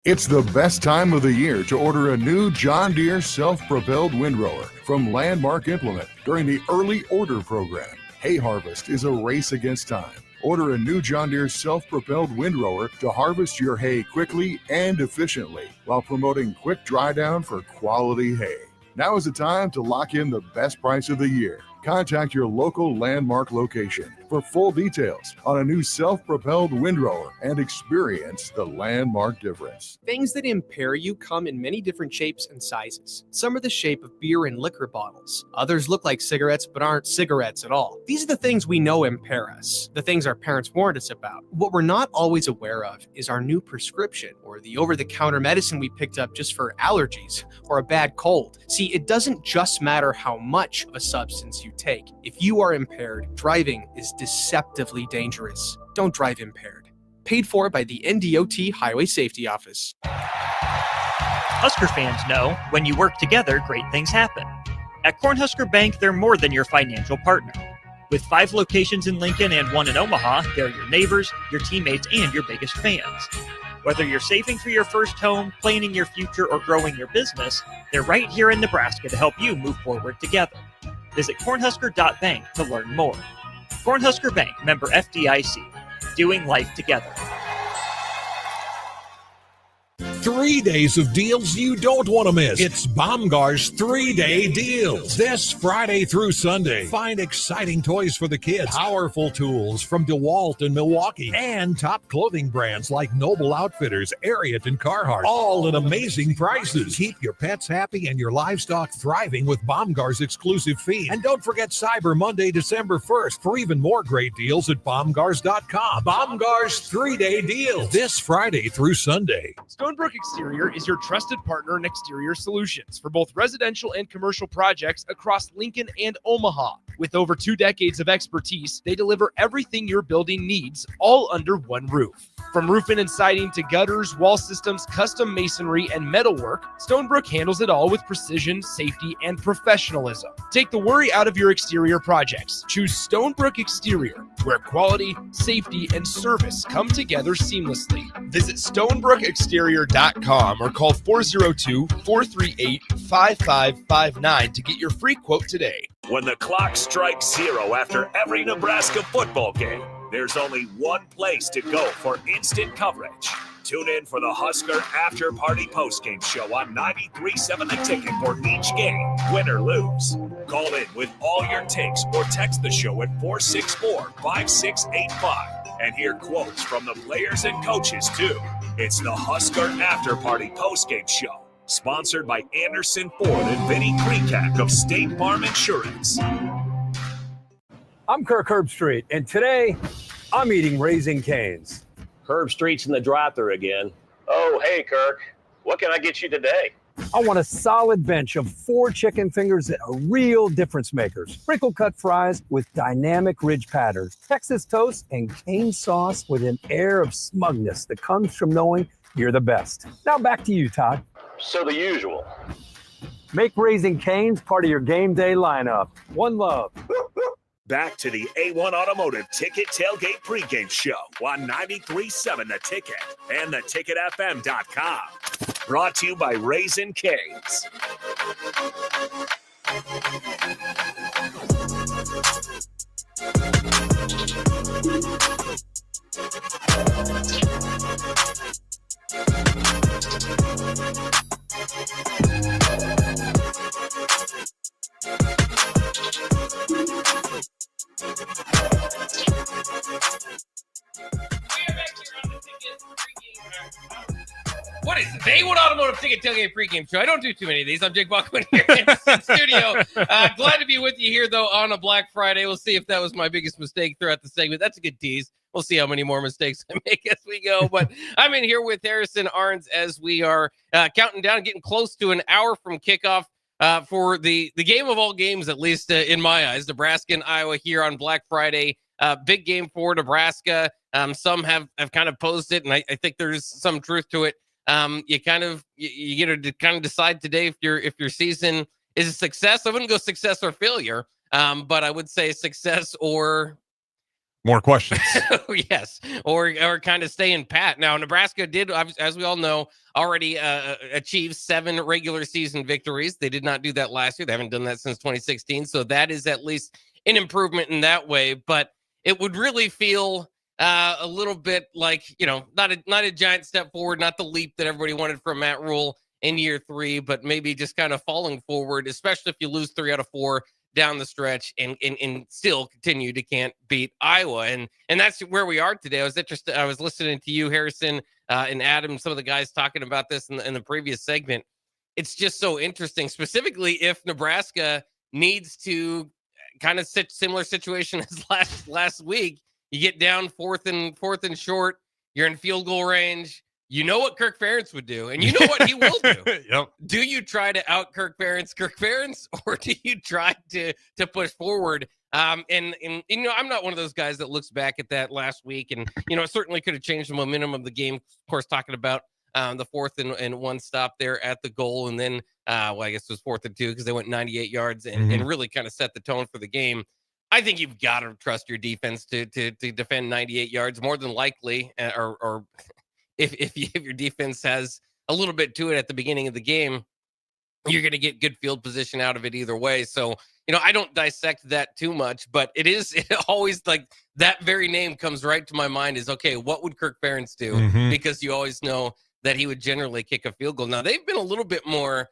It's the best time of the year to order a new John Deere self-propelled windrower from Landmark Implement during the early order program. Hay harvest is a race against time. Order a new John Deere self-propelled windrower to harvest your hay quickly and efficiently while promoting quick dry down for quality hay. Now is the time to lock in the best price of the year. Contact your local Landmark location for full details on a new self-propelled windrower and experience the Landmark difference.
Things that impair you come in many different shapes and sizes. Some are the shape of beer and liquor bottles. Others look like cigarettes but aren't cigarettes at all. These are the things we know impair us, the things our parents warned us about. What we're not always aware of is our new prescription or the over-the-counter medicine we picked up just for allergies or a bad cold. See, it doesn't just matter how much of a substance you take. If you are impaired, driving is deceptively dangerous. Don't drive impaired. Paid for by the NDOT Highway Safety Office.
Husker fans know when you work together, great things happen. At Cornhusker Bank, they're more than your financial partner. With 5 locations in Lincoln and 1 in Omaha, they're your neighbors, your teammates, and your biggest fans. Whether you're saving for your first home, planning your future, or growing your business, they're right here in Nebraska to help you move forward together. Visit cornhusker.bank to learn more. Cornhusker Bank, member FDIC. Doing life together.
3 days of deals you don't want to miss. It's Baumgar's 3-day deals. This Friday through Sunday, find exciting toys for the kids, powerful tools from DeWalt and Milwaukee, and top clothing brands like Noble Outfitters, Ariat, and Carhartt, all at amazing prices. Keep your pets happy and your livestock thriving with Baumgar's exclusive feed. And don't forget Cyber Monday, December 1st for even more great deals at Baumgars.com. Baumgar's 3-day deals this Friday through Sunday.
Stonebrook Exterior is your trusted partner in exterior solutions for both residential and commercial projects across Lincoln and Omaha. With over 2 decades of expertise, they deliver everything your building needs, all under one roof. From roofing and siding to gutters, wall systems, custom masonry, and metalwork, Stonebrook handles it all with precision, safety, and professionalism. Take the worry out of your exterior projects. Choose Stonebrook Exterior, where quality, safety, and service come together seamlessly. Visit stonebrookexterior.com or call 402-438-5559 to get your free quote today.
When the clock strikes 0 after every Nebraska football game, there's only one place to go for instant coverage. Tune in for the Husker After Party Postgame Show on 93.7 The Ticket for each game, win or lose. Call in with all your takes or text the show at 464-5685 and hear quotes from the players and coaches, too. It's the Husker After Party Postgame Show, sponsored by Anderson Ford and Vinnie Krikak of State Farm Insurance.
I'm Kirk Herbstreit, and today I'm eating Raising Cane's.
Herbstreit's in the drive-thru again. Oh, hey, Kirk. What can I get you today?
I want a solid bench of 4 chicken fingers that are real difference makers. Sprinkle cut fries with dynamic ridge patterns, Texas toast, and cane sauce with an air of smugness that comes from knowing you're the best. Now back to you, Todd.
So the usual.
Make Raising Cane's part of your game day lineup. One love.
Back to the A1 Automotive Ticket Tailgate Pregame Show on 93.7 The Ticket and theticketfm.com. Brought to you by Raising Cane's.
What is it? The A1 Automotive Ticket Tailgate Pregame Show. I don't do too many of these. I'm Jake Bachman here in the studio. Glad to be with you here, though, on a Black Friday. We'll see if that was my biggest mistake throughout the segment. That's a good tease. We'll see how many more mistakes I make as we go. But I'm in here with Harrison Arns as we are counting down, getting close to an hour from kickoff for the game of all games, at least in my eyes, Nebraska and Iowa here on Black Friday. Big game for Nebraska. Some have kind of posed it, and I think there's some truth to it. You get to kind of decide today if your season is a success. I wouldn't go success or failure, but I would say success or
more questions.
Yes, or kind of staying pat. Now, Nebraska did, as we all know, already achieve 7 regular season victories. They did not do that last year. They haven't done that since 2016, so that is at least an improvement in that way. But it would really feel a little bit like, not a giant step forward, not the leap that everybody wanted from Matt Rule in year 3, but maybe just kind of falling forward, especially if you lose 3 out of 4 down the stretch and still continue to can't beat Iowa. And that's where we are today. I was interested. I was listening to you, Harrison, and Adam, some of the guys talking about this in the previous segment. It's just so interesting, specifically if Nebraska needs to kind of similar situation as last week. You get down fourth and short. You're in field goal range. You know what Kirk Ferentz would do, and you know what he will do.
Yep.
Do you try to out Kirk Ferentz, or do you try to push forward? And you know, I'm not one of those guys that looks back at that last week, and you know, it certainly could have changed the momentum of the game. Of course, talking about the 4th and 1 stop there at the goal, and then well, I guess it was 4th and 2 because they went 98 yards and really kind of set the tone for the game. I think you've got to trust your defense to defend 98 yards more than likely, or if your defense has a little bit to it at the beginning of the game, you're going to get good field position out of it either way. So, you know, I don't dissect that too much, but it always like that very name comes right to my mind is, okay, what would Kirk Ferentz do? Because you always know that he would generally kick a field goal. Now, they've been a little bit more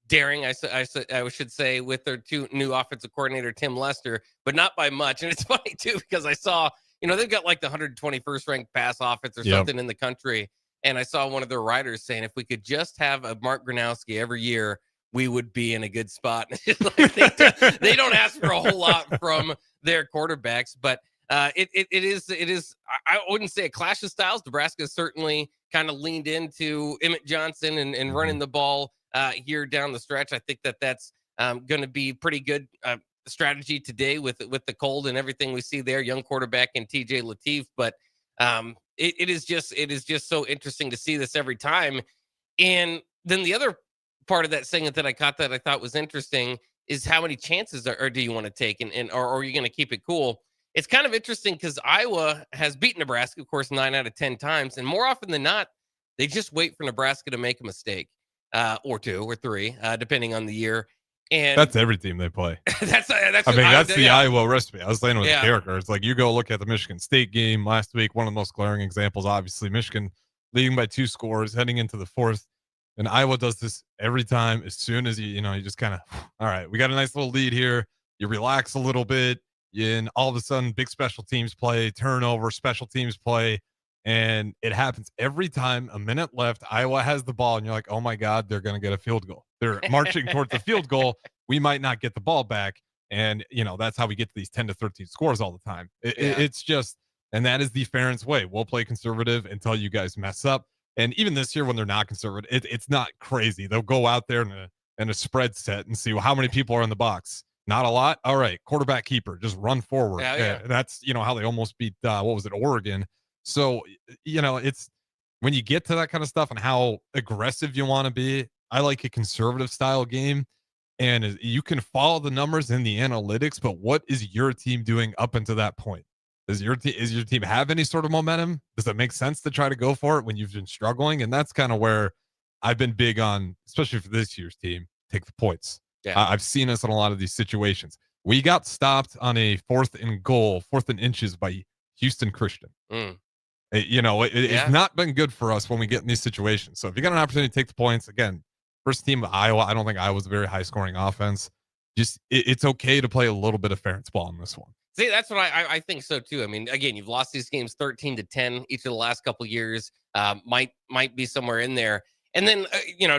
daring, I should say, with their new offensive coordinator, Tim Lester, but not by much. And it's funny, too, because I saw, you know, they've got like the 121st ranked pass offense or something in the country. And I saw one of their writers saying, if we could just have a Mark Gronowski every year, we would be in a good spot. Like they don't ask for a whole lot from their quarterbacks, but it is, I wouldn't say a clash of styles. Nebraska certainly kind of leaned into Emmett Johnson and running the ball here down the stretch. I think that's going to be pretty good strategy today with the cold and everything we see there, young quarterback and TJ Lateef. But it is just so interesting to see this every time. And then the other part of that segment that I caught that I thought was interesting is how many chances or do you want to take or are you going to keep it cool? It's kind of interesting because Iowa has beaten Nebraska, of course, 9 out of 10 times. And more often than not, they just wait for Nebraska to make a mistake or 2 or 3, depending on the year. And
that's every team they play.
that's
the Iowa recipe. I was saying with the character. It's like you go look at the Michigan State game last week. One of the most glaring examples, obviously, Michigan leading by 2 scores, heading into the 4th. And Iowa does this every time. As soon as you just kind of, all right, we got a nice little lead here. You relax a little bit. And all of a sudden, big special teams play, turnover, special teams play. And it happens every time. A minute left, Iowa has the ball, and you're like, oh my God, they're going to get a field goal. They're marching towards the field goal. We might not get the ball back. And, that's how we get to these 10 to 13 scores all the time. It's just, and that is the Ferentz way. We'll play conservative until you guys mess up. And even this year, when they're not conservative, it's not crazy. They'll go out there in a spread set and see, well, how many people are in the box? Not a lot. All right, quarterback keeper, just run forward. Yeah. That's how they almost beat Oregon. So it's when you get to that kind of stuff and how aggressive you want to be. I like a conservative style game, and you can follow the numbers in the analytics. But what is your team doing up until that point? Is your team have any sort of momentum? Does it make sense to try to go for it when you've been struggling? And that's kind of where I've been big on, especially for this year's team, take the points. Yeah. I've seen us in a lot of these situations. We got stopped on a 4th and goal, 4th and inches by Houston Christian. It's not been good for us when we get in these situations. So if you got an opportunity to take the points, again, first team of Iowa, I don't think Iowa's a very high scoring offense. Just it's okay to play a little bit of Ferentz ball in this one.
See, that's what I think so too. I mean, again, you've lost these games 13-10 each of the last couple of years. Might be somewhere in there. And then,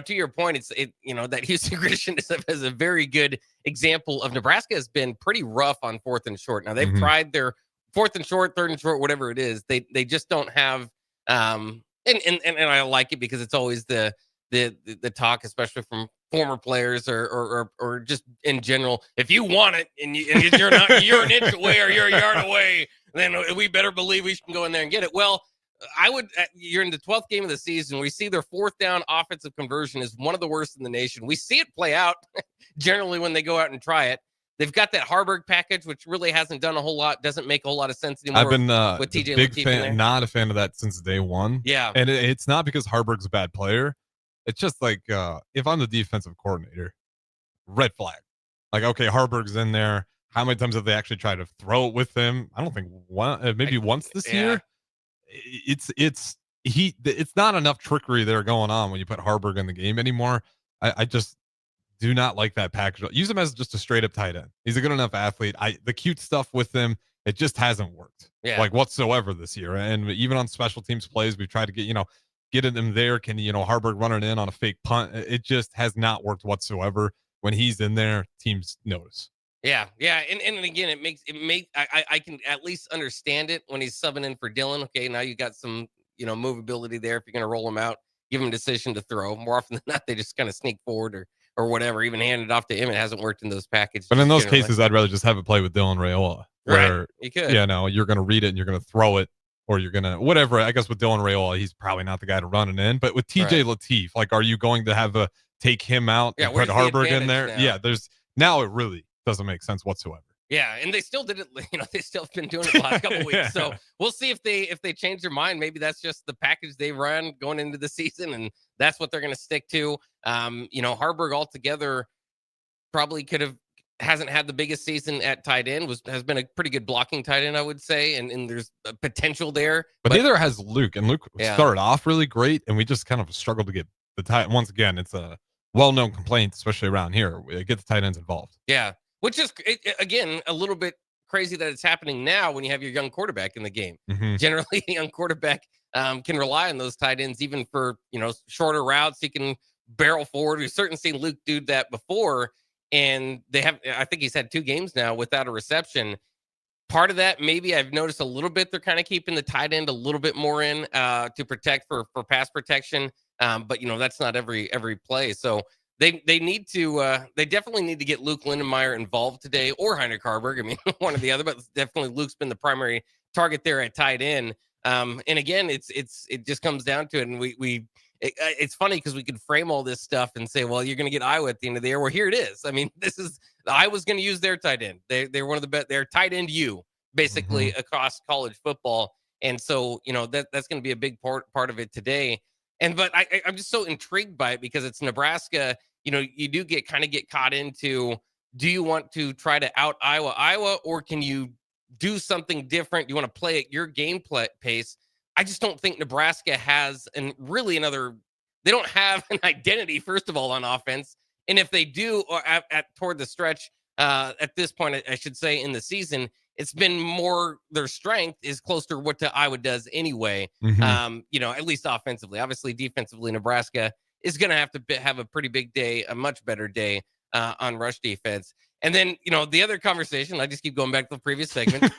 to your point, that Houston Christian is a very good example of Nebraska has been pretty rough on 4th and short. Now they've tried their 4th and short, 3rd and short, whatever it is. They just don't have. And I like it because it's always the talk, especially from former players or just in general. If you want it and you're an inch away or you're a yard away, then we better believe we can go in there and get it. Well, you're in the 12th game of the season. We see their 4th down offensive conversion is one of the worst in the nation. We see it play out generally when they go out and try it. They've got that Harburg package, which really hasn't done a whole lot, doesn't make a whole lot of sense anymore.
I've been
with TJ
big
Lateef
fan, not a fan of that since day one.
Yeah.
And it's not because Harburg's a bad player. It's just like, if I'm the defensive coordinator, red flag. Like, okay, Harburg's in there. How many times have they actually tried to throw it with him? I don't think maybe once this year. It's not enough trickery there going on when you put Harburg in the game anymore. I just do not like that package. Use him as just a straight up tight end. He's a good enough athlete. The cute stuff with him, it just hasn't worked like whatsoever this year. And even on special teams plays, we've tried to get him there. Can Harburg run it in on a fake punt? It just has not worked whatsoever. When he's in there, teams notice.
Yeah. And again, I can at least understand it when he's subbing in for Dylan. Okay, now you got some, movability there. If you're going to roll him out, give him a decision to throw. More often than not, they just kind of sneak forward or whatever, even hand it off to him. It hasn't worked in those packages.
But in those cases, I'd rather just have it play with Dylan Raiola. Where,
right. You could.
You're going to read it and you're going to throw it, or you're going to, whatever. I guess with Dylan Raiola, he's probably not the guy to run it in. But with TJ Lateef, like, are you going to have take him out and put Harburg in there?
Now?
Yeah, now it really doesn't make sense whatsoever.
Yeah, and they still did it. They still have been doing it the last couple weeks. So we'll see if they change their mind. Maybe that's just the package they run going into the season, and that's what they're going to stick to. Harburg altogether probably hasn't had the biggest season at tight end. Has been a pretty good blocking tight end, I would say, and there's a potential there.
But neither has Luke, and Luke started off really great, and we just kind of struggled to get the tight. Once again, it's a well-known complaint, especially around here. Get the tight ends involved.
Yeah. Which is, again, a little bit crazy that it's happening now when you have your young quarterback in the game.
Mm-hmm.
Generally, a young quarterback can rely on those tight ends even for, shorter routes. He can barrel forward. We've certainly seen Luke do that before, and I think he's had 2 games now without a reception. Part of that, maybe I've noticed a little bit, they're kind of keeping the tight end a little bit more in to protect for pass protection. But, that's not every play. So, They need to they definitely need to get Luke Lindenmeyer involved today, or Heinrich Harburg. I mean, one or the other, but definitely Luke's been the primary target there at tight end. And again, it just comes down to it. And it's funny because we could frame all this stuff and say, well, you're going to get Iowa at the end of the year. Well, here it is. I mean, Iowa's going to use their tight end. They're one of the best. They're tight end basically across college football. And so, that's going to be a big part of it today. But I'm just so intrigued by it because it's Nebraska. You do get caught into, do you want to try to out Iowa, or can you do something different? You want to play at your game pace. I just don't think Nebraska has they don't have an identity, first of all, on offense. And if they do, or toward the stretch, at this point, I should say, in the season, it's been more their strength is closer to what Iowa does anyway.
Mm-hmm.
At least offensively. Obviously, defensively, Nebraska is going to have to have a pretty big day, a much better day on rush defense. And then, the other conversation, I just keep going back to the previous segment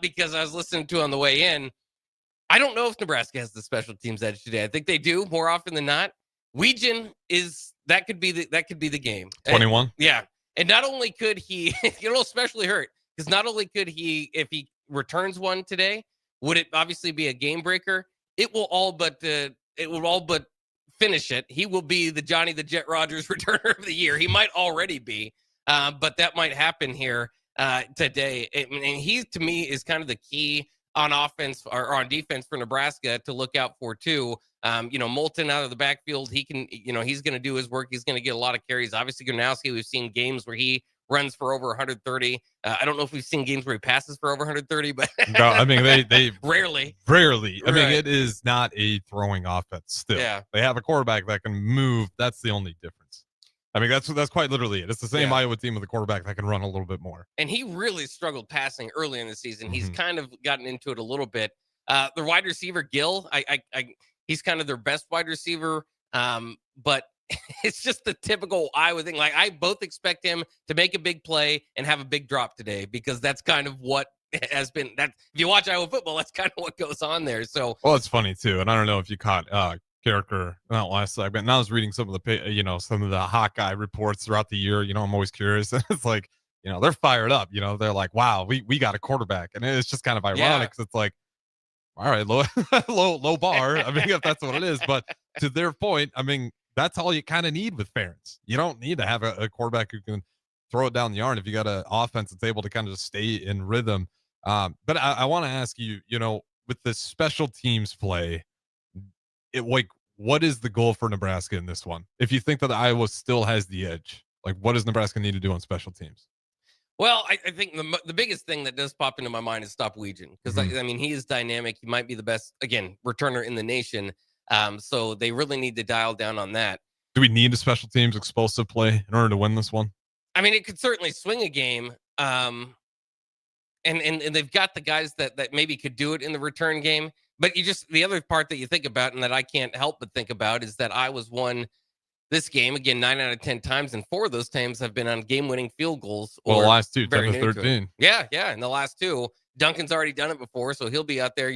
because I was listening to on the way in. I don't know if Nebraska has the special teams edge today. I think they do more often than not. Weegen that could be the game.
21.
Yeah. And not only could he, especially hurt, because not only could he, if he returns one today, would it obviously be a game breaker? It will all but finish it. He will be the Johnny the Jet Rogers returner of the year. He might already be, but that might happen here today. And he, to me, is kind of the key on offense or on defense for Nebraska to look out for too. Moulton out of the backfield, he can, he's going to do his work. He's going to get a lot of carries. Obviously, Gronowski, we've seen games where he runs for over 130. I don't know if we've seen games where he passes for over 130, but
no, I mean, they
rarely.
I mean, it is not a throwing offense still.
Yeah.
They have a quarterback that can move. That's the only difference. I mean, that's quite literally it. It's the same Iowa team with a quarterback that can run a little bit more.
And he really struggled passing early in the season. He's kind of gotten into it a little bit. The wide receiver, Gill, he's kind of their best wide receiver. But it's just the typical Iowa thing. Like, I both expect him to make a big play and have a big drop today, because that's kind of what has been that. If you watch Iowa football, that's kind of what goes on there. So,
well, it's funny too. And I don't know if you caught character not last segment. And I was reading some of the Hawkeye reports throughout the year. I'm always curious. It's like, they're fired up. They're like, wow, we got a quarterback. And it's just kind of ironic because it's like, all right, low bar. I mean, if that's what it is. But to their point, I mean, that's all you kind of need with Ferentz. You don't need to have a quarterback who can throw it down the yard if you got an offense that's able to kind of just stay in rhythm. But I want to ask you, with the special teams play, what is the goal for Nebraska in this one? If you think that Iowa still has the edge, what does Nebraska need to do on special teams?
Well, I think the biggest thing that does pop into my mind is stop Weegen, because I mean, he is dynamic. He might be the best, again, returner in the nation. So they really need to dial down on that.
Do we need a special teams explosive play in order to win this one?
I mean, it could certainly swing a game. And they've got the guys that maybe could do it in the return game. But the other part that you think about and that I can't help but think about is that Iowa's won this game, again, 9 out of 10 times, and 4 of those times have been on game-winning field goals.
Well, the last two,
10
to 13.
Yeah, in the last 2. Duncan's already done it before, so he'll be out there.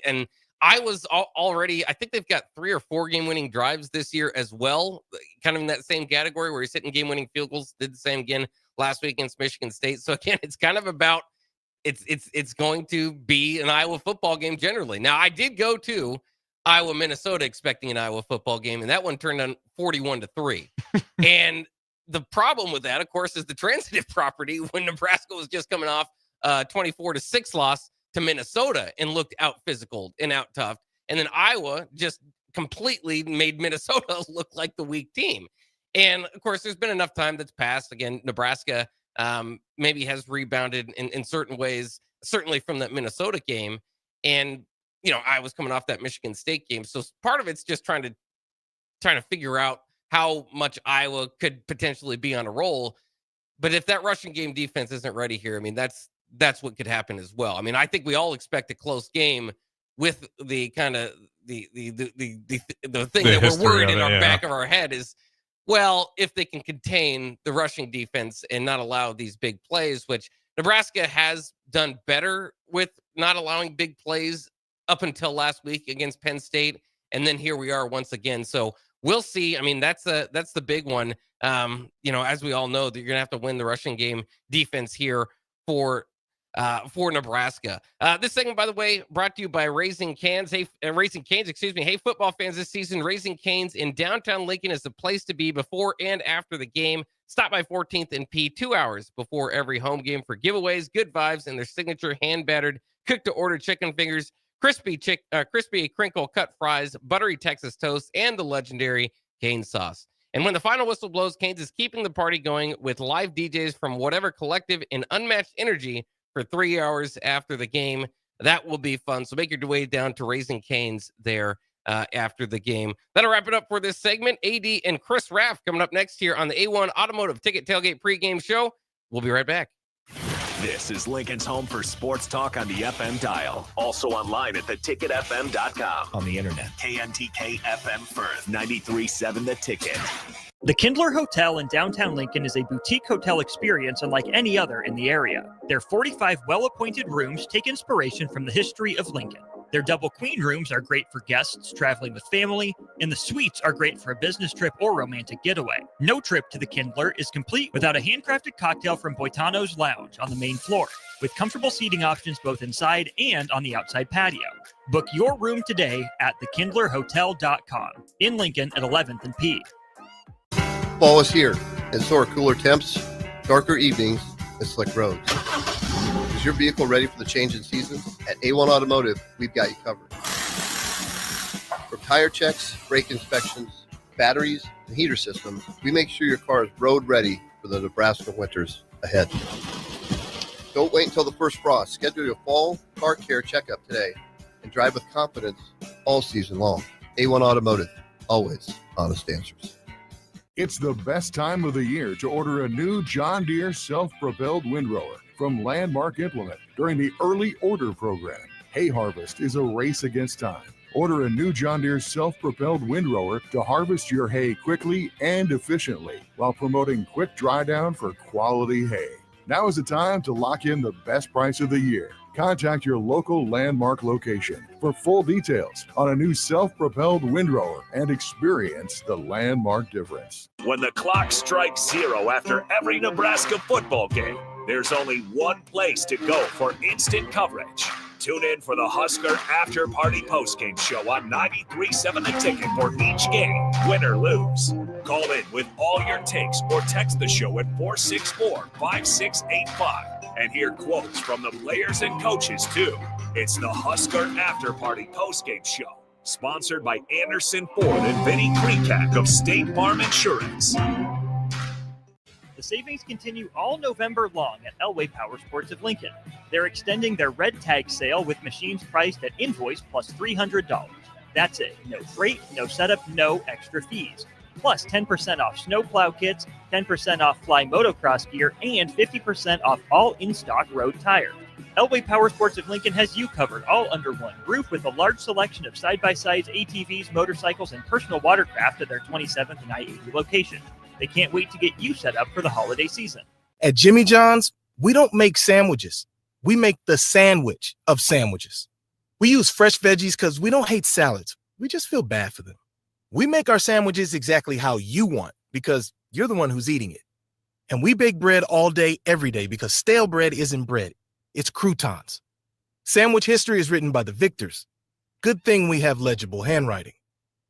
And Iowa's already, I think they've got 3 or 4 game-winning drives this year as well, kind of in that same category where he's hitting game-winning field goals. Did the same again last week against Michigan State. So, again, it's kind of about it's going to be an Iowa football game generally. Now, I did go to Iowa, Minnesota, expecting an Iowa football game, and that one turned on 41-3. And the problem with that, of course, is the transitive property when Nebraska was just coming off 24-6 loss to Minnesota and looked out physical and out tough. And then Iowa just completely made Minnesota look like the weak team. And of course, there's been enough time that's passed. Again, Nebraska maybe has rebounded in certain ways, certainly from that Minnesota game. And I was coming off that Michigan State game. So part of it's just trying to figure out how much Iowa could potentially be on a roll. But if that rushing game defense isn't ready here, I mean, that's what could happen as well. I mean, I think we all expect a close game with the kind of the thing that we're worried in our back of our head is, well, if they can contain the rushing defense and not allow these big plays, which Nebraska has done better with not allowing big plays up until last week against Penn State. And then here we are once again. So we'll see. I mean, that's the big one. As we all know, that you're going to have to win the rushing game defense here for Nebraska. This segment, by the way, brought to you by Raising Canes. Hey, Hey, football fans, this season, Raising Canes in downtown Lincoln is the place to be before and after the game. Stop by 14th and P 2 hours before every home game for giveaways, good vibes, and their signature hand-battered, cooked-to-order chicken fingers, crispy crinkle cut fries, buttery Texas toast, and the legendary Cane's sauce. And when the final whistle blows, Cane's is keeping the party going with live DJs from whatever collective and unmatched energy for 3 hours after the game. That will be fun. So make your way down to Raising Cane's there after the game. That'll wrap it up for this segment. AD and Chris Raff coming up next here on the A1 Automotive Ticket Tailgate Pregame Show. We'll be right back.
This is Lincoln's home for sports talk on the FM dial. Also online at theticketfm.com. On the internet, KNTK FM Firth, 93.7 The Ticket.
The Kindler Hotel in downtown Lincoln is a boutique hotel experience unlike any other in the area. Their 45 well-appointed rooms take inspiration from the history of Lincoln. Their double queen rooms are great for guests traveling with family, and the suites are great for a business trip or romantic getaway. No trip to the Kindler is complete without a handcrafted cocktail from Boitano's Lounge on the main floor, with comfortable seating options both inside and on the outside patio. Book your room today at thekindlerhotel.com in Lincoln at 11th and P.
Fall is here, and so are cooler temps, darker evenings, and slick roads. Is your vehicle ready for the change in seasons? At A1 Automotive, we've got you covered. From tire checks, brake inspections, batteries, and heater systems, we make sure your car is road ready for the Nebraska winters ahead. Don't wait until the first frost. Schedule your fall car care checkup today and drive with confidence all season long. A1 Automotive, always honest answers.
It's the best time of the year to order a new John Deere self-propelled windrower from Landmark Implement during the early order program. Hay harvest is a race against time. Order a new John Deere self-propelled windrower to harvest your hay quickly and efficiently while promoting quick dry down for quality hay. Now is the time to lock in the best price of the year. Contact your local Landmark location for full details on a new self-propelled windrower and experience the Landmark difference.
When the clock strikes 0 after every Nebraska football game, there's only one place to go for instant coverage. Tune in for the Husker After Party Postgame Show on 93.7 The Ticket for each game, win or lose. Call in with all your takes or text the show at 464-5685 and hear quotes from the players and coaches, too. It's the Husker After Party Postgame Show, sponsored by Anderson Ford and Vinny Kreekak of State Farm Insurance.
The savings continue all November long at Elway Power Sports of Lincoln. They're extending their red tag sale with machines priced at invoice plus $300. That's it. No freight, no setup, no extra fees. plus 10% off snowplow kits, 10% off Fly motocross gear, and 50% off all in-stock road tires. Elway Power Sports of Lincoln has you covered all under one roof with a large selection of side-by-sides, ATVs, motorcycles, and personal watercraft at their 27th and I-80 location. They can't wait to get you set up for the holiday season.
At Jimmy John's, we don't make sandwiches. We make the sandwich of sandwiches. We use fresh veggies because we don't hate salads. We just feel bad for them. We make our sandwiches exactly how you want because you're the one who's eating it. And we bake bread all day, every day because stale bread isn't bread. It's croutons. Sandwich history is written by the victors. Good thing we have legible handwriting.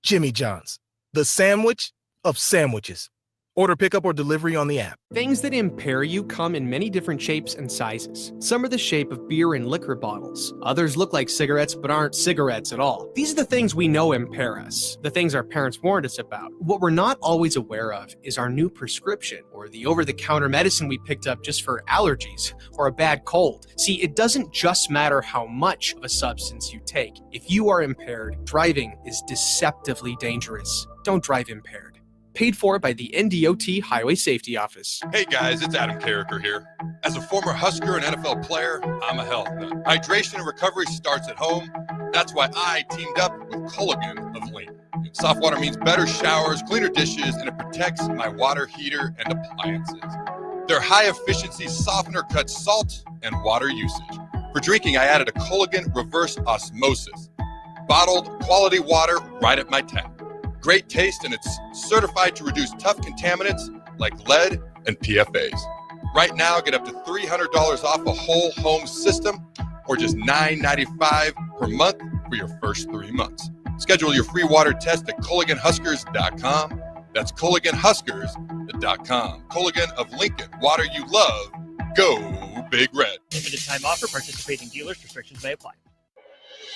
Jimmy John's, the sandwich of sandwiches. Order pickup or delivery on the app.
Things that impair you come in many different shapes and sizes. Some are the shape of beer and liquor bottles. Others look like cigarettes but aren't cigarettes at all. These are the things we know impair us, the things our parents warned us about. What we're not always aware of is our new prescription or the over-the-counter medicine we picked up just for allergies or a bad cold. See, it doesn't just matter how much of a substance you take. If you are impaired, driving is deceptively dangerous. Don't drive impaired. Paid for by the NDOT Highway Safety Office.
Hey guys, it's Adam Carricker here. As a former Husker and NFL player, I'm a health nut. Hydration and recovery starts at home. That's why I teamed up with Culligan of Lincoln. Soft water means better showers, cleaner dishes, and it protects my water heater and appliances. Their high-efficiency softener cuts salt and water usage. For drinking, I added a Culligan reverse osmosis. Bottled quality water right at my tap. Great taste, and it's certified to reduce tough contaminants like lead and PFAs. Right now, get up to $300 off a whole home system or just $9.95 per month for your first 3 months. Schedule your free water test at CulliganHuskers.com. That's CulliganHuskers.com. Culligan of Lincoln, water you love. Go Big Red.
Limited time offer. Participating dealers. Restrictions may apply.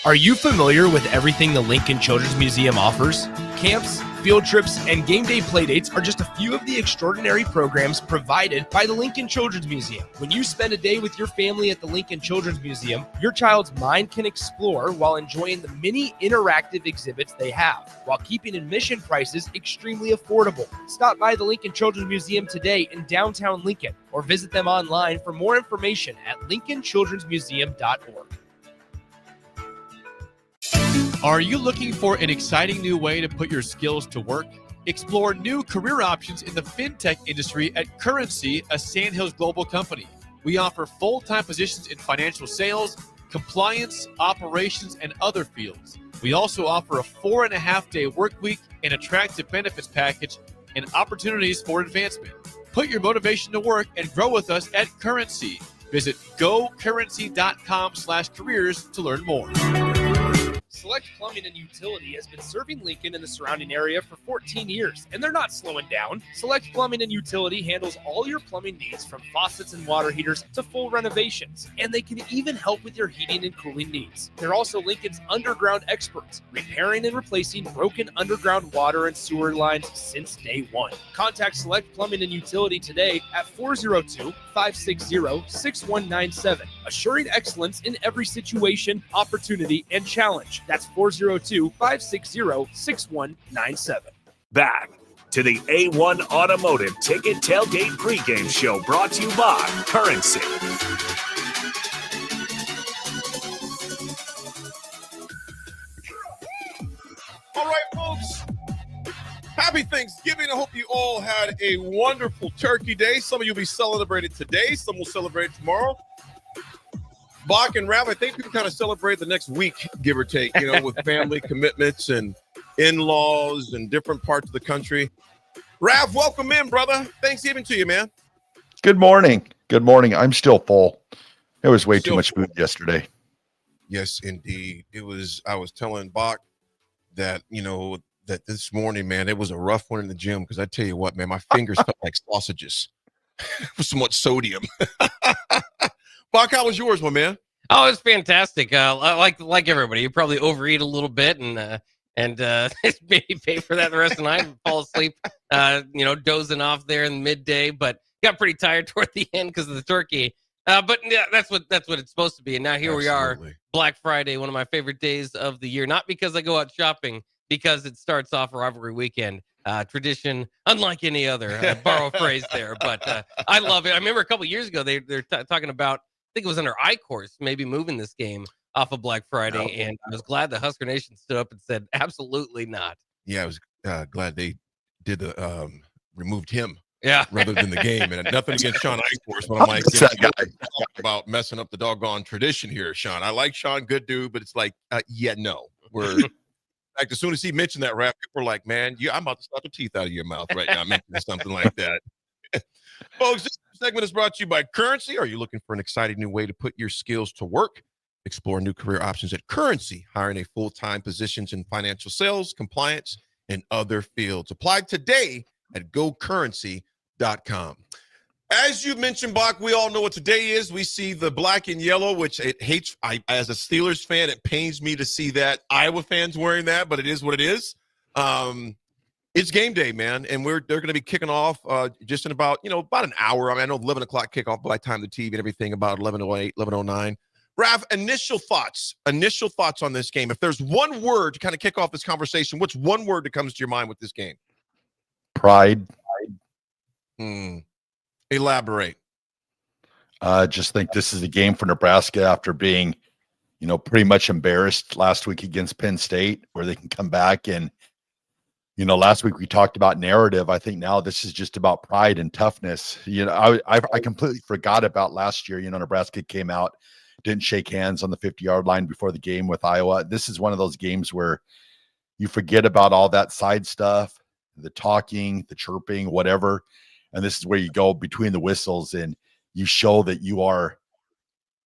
Are you familiar with everything the Lincoln Children's Museum offers? Camps, field trips, and game day playdates are just a few of the extraordinary programs provided by the Lincoln Children's Museum. When you spend a day with your family at the Lincoln Children's Museum, your child's mind can explore while enjoying the many interactive exhibits they have, while keeping admission prices extremely affordable. Stop by the Lincoln Children's Museum today in downtown Lincoln, or visit them online for more information at lincolnchildrensmuseum.org.
Are you looking for an exciting new way to put your skills to work? Explore new career options in the fintech industry at Currency, a Sandhills global company. We offer full-time positions in financial sales, compliance, operations, and other fields. We also offer a 4.5-day work week, an attractive benefits package, and opportunities for advancement. Put your motivation to work and grow with us at Currency. Visit gocurrency.com/careers to learn more.
Select Plumbing and Utility has been serving Lincoln and the surrounding area for 14 years, and they're not slowing down. Select Plumbing and Utility handles all your plumbing needs from faucets and water heaters to full renovations, and they can even help with your heating and cooling needs. They're also Lincoln's underground experts, repairing and replacing broken underground water and sewer lines since day one. Contact Select Plumbing and Utility today at 402-560-6197, assuring excellence in every situation, opportunity, and challenge. That's 402-560-6197.
Back to the A1 Automotive Ticket Tailgate Pregame Show, brought to you by Currency.
All right, folks. Happy Thanksgiving. I hope you all had a wonderful Turkey Day. Some of you will be celebrating today. Some will celebrate tomorrow. Bach and Rav, I think people kind of celebrate the next week, give or take, with family commitments and in-laws and different parts of the country. Rav, welcome in, brother. Thanksgiving to you, man.
Good morning. Good morning. I'm still full. It was way too much food yesterday.
Yes, indeed. I was telling Bach that, that this morning, man, it was a rough one in the gym because I tell you what, man, my fingers felt like sausages with so much sodium. Bach, how was yours, my man?
Oh, it's fantastic. Like everybody, you probably overeat a little bit and maybe pay for that the rest of the night and fall asleep, dozing off there in midday, but got pretty tired toward the end because of the turkey. But yeah, that's what it's supposed to be. And now here we are, Black Friday, one of my favorite days of the year, not because I go out shopping, because it starts off rivalry weekend. tradition unlike any other. Borrow a phrase there, but I love it. I remember a couple years ago they're talking about, I think it was under I-Course, maybe moving this game off of Black Friday, and I was glad the Husker Nation stood up and said, absolutely not.
Yeah, I was glad they did the removed him.
Yeah.
Rather than the game. And nothing against Sean I-Course, but I'm like, about messing up the doggone tradition here, Sean. I like Sean, good dude, but it's like, no. We're like, as soon as he mentioned that rap, people were like, man, I'm about to slap the teeth out of your mouth right now, mentioning something like that. Folks, this segment is brought to you by Currency. Are you looking for an exciting new way to put your skills to work? Explore new career options at Currency, hiring a full-time positions in financial sales, compliance, and other fields. Apply today at gocurrency.com. As you mentioned, Bach, we all know what today is. We see the black and yellow, which it hates. As a Steelers fan, it pains me to see that Iowa fans wearing that, but it is what it is. It's game day, man, and they're going to be kicking off just in about an hour. I know 11 o'clock kickoff by the time the TV and everything, about 11:08, 11:09. Raph, initial thoughts on this game. If there's one word to kind of kick off this conversation, what's one word that comes to your mind with this game?
Pride.
Elaborate.
Just think this is a game for Nebraska after being, pretty much embarrassed last week against Penn State, where they can come back and, last week we talked about narrative. I think now this is just about pride and toughness. I completely forgot about last year. Nebraska came out, didn't shake hands on the 50-yard line before the game with Iowa. This is one of those games where you forget about all that side stuff, the talking, the chirping, whatever. And this is where you go between the whistles and you show that you are,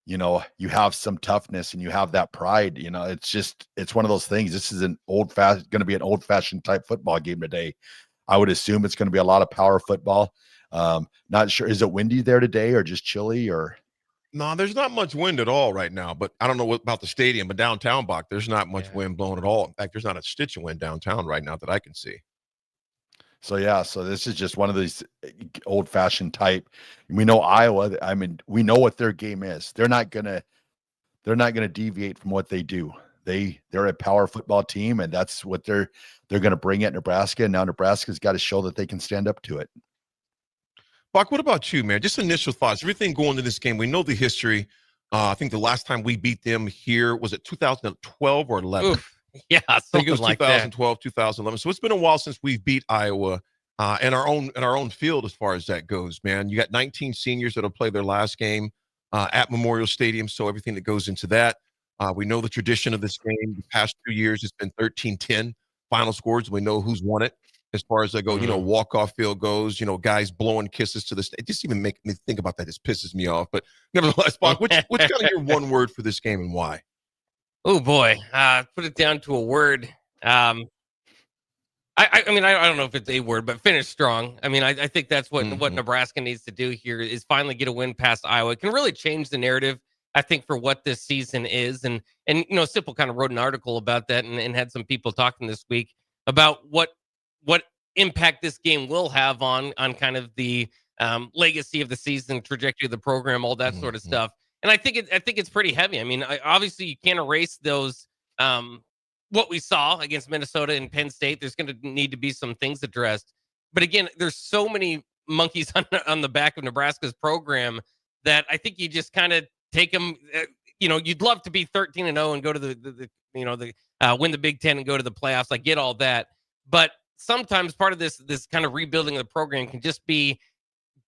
you have some toughness and you have that pride. It's one of those things. This is going to be an old-fashioned type football game today. I would assume it's going to be a lot of power football. Not sure. Is it windy there today or just chilly or?
No, there's not much wind at all right now, but I don't know about the stadium, but downtown, Bach, there's not much wind blowing at all. In fact, there's not a stitch of wind downtown right now that I can see.
So this is just one of these old-fashioned type. We know Iowa. I mean, we know what their game is. They're not gonna deviate from what they do. They're a power football team, and that's what they're gonna bring at Nebraska. And now Nebraska's got to show that they can stand up to it.
Bach, what about you, man? Just initial thoughts. Everything going into this game. We know the history. I think the last time we beat them here was it 2012 or 11.
Oof. Yeah,
I think it was
like
2012, 2011. So it's been a while since we've beat Iowa in our own field as far as that goes, man. You got 19 seniors that'll play their last game at Memorial Stadium, so everything that goes into that. We know the tradition of this game. The past 2 years, it's been 13-10 final scores. We know who's won it as far as they go, walk-off field goes, guys blowing kisses to the stage. It just even make me think about that. Just pisses me off. But nevertheless, Bach, what's kind of your one word for this game and why?
Oh boy, put it down to a word. I mean, I don't know if it's a word, but finish strong. I mean, I think that's what Nebraska needs to do here is finally get a win past Iowa. It can really change the narrative, I think, for what this season is. And Sipple kind of wrote an article about that and had some people talking this week about what impact this game will have on kind of the legacy of the season, trajectory of the program, all that sort of stuff. And I think it's pretty heavy. I mean, obviously you can't erase those what we saw against Minnesota and Penn State. There's going to need to be some things addressed. But again, there's so many monkeys on the back of Nebraska's program that I think you just kind of take them. You'd love to be 13-0 and go to the win the Big Ten and go to the playoffs. I get all that, but sometimes part of this kind of rebuilding of the program can just be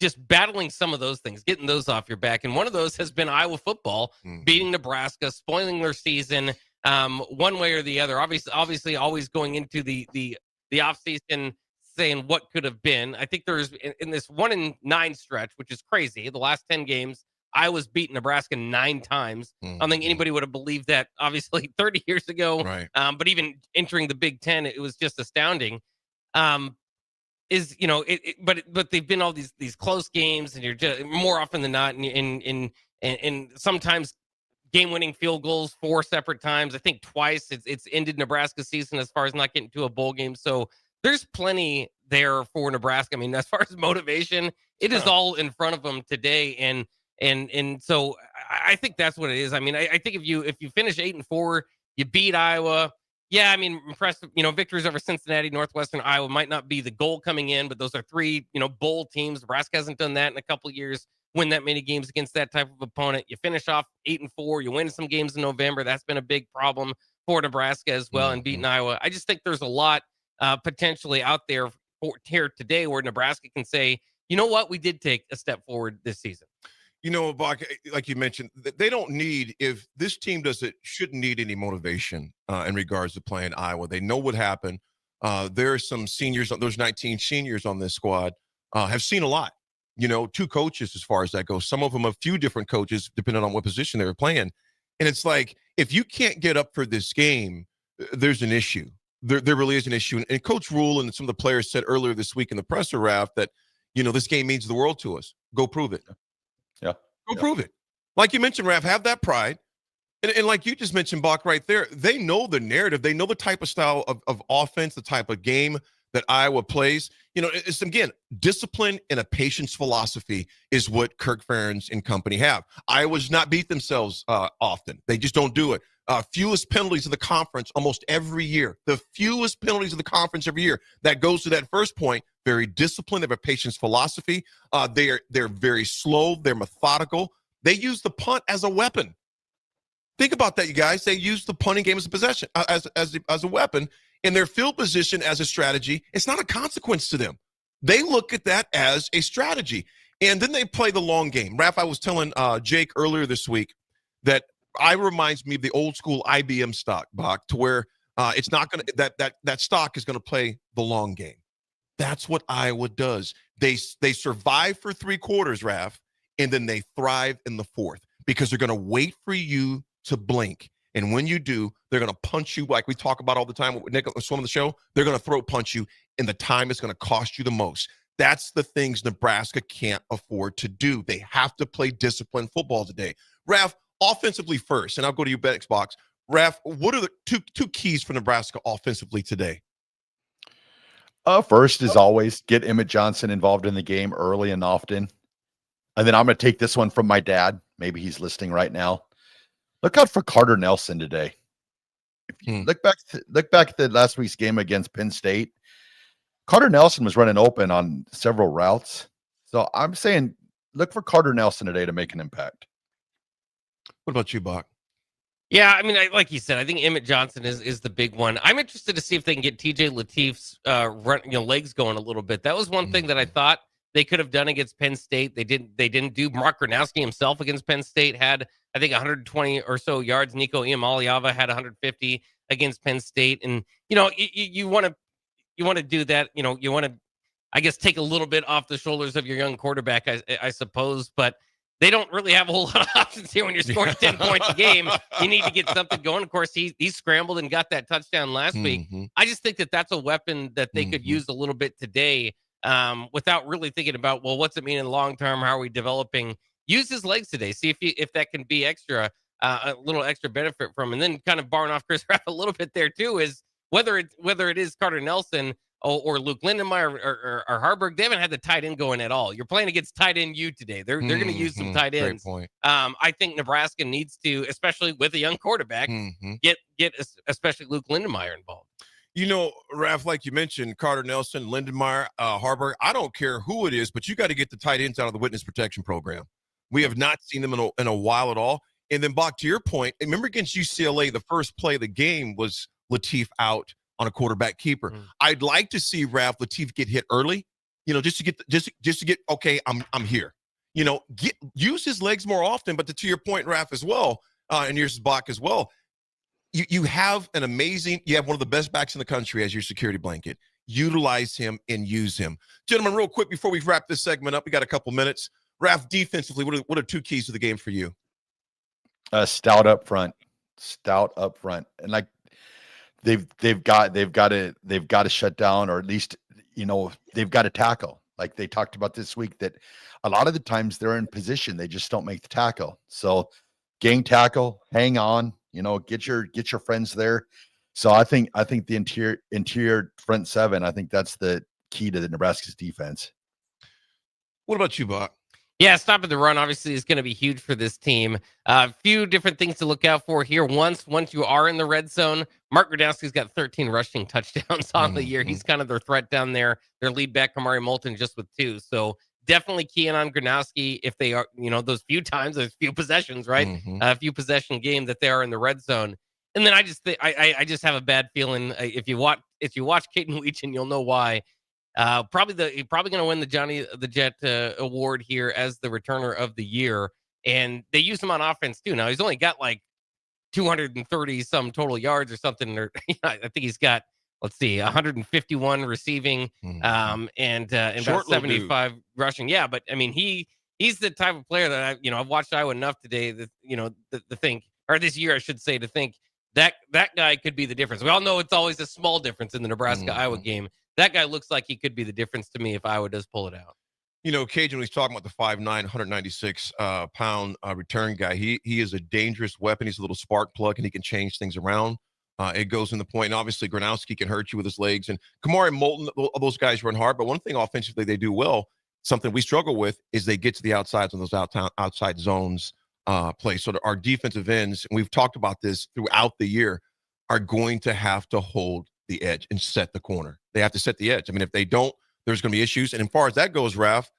just battling some of those things, getting those off your back. And one of those has been Iowa football, beating Nebraska, spoiling their season one way or the other. Obviously always going into the offseason saying what could have been. I think there's in this 1-9 stretch, which is crazy. The last 10 games, Iowa's beaten Nebraska 9 times. I don't think anybody would have believed that, obviously, 30 years ago.
Right.
But even entering the Big Ten, it was just astounding. But they've been all these close games, and you're just more often than not, and sometimes game-winning field goals 4 separate times. I think twice it's ended Nebraska's season as far as not getting to a bowl game. So there's plenty there for Nebraska. I mean, as far as motivation, it is all in front of them today, and so I think that's what it is. I mean, I think if you finish 8-4, you beat Iowa. Yeah, I mean, impressive. Victories over Cincinnati, Northwestern, Iowa might not be the goal coming in, but those are three, bowl teams. Nebraska hasn't done that in a couple of years. Win that many games against that type of opponent. You finish off 8-4. You win some games in November. That's been a big problem for Nebraska as well, and beating Iowa. I just think there's a lot potentially out there for here today where Nebraska can say, you know what, we did take a step forward this season.
Bach, like you mentioned, they don't need, if this team shouldn't need any motivation in regards to playing Iowa. They know what happened. There are some seniors, those 19 seniors on this squad have seen a lot. 2 coaches as far as that goes. Some of them, a few different coaches, depending on what position they were playing. And it's like, if you can't get up for this game, there's an issue. There really is an issue. And Coach Rule and some of the players said earlier this week in the presser, Ralph, that, this game means the world to us. Go prove it.
Yeah.
Go prove it. Like you mentioned, Raph, have that pride. And like you just mentioned, Bach, right there, they know the narrative. They know the type of style of offense, the type of game that Iowa plays. It's, again, discipline and a patience philosophy is what Kirk Ferentz and company have. Iowa's not beat themselves often. They just don't do it. Fewest penalties in the conference almost every year. The fewest penalties in the conference every year. That goes to that first point. Very disciplined. They have a patience philosophy. They're very slow. They're methodical. They use the punt as a weapon. Think about that, you guys. They use the punting game as a possession, as a weapon, and their field position as a strategy. It's not a consequence to them. They look at that as a strategy, and then they play the long game. Raph, I was telling Jake earlier this week that reminds me of the old school IBM stock, Bach, to where it's not going to that stock is going to play the long game. That's what Iowa does. They survive for 3 quarters, Raph, and then they thrive in the 4th because they're going to wait for you to blink. And when you do, they're going to punch you like we talk about all the time with Nick Swim on the show. They're going to throat punch you, and the time is going to cost you the most. That's the things Nebraska can't afford to do. They have to play disciplined football today. Raph, offensively first, and I'll go to you, Xbox. Raph, what are the two keys for Nebraska offensively today?
First, as always, get Emmett Johnson involved in the game early and often. And then I'm going to take this one from my dad. Maybe he's listening right now. Look out for Carter Nelson today. If you look back at the last week's game against Penn State, Carter Nelson was running open on several routes. So I'm saying look for Carter Nelson today to make an impact.
What about you, Bach?
Yeah, I mean, like you said, I think Emmett Johnson is the big one. I'm interested to see if they can get TJ Latif's legs going a little bit. That was one thing that I thought they could have done against Penn State. They didn't do. Mark Gronowski himself against Penn State had, I think, 120 or so yards. Nico Iamaleava had 150 against Penn State. And you want to do that. You want to, I guess, take a little bit off the shoulders of your young quarterback, I suppose. But they don't really have a whole lot of options here when you're scoring 10 points a game. You need to get something going. Of course, he scrambled and got that touchdown last week. I just think that's a weapon that they could use a little bit today without really thinking about, well, what's it mean in the long term? How are we developing? Use his legs today. See if that can be a little extra benefit from him. And then kind of barring off Chris Rapp a little bit there too is whether it is Carter Nelson or Luke Lindenmeyer or Harburg. They haven't had the tight end going at all. You're playing against tight end U today. They're going to use some tight ends.
Great point.
I think Nebraska needs to, especially with a young quarterback, get especially Luke Lindenmeyer involved.
Raph, like you mentioned, Carter Nelson, Lindenmeyer, Harburg, I don't care who it is, but you got to get the tight ends out of the witness protection program. We have not seen them in a while at all. And then, Bach, to your point, remember against UCLA, the first play of the game was Latif out on a quarterback keeper. I'd like to see Raph Latif get hit early, just to get okay, I'm here. Use his legs more often. But to your point, Raph, as well, and yours, Bach, as well. You have one of the best backs in the country as your security blanket. Utilize him and use him. Gentlemen, real quick before we wrap this segment up, we got a couple minutes. Raph, defensively, what are 2 keys to the game for you?
Stout up front, and like they've got to shut down, or at least they've got to tackle. Like they talked about this week, that a lot of the times they're in position, they just don't make the tackle. So gang tackle, hang on. Get your friends there. So I think the interior front 7, I think that's the key to the Nebraska's defense.
What about you, Bach?
Yeah, stopping the run obviously is going to be huge for this team. A few different things to look out for here. Once you are in the red zone, Mark Grodowski's got 13 rushing touchdowns on the year. He's kind of their threat down there. Their lead back, Kamari Moulton, just with 2. So definitely keying on Grodowski if they are, those few times, those few possessions, right? A few possession game that they are in the red zone. And then I just think I just have a bad feeling if you watch Caden Weechin, you'll know why. Probably going to win the Johnny the Jet award here as the returner of the year, and they use him on offense too. Now he's only got like 230 some total yards or something. Or I think he's got 151 receiving, and about 75 rushing. Yeah, but I mean he's the type of player that I've watched Iowa enough today that to think, or this year I should say, to think that guy could be the difference. We all know it's always a small difference in the Nebraska Iowa game. That guy looks like he could be the difference to me if Iowa does pull it out.
Cajun, when he's talking about the 5'9", 196 pound return guy, he is a dangerous weapon. He's a little spark plug, and he can change things around. It goes in the point. And obviously, Gronowski can hurt you with his legs. And Kamari Moulton, all those guys run hard. But one thing offensively they do well, something we struggle with, is they get to the outsides on those outside zones play. So our defensive ends, and we've talked about this throughout the year, are going to have to hold the edge and set the corner. They have to set the edge. I mean, if they don't, there's going to be issues. And as far as that goes, Raf,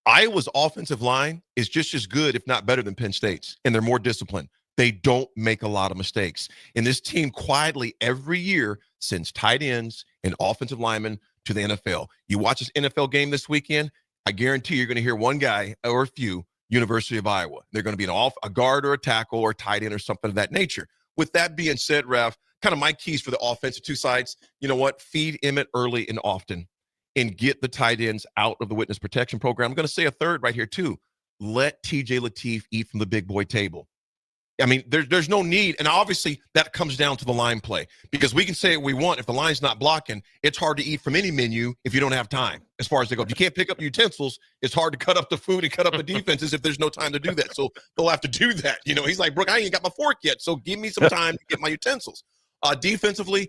Iowa's offensive line is just as good, if not better, than Penn State's, and they're more disciplined. They don't make a lot of mistakes. And this team quietly every year sends tight ends and offensive linemen to the NFL. You watch this NFL game this weekend, I guarantee you're going to hear one guy or a few, University of Iowa. They're going to be a guard or a tackle or a tight end or something of that nature. With that being said, Raf, kind of my keys for the offensive two sides, you know what? Feed Emmett early and often and get the tight ends out of the witness protection program. I'm going to say a third right here, too. Let TJ Lateef eat from the big boy table. I mean, there's no need. And obviously, that comes down to the line play because we can say what we want. If the line's not blocking, it's hard to eat from any menu if you don't have time as far as they go. If you can't pick up utensils, it's hard to cut up the food and cut up the defenses if there's no time to do that. So they'll have to do that. He's like, Brooke, I ain't got my fork yet, so give me some time to get my utensils. Defensively,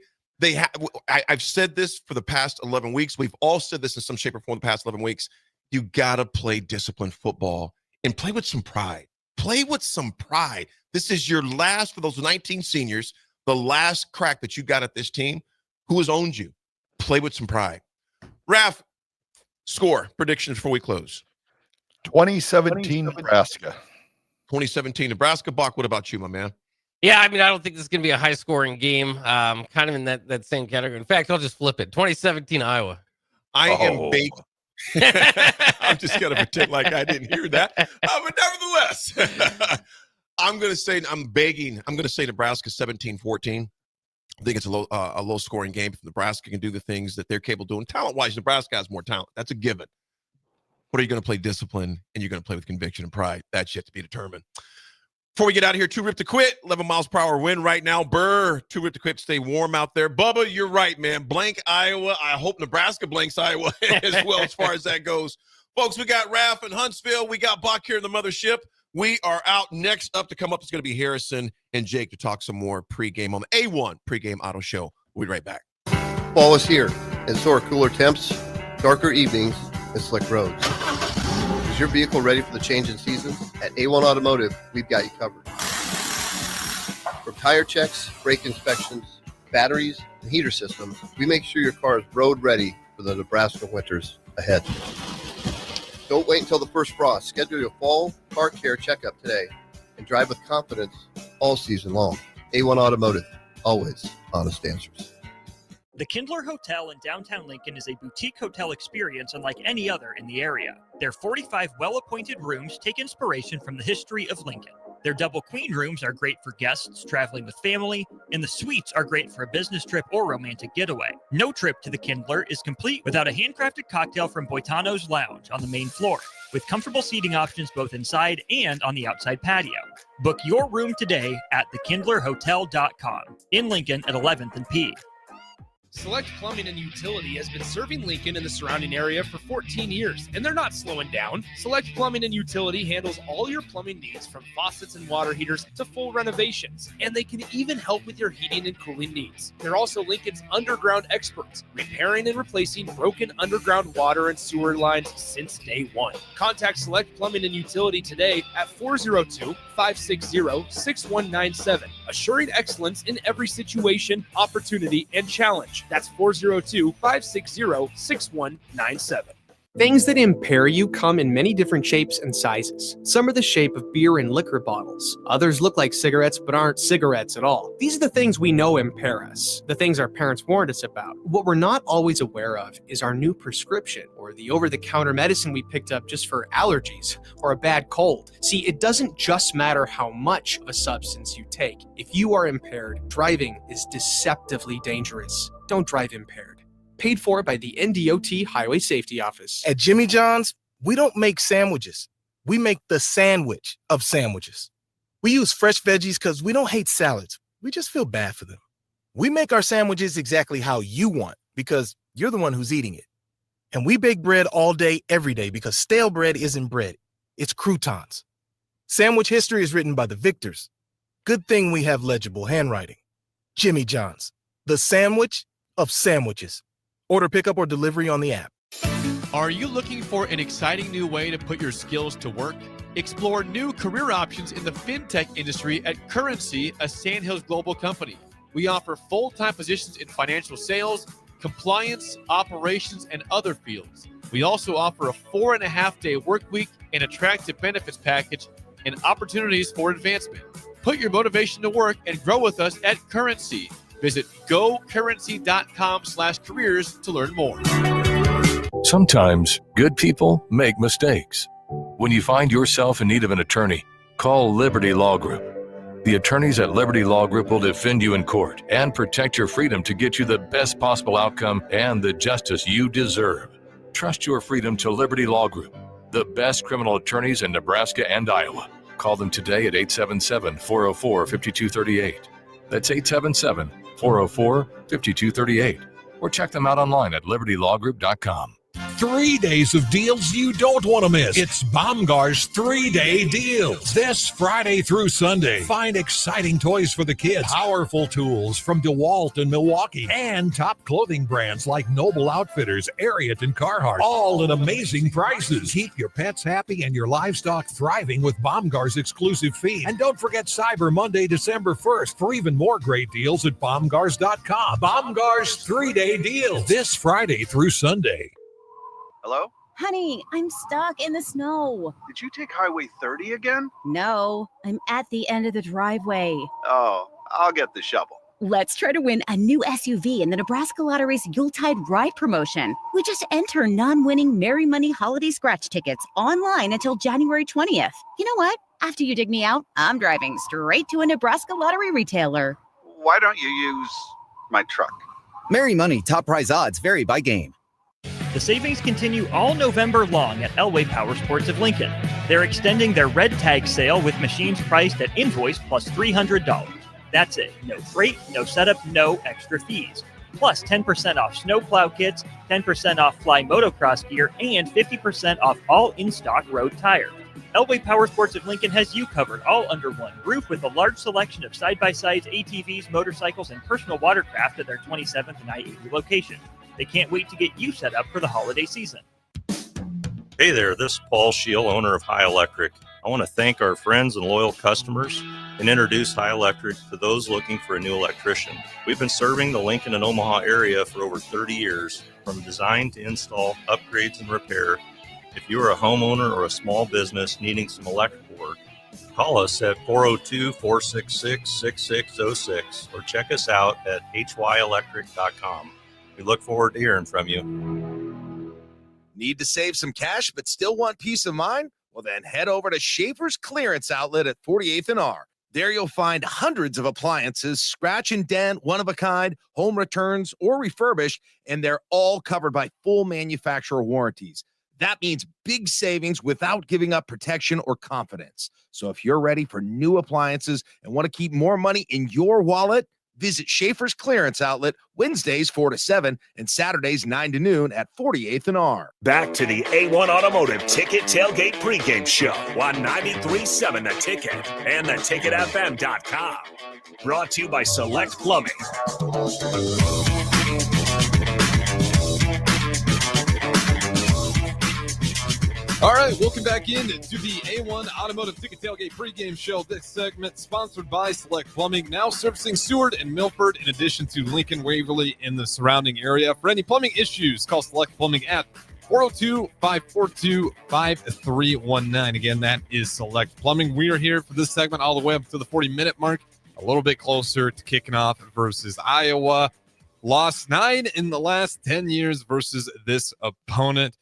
I've said this for the past 11 weeks. We've all said this in some shape or form the past 11 weeks. You got to play disciplined football and play with some pride. Play with some pride. This is your last, for those 19 seniors, the last crack that you got at this team. Who has owned you? Play with some pride. Raf, score predictions before we close.
2017 Nebraska.
2017 Nebraska. Bach, what about you, my man?
Yeah, I mean, I don't think this is going to be a high-scoring game. Kind of in that same category. In fact, I'll just flip it. 2017 Iowa.
I am baked. I'm just going to pretend like I didn't hear that. But nevertheless, I'm going to say Nebraska 17-14. I think it's a low-scoring game. If Nebraska can do the things that they're capable of doing. Talent-wise, Nebraska has more talent. That's a given. But are you going to play discipline and you're going to play with conviction and pride? That's yet to be determined. Before we get out of here, 2 Rip to Quit, 11 miles per hour wind right now. 2 Rip to Quit, stay warm out there. Bubba, you're right, man. Blank Iowa. I hope Nebraska blanks Iowa as well as far as that goes. Folks, we got Raf in Huntsville. We got Bach here in the mothership. We are out. Next up to come up is going to be Harrison and Jake to talk some more pregame on the A1 Pregame Auto Show. We'll be right back.
Fall is here, and so are cooler temps, darker evenings, and slick roads. Is your vehicle ready for the change in seasons? At A1 Automotive, we've got you covered. From tire checks, brake inspections, batteries, and heater systems, we make sure your car is road ready for the Nebraska winters ahead. Don't wait until the first frost. Schedule your fall car care checkup today and drive with confidence all season long. A1 Automotive, always honest answers.
The Kindler Hotel in downtown Lincoln is a boutique hotel experience unlike any other in the area. Their 45 well-appointed rooms take inspiration from the history of Lincoln. Their double queen rooms are great for guests traveling with family, and the suites are great for a business trip or romantic getaway. No trip to the Kindler is complete without a handcrafted cocktail from Boitano's Lounge on the main floor, with comfortable seating options both inside and on the outside patio. Book your room today at thekindlerhotel.com in Lincoln at 11th and P.
Select Plumbing and Utility has been serving Lincoln and the surrounding area for 14 years, and they're not slowing down. Select Plumbing and Utility handles all your plumbing needs from faucets and water heaters to full renovations, and they can even help with your heating and cooling needs. They're also Lincoln's underground experts, repairing and replacing broken underground water and sewer lines since day one. Contact Select Plumbing and Utility today at 402-560-6197, assuring excellence in every situation, opportunity, and challenge. That's 402-560-6197.
Things that impair you come in many different shapes and sizes. Some are the shape of beer and liquor bottles. Others look like cigarettes but aren't cigarettes at all. These are the things we know impair us, the things our parents warned us about. What we're not always aware of is our new prescription or the over-the-counter medicine we picked up just for allergies or a bad cold. See, it doesn't just matter how much of a substance you take. If you are impaired, driving is deceptively dangerous. Don't drive impaired. Paid for by the NDOT Highway Safety Office.
At Jimmy John's, we don't make sandwiches. We make the sandwich of sandwiches. We use fresh veggies because we don't hate salads. We just feel bad for them. We make our sandwiches exactly how you want because you're the one who's eating it. And we bake bread all day, every day because stale bread isn't bread. It's croutons. Sandwich history is written by the victors. Good thing we have legible handwriting. Jimmy John's, the sandwich of sandwiches. Order pickup or delivery on the app.
Are you looking for an exciting new way to put your skills to work? Explore new career options in the fintech industry at Currency, a Sandhills global company. We offer full-time positions in financial sales, compliance, operations, and other fields. We also offer a 4.5-day work week, an attractive benefits package, and opportunities for advancement. Put your motivation to work and grow with us at Currency. Visit gocurrency.com/careers to learn more.
Sometimes good people make mistakes. When you find yourself in need of an attorney, call Liberty Law Group. The attorneys at Liberty Law Group will defend you in court and protect your freedom to get you the best possible outcome and the justice you deserve. Trust your freedom to Liberty Law Group, the best criminal attorneys in Nebraska and Iowa. Call them today at 877-404-5238. That's 877-404-5238. Or check them out online at libertylawgroup.com.
3 days of deals you don't want to miss. It's Baumgar's 3-day deals. This Friday through Sunday. Find exciting toys for the kids, powerful tools from DeWalt and Milwaukee, and top clothing brands like Noble Outfitters, Ariat, and Carhartt, all at amazing prices. Keep your pets happy and your livestock thriving with Baumgar's exclusive feed. And don't forget Cyber Monday, December 1st for even more great deals at Baumgars.com. Baumgar's 3-day deals. This Friday through Sunday.
Hello?
Honey, I'm stuck in the snow.
Did you take Highway 30 again?
No, I'm at the end of the driveway.
Oh, I'll get the shovel.
Let's try to win a new SUV in the Nebraska Lottery's Yuletide Ride promotion. We just enter non-winning Merry Money holiday scratch tickets online until January 20th. You know what? After you dig me out, I'm driving straight to a Nebraska Lottery retailer.
Why don't you use my truck?
Merry Money top prize odds vary by game.
The savings continue all November long at Elway Power Sports of Lincoln. They're extending their red tag sale with machines priced at invoice plus $300. That's it. No freight, no setup, no extra fees. Plus 10% off snowplow kits, 10% off fly motocross gear, and 50% off all in-stock road tires. Elway Power Sports of Lincoln has you covered all under one roof with a large selection of side-by-sides, ATVs, motorcycles, and personal watercraft at their 27th and I-80 location. They can't wait to get you set up for the holiday season.
Hey there, this is Paul Scheel, owner of High Electric. I want to thank our friends and loyal customers and introduce High Electric to those looking for a new electrician. We've been serving the Lincoln and Omaha area for over 30 years, from design to install, upgrades, and repair. If you are a homeowner or a small business needing some electrical work, call us at 402-466-6606 or check us out at hyelectric.com. We look forward to hearing from you.
Need to save some cash but still want peace of mind? Well, then head over to Schaefer's Clearance Outlet at 48th and R. There you'll find hundreds of appliances, scratch and dent, one-of-a-kind, home returns, or refurbished, and they're all covered by full manufacturer warranties. That means big savings without giving up protection or confidence. So if you're ready for new appliances and want to keep more money in your wallet, Visit Schaefer's Clearance Outlet Wednesdays 4 to 7 and Saturdays 9 to noon at 48th and R.
Back to the A1 Automotive Ticket Tailgate Pregame Show on 93.7 The Ticket and theticketfm.com. Brought to you by Select Plumbing.
All right, welcome back in to the A1 Automotive Ticket Tailgate Pregame Show. This segment sponsored by Select Plumbing, now servicing Seward and Milford, in addition to Lincoln, Waverly, and the surrounding area. For any plumbing issues, call Select Plumbing at 402-542-5319. Again, that is Select Plumbing. We are here for this segment all the way up to the 40-minute mark, a little bit closer to kicking off versus Iowa. Lost 9 in the last 10 years versus this opponent.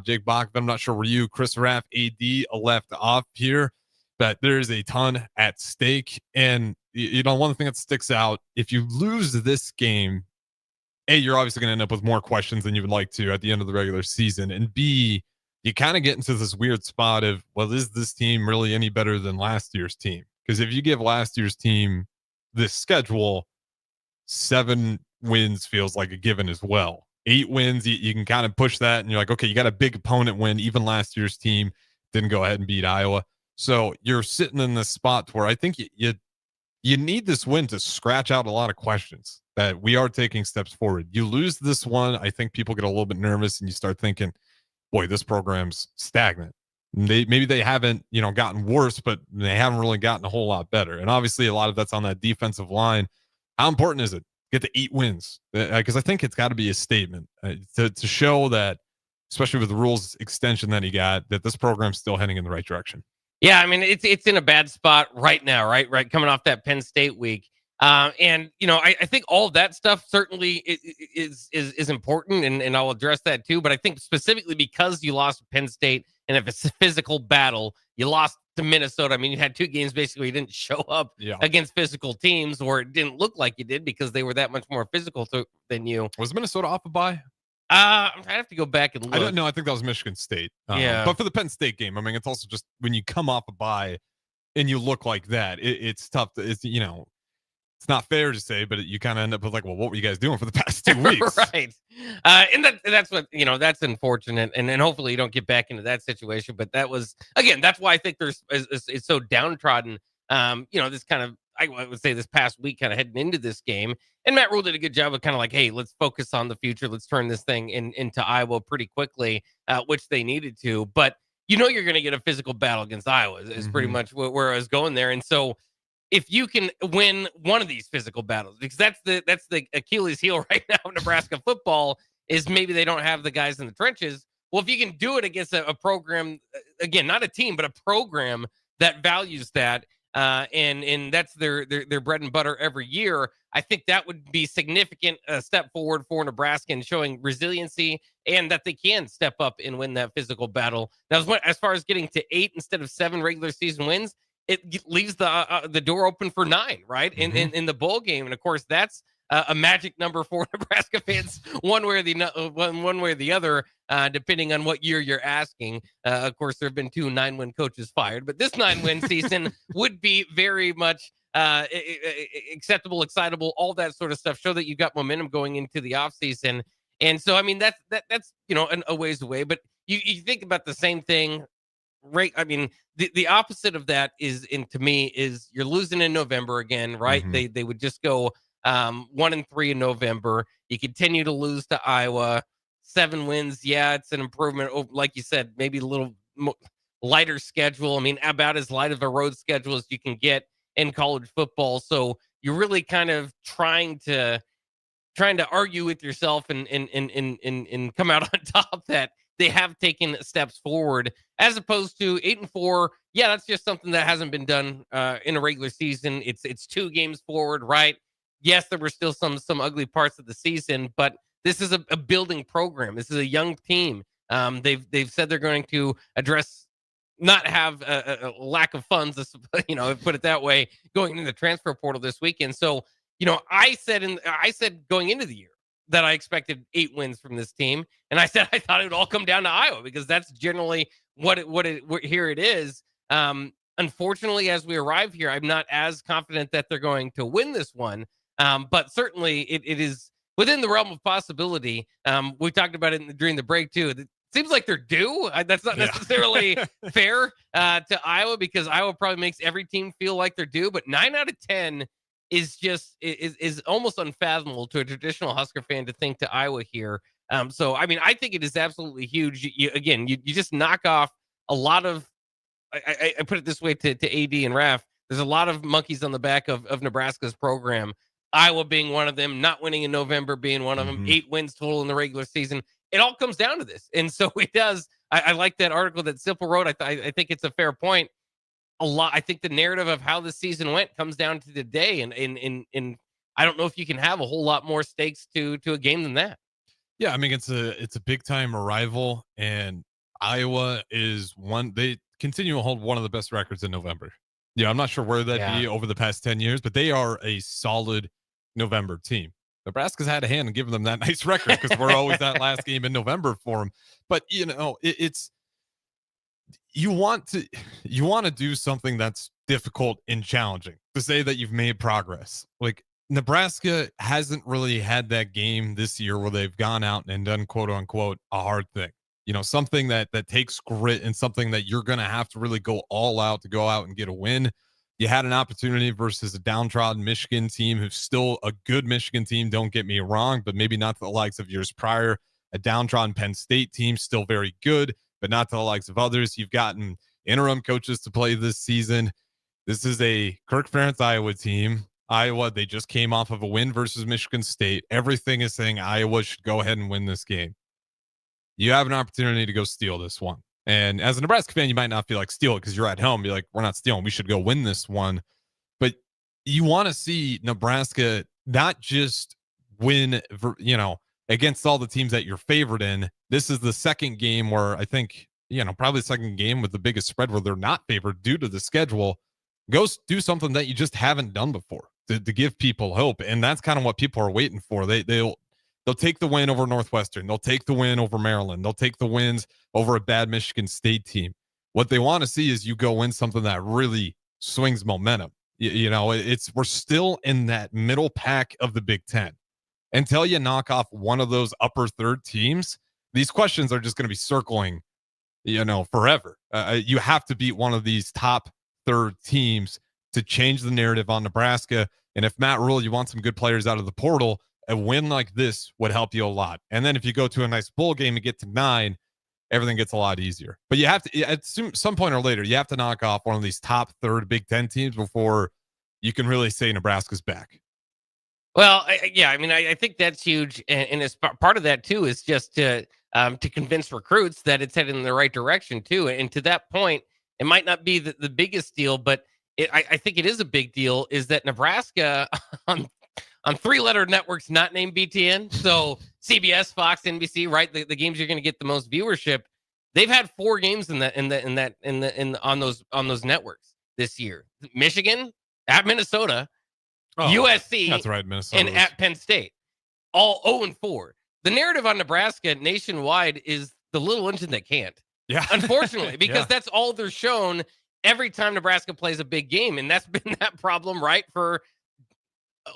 Jake Bach, I'm not sure where you, Chris Raff, AD left off here, but there's a ton at stake. And, one thing that sticks out, if you lose this game, A, you're obviously going to end up with more questions than you would like to at the end of the regular season. And B, you kind of get into this weird spot of, well, is this team really any better than last year's team? Because if you give last year's team this schedule, 7 wins feels like a given as well. 8 wins, you can kind of push that, and you're like, okay, you got a big opponent win. Even last year's team didn't go ahead and beat Iowa. So you're sitting in this spot where I think you need this win to scratch out a lot of questions that we are taking steps forward. You lose this one, I think people get a little bit nervous, and you start thinking, boy, this program's stagnant. Maybe they haven't, gotten worse, but they haven't really gotten a whole lot better. And obviously a lot of that's on that defensive line. How important is it? Get the 8 wins, because I think it's got to be a statement to show that, especially with the rules extension that he got, that this program's still heading in the right direction.
Yeah, I mean, it's in a bad spot right now, right, coming off that Penn State week. And I think all of that stuff certainly is important, and I'll address that too. But I think specifically because you lost Penn State, and if it's a physical battle, you lost to Minnesota. I mean, you had 2 games basically you didn't show up against physical teams, or it didn't look like you did because they were that much more physical than you.
Was Minnesota off a bye?
I have to go back and look.
I don't know. I think that was Michigan State.
Yeah.
But for the Penn State game, I mean, it's also just when you come off a bye and you look like that, it's tough. It's not fair to say, but you kind of end up with like, well, what were you guys doing for the past 2 weeks?
Right. And that's what, that's unfortunate. And hopefully you don't get back into that situation. But that was, again, that's why I think it's so downtrodden. This kind of, I would say this past week kind of heading into this game. And Matt Rule did a good job of kind of like, hey, let's focus on the future. Let's turn this thing into Iowa pretty quickly, which they needed to. But you're going to get a physical battle against Iowa is pretty much where I was going there. And so, if you can win one of these physical battles, because that's the Achilles heel right now of Nebraska football, is maybe they don't have the guys in the trenches. Well, if you can do it against a program, again, not a team, but a program that values that, and that's their bread and butter every year, I think that would be significant step forward for Nebraska in showing resiliency and that they can step up and win that physical battle. Now, as far as getting to 8 instead of 7 regular season wins, it leaves the door open for 9, right? In the bowl game. And of course, that's a magic number for Nebraska fans, one way or the other, depending on what year you're asking. Of course, there have been 2 9-win coaches fired, but this 9-win season would be very much acceptable, excitable, all that sort of stuff. Show that you got momentum going into the offseason. And so, I mean, that's a ways away. But you think about the same thing. Right. I mean, the opposite of that to me is you're losing in November again, right?
Mm-hmm.
They would just go 1-3 in November. You continue to lose to Iowa. 7 wins. Yeah, it's an improvement. Oh, like you said, maybe a little lighter schedule. I mean, about as light of a road schedule as you can get in college football. So you're really kind of trying to argue with yourself and come out on top that they have taken steps forward, as opposed to 8-4. Yeah, that's just something that hasn't been done in a regular season. It's 2 games forward, right? Yes, there were still some ugly parts of the season, but this is a building program. This is a young team. They've said they're going to not have a lack of funds, put it that way, going into the transfer portal this weekend. So, I said going into the year that I expected 8 wins from this team. And I said I thought it would all come down to Iowa, because that's generally what here it is. Unfortunately, as we arrive here, I'm not as confident that they're going to win this one. But certainly it is within the realm of possibility. We talked about it during the break too. It seems like they're due. That's not necessarily fair to Iowa, because Iowa probably makes every team feel like they're due. But 9 out of 10 is just is almost unfathomable to a traditional Husker fan to think to Iowa here. So I mean, I think it is absolutely huge. You just knock off a lot of. I put it this way to AD and Raf. There's a lot of monkeys on the back of Nebraska's program. Iowa being one of them, not winning in November being one of them, 8 wins total in the regular season. It all comes down to this. And so it does. I like that article that Simple wrote. I think it's a fair point. I think the narrative of how the season went comes down to today. And I don't know if you can have a whole lot more stakes to a game than that.
Yeah, I mean, it's a big time arrival, and Iowa is one. They continue to hold one of the best records in November. Yeah, I'm not sure where that'd be over the past 10 years, but they are a solid November team. Nebraska's had a hand in giving them that nice record because we're always that last game in November for them. But it's you want to do something that's difficult and challenging to say that you've made progress. Like Nebraska hasn't really had that game this year where they've gone out and done quote unquote a hard thing. Something that takes grit and something that you're going to have to really go all out to go out and get a win. You had an opportunity versus a downtrodden Michigan team who's still a good Michigan team, don't get me wrong, but maybe not to the likes of years prior. A downtrodden Penn State team, still very good, but not to the likes of others. You've gotten interim coaches to play this season. This is a Kirk Ferentz Iowa team. Iowa, they just came off of a win versus Michigan State. Everything is saying Iowa should go ahead and win this game. You have an opportunity to go steal this one. And as a Nebraska fan, you might not feel like steal it because you're at home. Be like, we're not stealing. We should go win this one. But you want to see Nebraska not just win, against all the teams that you're favored in. This is the second game where I think, probably the second game with the biggest spread where they're not favored due to the schedule. Go do something that you just haven't done before to give people hope. And that's kind of what people are waiting for. They'll take the win over Northwestern. They'll take the win over Maryland. They'll take the wins over a bad Michigan State team. What they want to see is you go win something that really swings momentum. We're still in that middle pack of the Big Ten. Until you knock off one of those upper third teams, these questions are just going to be circling, forever. You have to beat one of these top third teams to change the narrative on Nebraska. And if Matt Rule, you want some good players out of the portal, a win like this would help you a lot. And then if you go to a nice bowl game and get to 9, everything gets a lot easier. But you have to, at some point or later, you have to knock off one of these top third Big Ten teams before you can really say Nebraska's back.
Well, I think that's huge. And as part of that, too, is just to convince recruits that it's headed in the right direction, too. And to that point, it might not be the biggest deal, but I think it is a big deal, is that Nebraska on 3-letter networks not named BTN, so CBS, Fox, NBC, right? The games you're going to get the most viewership. They've had 4 games on those networks this year. Michigan, at Minnesota, USC,
that's right, Minnesota,
and at Penn State, all 0-4. The narrative on Nebraska nationwide is the little engine that can't.
Yeah,
unfortunately, because that's all they're shown every time Nebraska plays a big game, and that's been that problem, right, for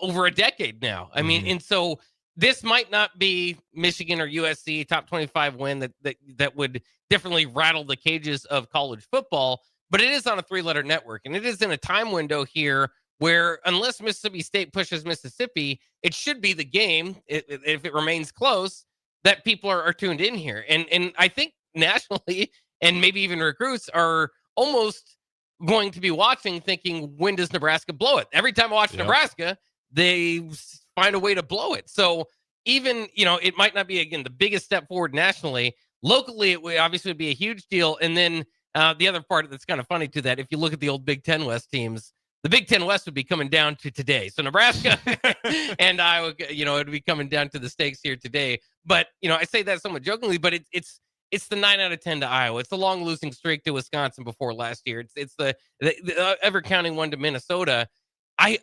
over a decade now. I mean, and so this might not be Michigan or USC top 25 win that would definitely rattle the cages of college football, but it is on a 3-letter network, and it is in a time window here where, unless Mississippi State pushes Mississippi, it should be the game, if it remains close, that people are tuned in here. And I think nationally, and maybe even recruits, are almost going to be watching thinking, when does Nebraska blow it? Every time I watch Nebraska, they find a way to blow it. So even, it might not be, again, the biggest step forward nationally. Locally, it would obviously be a huge deal. And then the other part that's kind of funny to that, if you look at the old Big Ten West teams, the Big Ten West would be coming down to today. So Nebraska and Iowa, it would be coming down to the stakes here today. But, I say that somewhat jokingly, but it's the 9 out of 10 to Iowa. It's the long losing streak to Wisconsin before last year. It's the ever counting one to Minnesota. I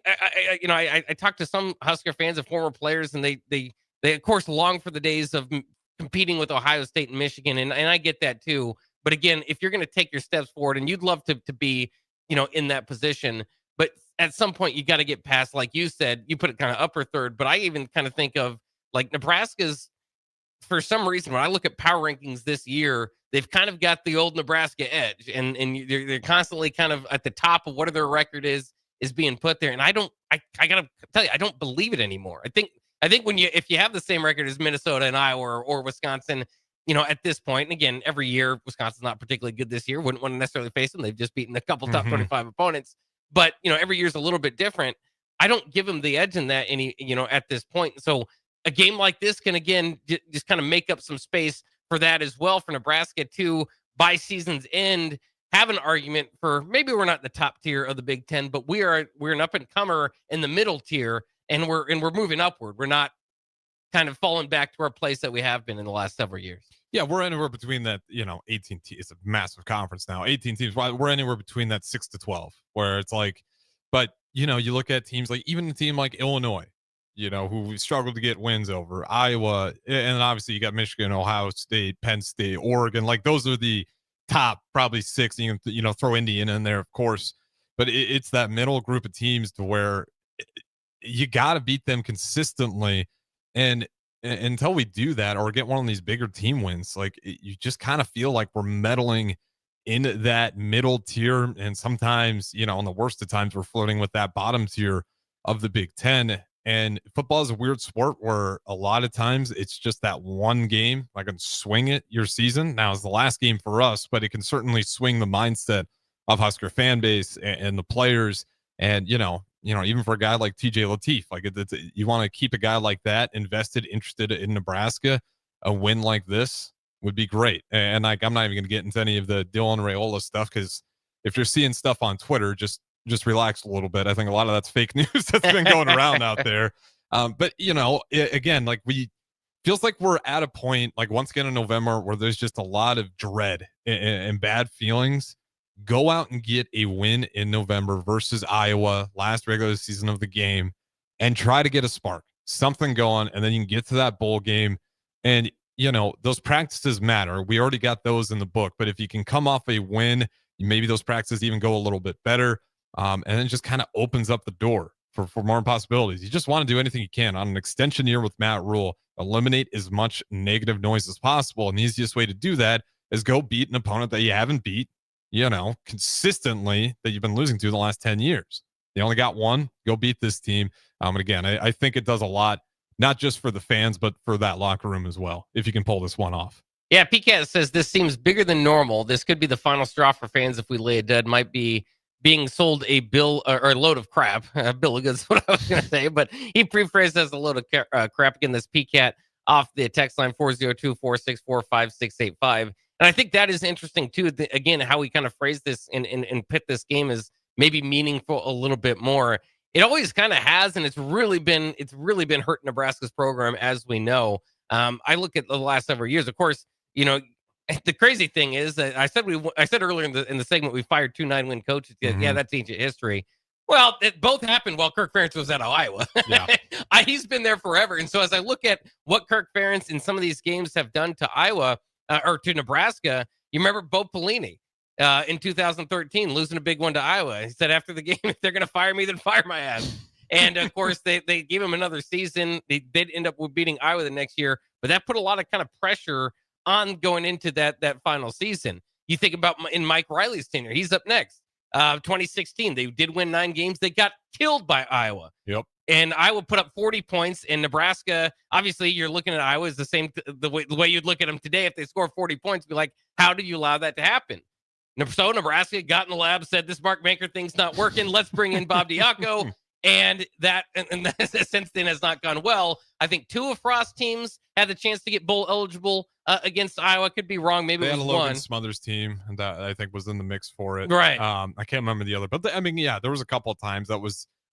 talked to some Husker fans and former players, and they of course long for the days of competing with Ohio State and Michigan, and I get that too. But again, if you're going to take your steps forward, and you'd love to be in that position, but at some point you got to get past, like you said, you put it kind of upper third, but I even kind of think of like Nebraska's, for some reason, when I look at power rankings this year, they've kind of got the old Nebraska edge, and they're constantly kind of at the top of whatever their record is being put there. And I gotta tell you, I don't believe it anymore. I think if you have the same record as Minnesota and Iowa or Wisconsin, at this point, and again, every year Wisconsin's not particularly good this year. Wouldn't want to necessarily face them. They've just beaten a couple top 25 opponents, but every year's a little bit different. I don't give them the edge in that at this point. So a game like this can, again, just kind of make up some space for that as well for Nebraska to, by season's end, have an argument for maybe we're not the top tier of the Big Ten, but we're an up and comer in the middle tier, and we're moving upward. We're not kind of falling back to our place that we have been in the last several years.
Yeah, we're anywhere between that, 18 teams. It's a massive conference now. 18 teams. We're anywhere between that 6 to 12, where it's like, but you look at teams like even a team like Illinois, who struggled to get wins over Iowa. And obviously you got Michigan, Ohio State, Penn State, Oregon. Like those are the top probably 6. You can, throw Indiana in there, of course. But it's that middle group of teams to where you got to beat them consistently. And until we do that or get one of these bigger team wins, like you just kind of feel like we're meddling in that middle tier. And sometimes, in the worst of times, we're flirting with that bottom tier of the Big Ten. And football is a weird sport where a lot of times it's just that one game that can swing it your season. Now it's the last game for us, but it can certainly swing the mindset of Husker fan base and the players. And, even for a guy like TJ Lateef, like you want to keep a guy like that invested, interested in Nebraska. A win like this would be great. And like, I'm not even going to get into any of the Dylan Raiola stuff, because if you're seeing stuff on Twitter, just relax a little bit. I think a lot of that's fake news that's been going around out there. But again, like feels like we're at a point, like once again in November, where there's just a lot of dread and bad feelings. Go out and get a win in November versus Iowa, last regular season of the game, and try to get a spark, something going, and then you can get to that bowl game. And, those practices matter. We already got those in the book, but if you can come off a win, maybe those practices even go a little bit better. And then just kind of opens up the door for more possibilities. You just want to do anything you can on an extension year with Matt Rule, eliminate as much negative noise as possible. And the easiest way to do that is go beat an opponent that you haven't beat, consistently, that you've been losing to the last 10 years. You only got one. Go beat this team. And again, I think it does a lot, not just for the fans, but for that locker room as well, if you can pull this one off.
Yeah, PCAT says this seems bigger than normal. This could be the final straw for fans if we lay it dead. Might be being sold a bill or a load of crap. Bill of goods, what I was going to say, but he prephrased as a load of crap. Again, this PCAT off the text line 402-464-5685. And I think that is interesting too. Again, how we kind of phrase this and pit this game is maybe meaningful a little bit more. It always kind of has, and it's really been hurting Nebraska's program, as we know. I look at the last several years, of course, the crazy thing is that I said earlier in the segment, we fired 2 9-win coaches. Yeah, that's ancient history. Well, it both happened while Kirk Ferentz was at Iowa. Yeah. He's been there forever. And so as I look at what Kirk Ferentz in some of these games have done to Iowa or to Nebraska, you remember Bo Pelini in 2013 losing a big one to Iowa. He said after the game, if they're going to fire me, then fire my ass. And of course, they gave him another season. They did end up with beating Iowa the next year, but that put a lot of kind of pressure on going into that final season. You think about in Mike Riley's tenure, he's up next. 2016, they did win 9 games. They got killed by Iowa.
Yep.
And Iowa put up 40 points. And Nebraska, obviously, you're looking at Iowa as the same the way you'd look at them today. If they score 40 points, be like, how did you allow that to happen? So Nebraska got in the lab, said this Mark Banker thing's not working. Let's bring in Bob Diaco. And that since then has not gone well. I think 2 of Frost's teams had the chance to get bowl eligible against Iowa. Could be wrong. Maybe
they
it was
had a Logan
one.
Smothers team that I think was in the mix for it.
Right.
I can't remember the other, but there was a couple of times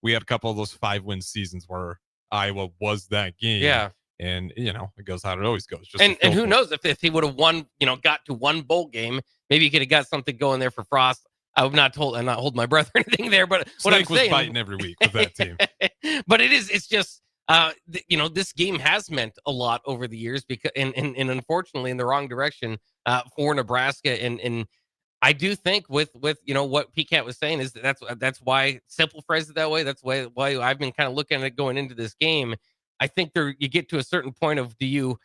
we had a couple of those 5-win seasons where Iowa was that game.
Yeah.
And it goes how it always goes.
And who knows if he would have won, got to one bowl game, maybe he could have got something going there for Frost. I'm not holding my breath or anything there, but what I'm saying,
fighting every week with that team.
But it's just, this game has meant a lot over the years because, and unfortunately in the wrong direction for Nebraska. And I do think with what PCAT was saying is that's why Simple phrased it that way. That's why I've been kind of looking at it going into this game. I think you get to a certain point of do you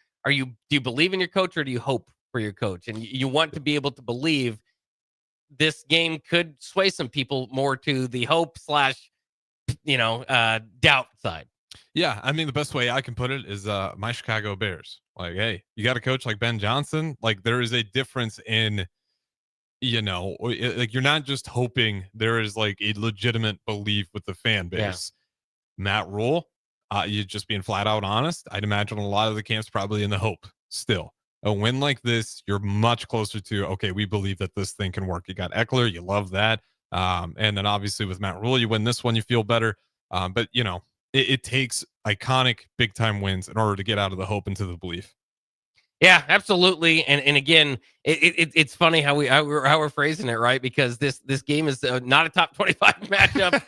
believe in your coach or do you hope for your coach? And you want to be able to believe this game could sway some people more to the hope / doubt side.
Yeah, I mean, the best way I can put it is my Chicago Bears. Like, hey, you got a coach like Ben Johnson. Like, there is a difference in, like you're not just hoping. There is like a legitimate belief with the fan base. Yeah. Matt Rule, you're just being flat out honest. I'd imagine a lot of the camp's probably in the hope still. A win like this, you're much closer to, okay, we believe that this thing can work. You got Eckler, you love that. And then obviously with Matt Rule, you win this one, you feel better. But, it takes iconic big-time wins in order to get out of the hope into the belief.
Yeah, absolutely. And again, it's funny how we're phrasing it, right? Because this game is not a top 25 matchup.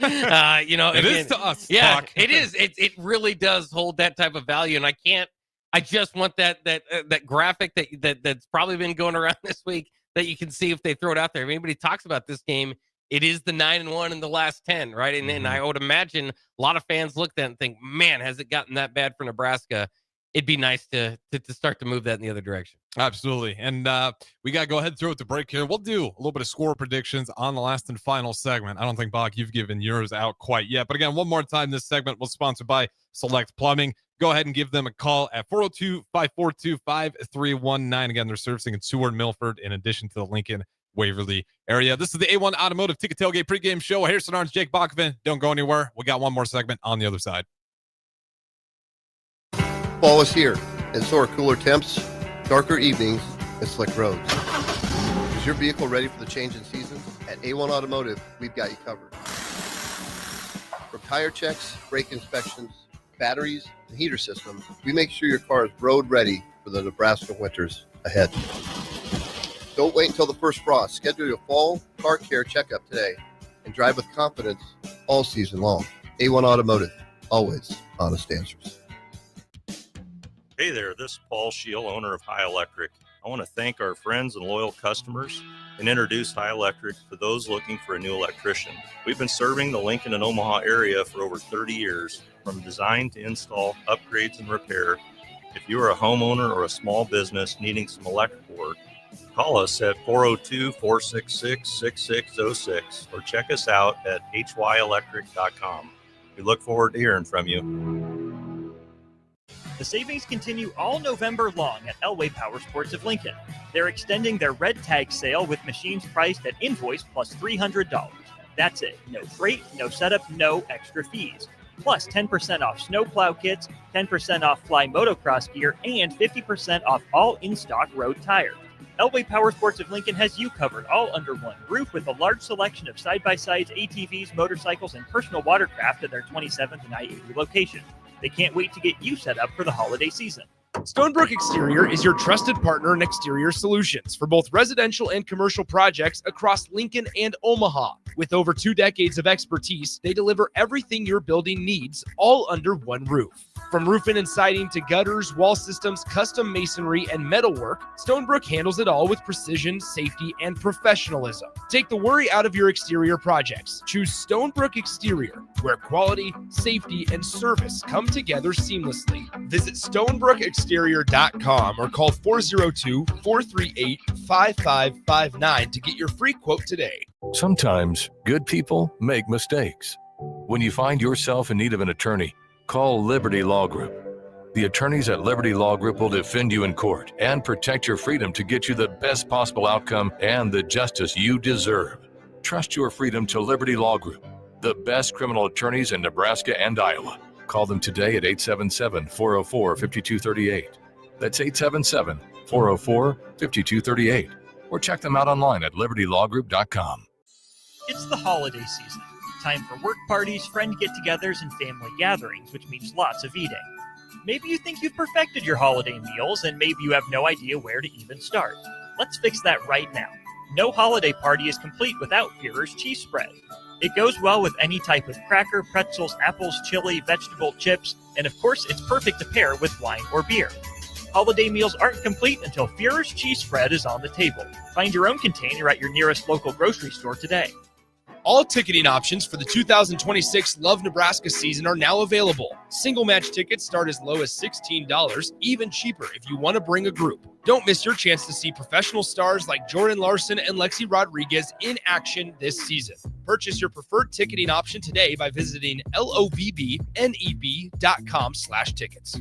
It is to us. Yeah, Talk. It is. It really does hold that type of value. And I just want that graphic that's probably been going around this week that you can see if they throw it out there. If anybody talks about this game, it is the 9-1 in the last 10, right? And then I would imagine a lot of fans look at that and think, man, has it gotten that bad for Nebraska? It'd be nice to start to move that in the other direction.
Absolutely. And we got to go ahead and throw it to break here. We'll do a little bit of score predictions on the last and final segment. I don't think, Bach, you've given yours out quite yet. But again, one more time, this segment was sponsored by Select Plumbing. Go ahead and give them a call at 402-542-5319. Again, they're servicing in Seward, Milford, in addition to the Lincoln, Waverly area. This is the A1 Automotive Ticket Tailgate pregame show. Harrison Arns, Jake Bachman. Don't go anywhere. We got one more segment on the other side.
Fall is here, and so are cooler temps, darker evenings, and slick roads. Is your vehicle ready for the change in seasons? At A1 Automotive, we've got you covered. From tire checks, brake inspections, batteries, and heater systems, we make sure your car is road ready for the Nebraska winters ahead. Don't wait until the first frost. Schedule your fall car care checkup today and drive with confidence all season long. A1 Automotive, always honest answers.
Hey there, this is Paul Scheel, owner of High Electric. I want to thank our friends and loyal customers and introduce High Electric to those looking for a new electrician. We've been serving the Lincoln and Omaha area for over 30 years, from design to install, upgrades, and repair. If you are a homeowner or a small business needing some electrical work, call us at 402-466-6606 or check us out at hyelectric.com. We look forward to hearing from you.
The savings continue all November long at Elway Power Sports of Lincoln. They're extending their red tag sale with machines priced at invoice plus $300. That's it. No freight, no setup, no extra fees. Plus 10% off snowplow kits, 10% off fly motocross gear, and 50% off all in-stock road tires. Elway Power Sports of Lincoln has you covered all under one roof with a large selection of side-by-sides, ATVs, motorcycles, and personal watercraft at their 27th and I-80 location. They can't wait to get you set up for the holiday season.
Stonebrook Exterior is your trusted partner in exterior solutions for both residential and commercial projects across Lincoln and Omaha. With over 2 decades of expertise, they deliver everything your building needs, all under one roof. From roofing and siding to gutters, wall systems, custom masonry, and metalwork, Stonebrook handles it all with precision, safety, and professionalism. Take the worry out of your exterior projects. Choose Stonebrook Exterior, where quality, safety, and service come together seamlessly. Visit StonebrookExterior.com or call 402-438-5559 to get your free quote today.
Sometimes good people make mistakes. When you find yourself in need of an attorney, call Liberty Law Group. The attorneys at Liberty Law Group will defend you in court and protect your freedom to get you the best possible outcome and the justice you deserve. Trust your freedom to Liberty Law Group, the best criminal attorneys in Nebraska and Iowa. Call them today at 877-404-5238. That's 877-404-5238. Or check them out online at libertylawgroup.com.
It's the holiday season. Time for work parties, friend get-togethers, and family gatherings, which means lots of eating. Maybe you think you've perfected your holiday meals, and maybe you have no idea where to even start. Let's fix that right now. No holiday party is complete without Führer's cheese spread. It goes well with any type of cracker, pretzels, apples, chili, vegetable, chips, and of course, it's perfect to pair with wine or beer. Holiday meals aren't complete until Führer's cheese spread is on the table. Find your own container at your nearest local grocery store today.
All ticketing options for the 2026 Love Nebraska season are now available. Single match tickets start as low as $16, even cheaper if you want to bring a group. Don't miss your chance to see professional stars like Jordan Larson and Lexi Rodriguez in action this season. Purchase your preferred ticketing option today by visiting lobbneb.com/tickets.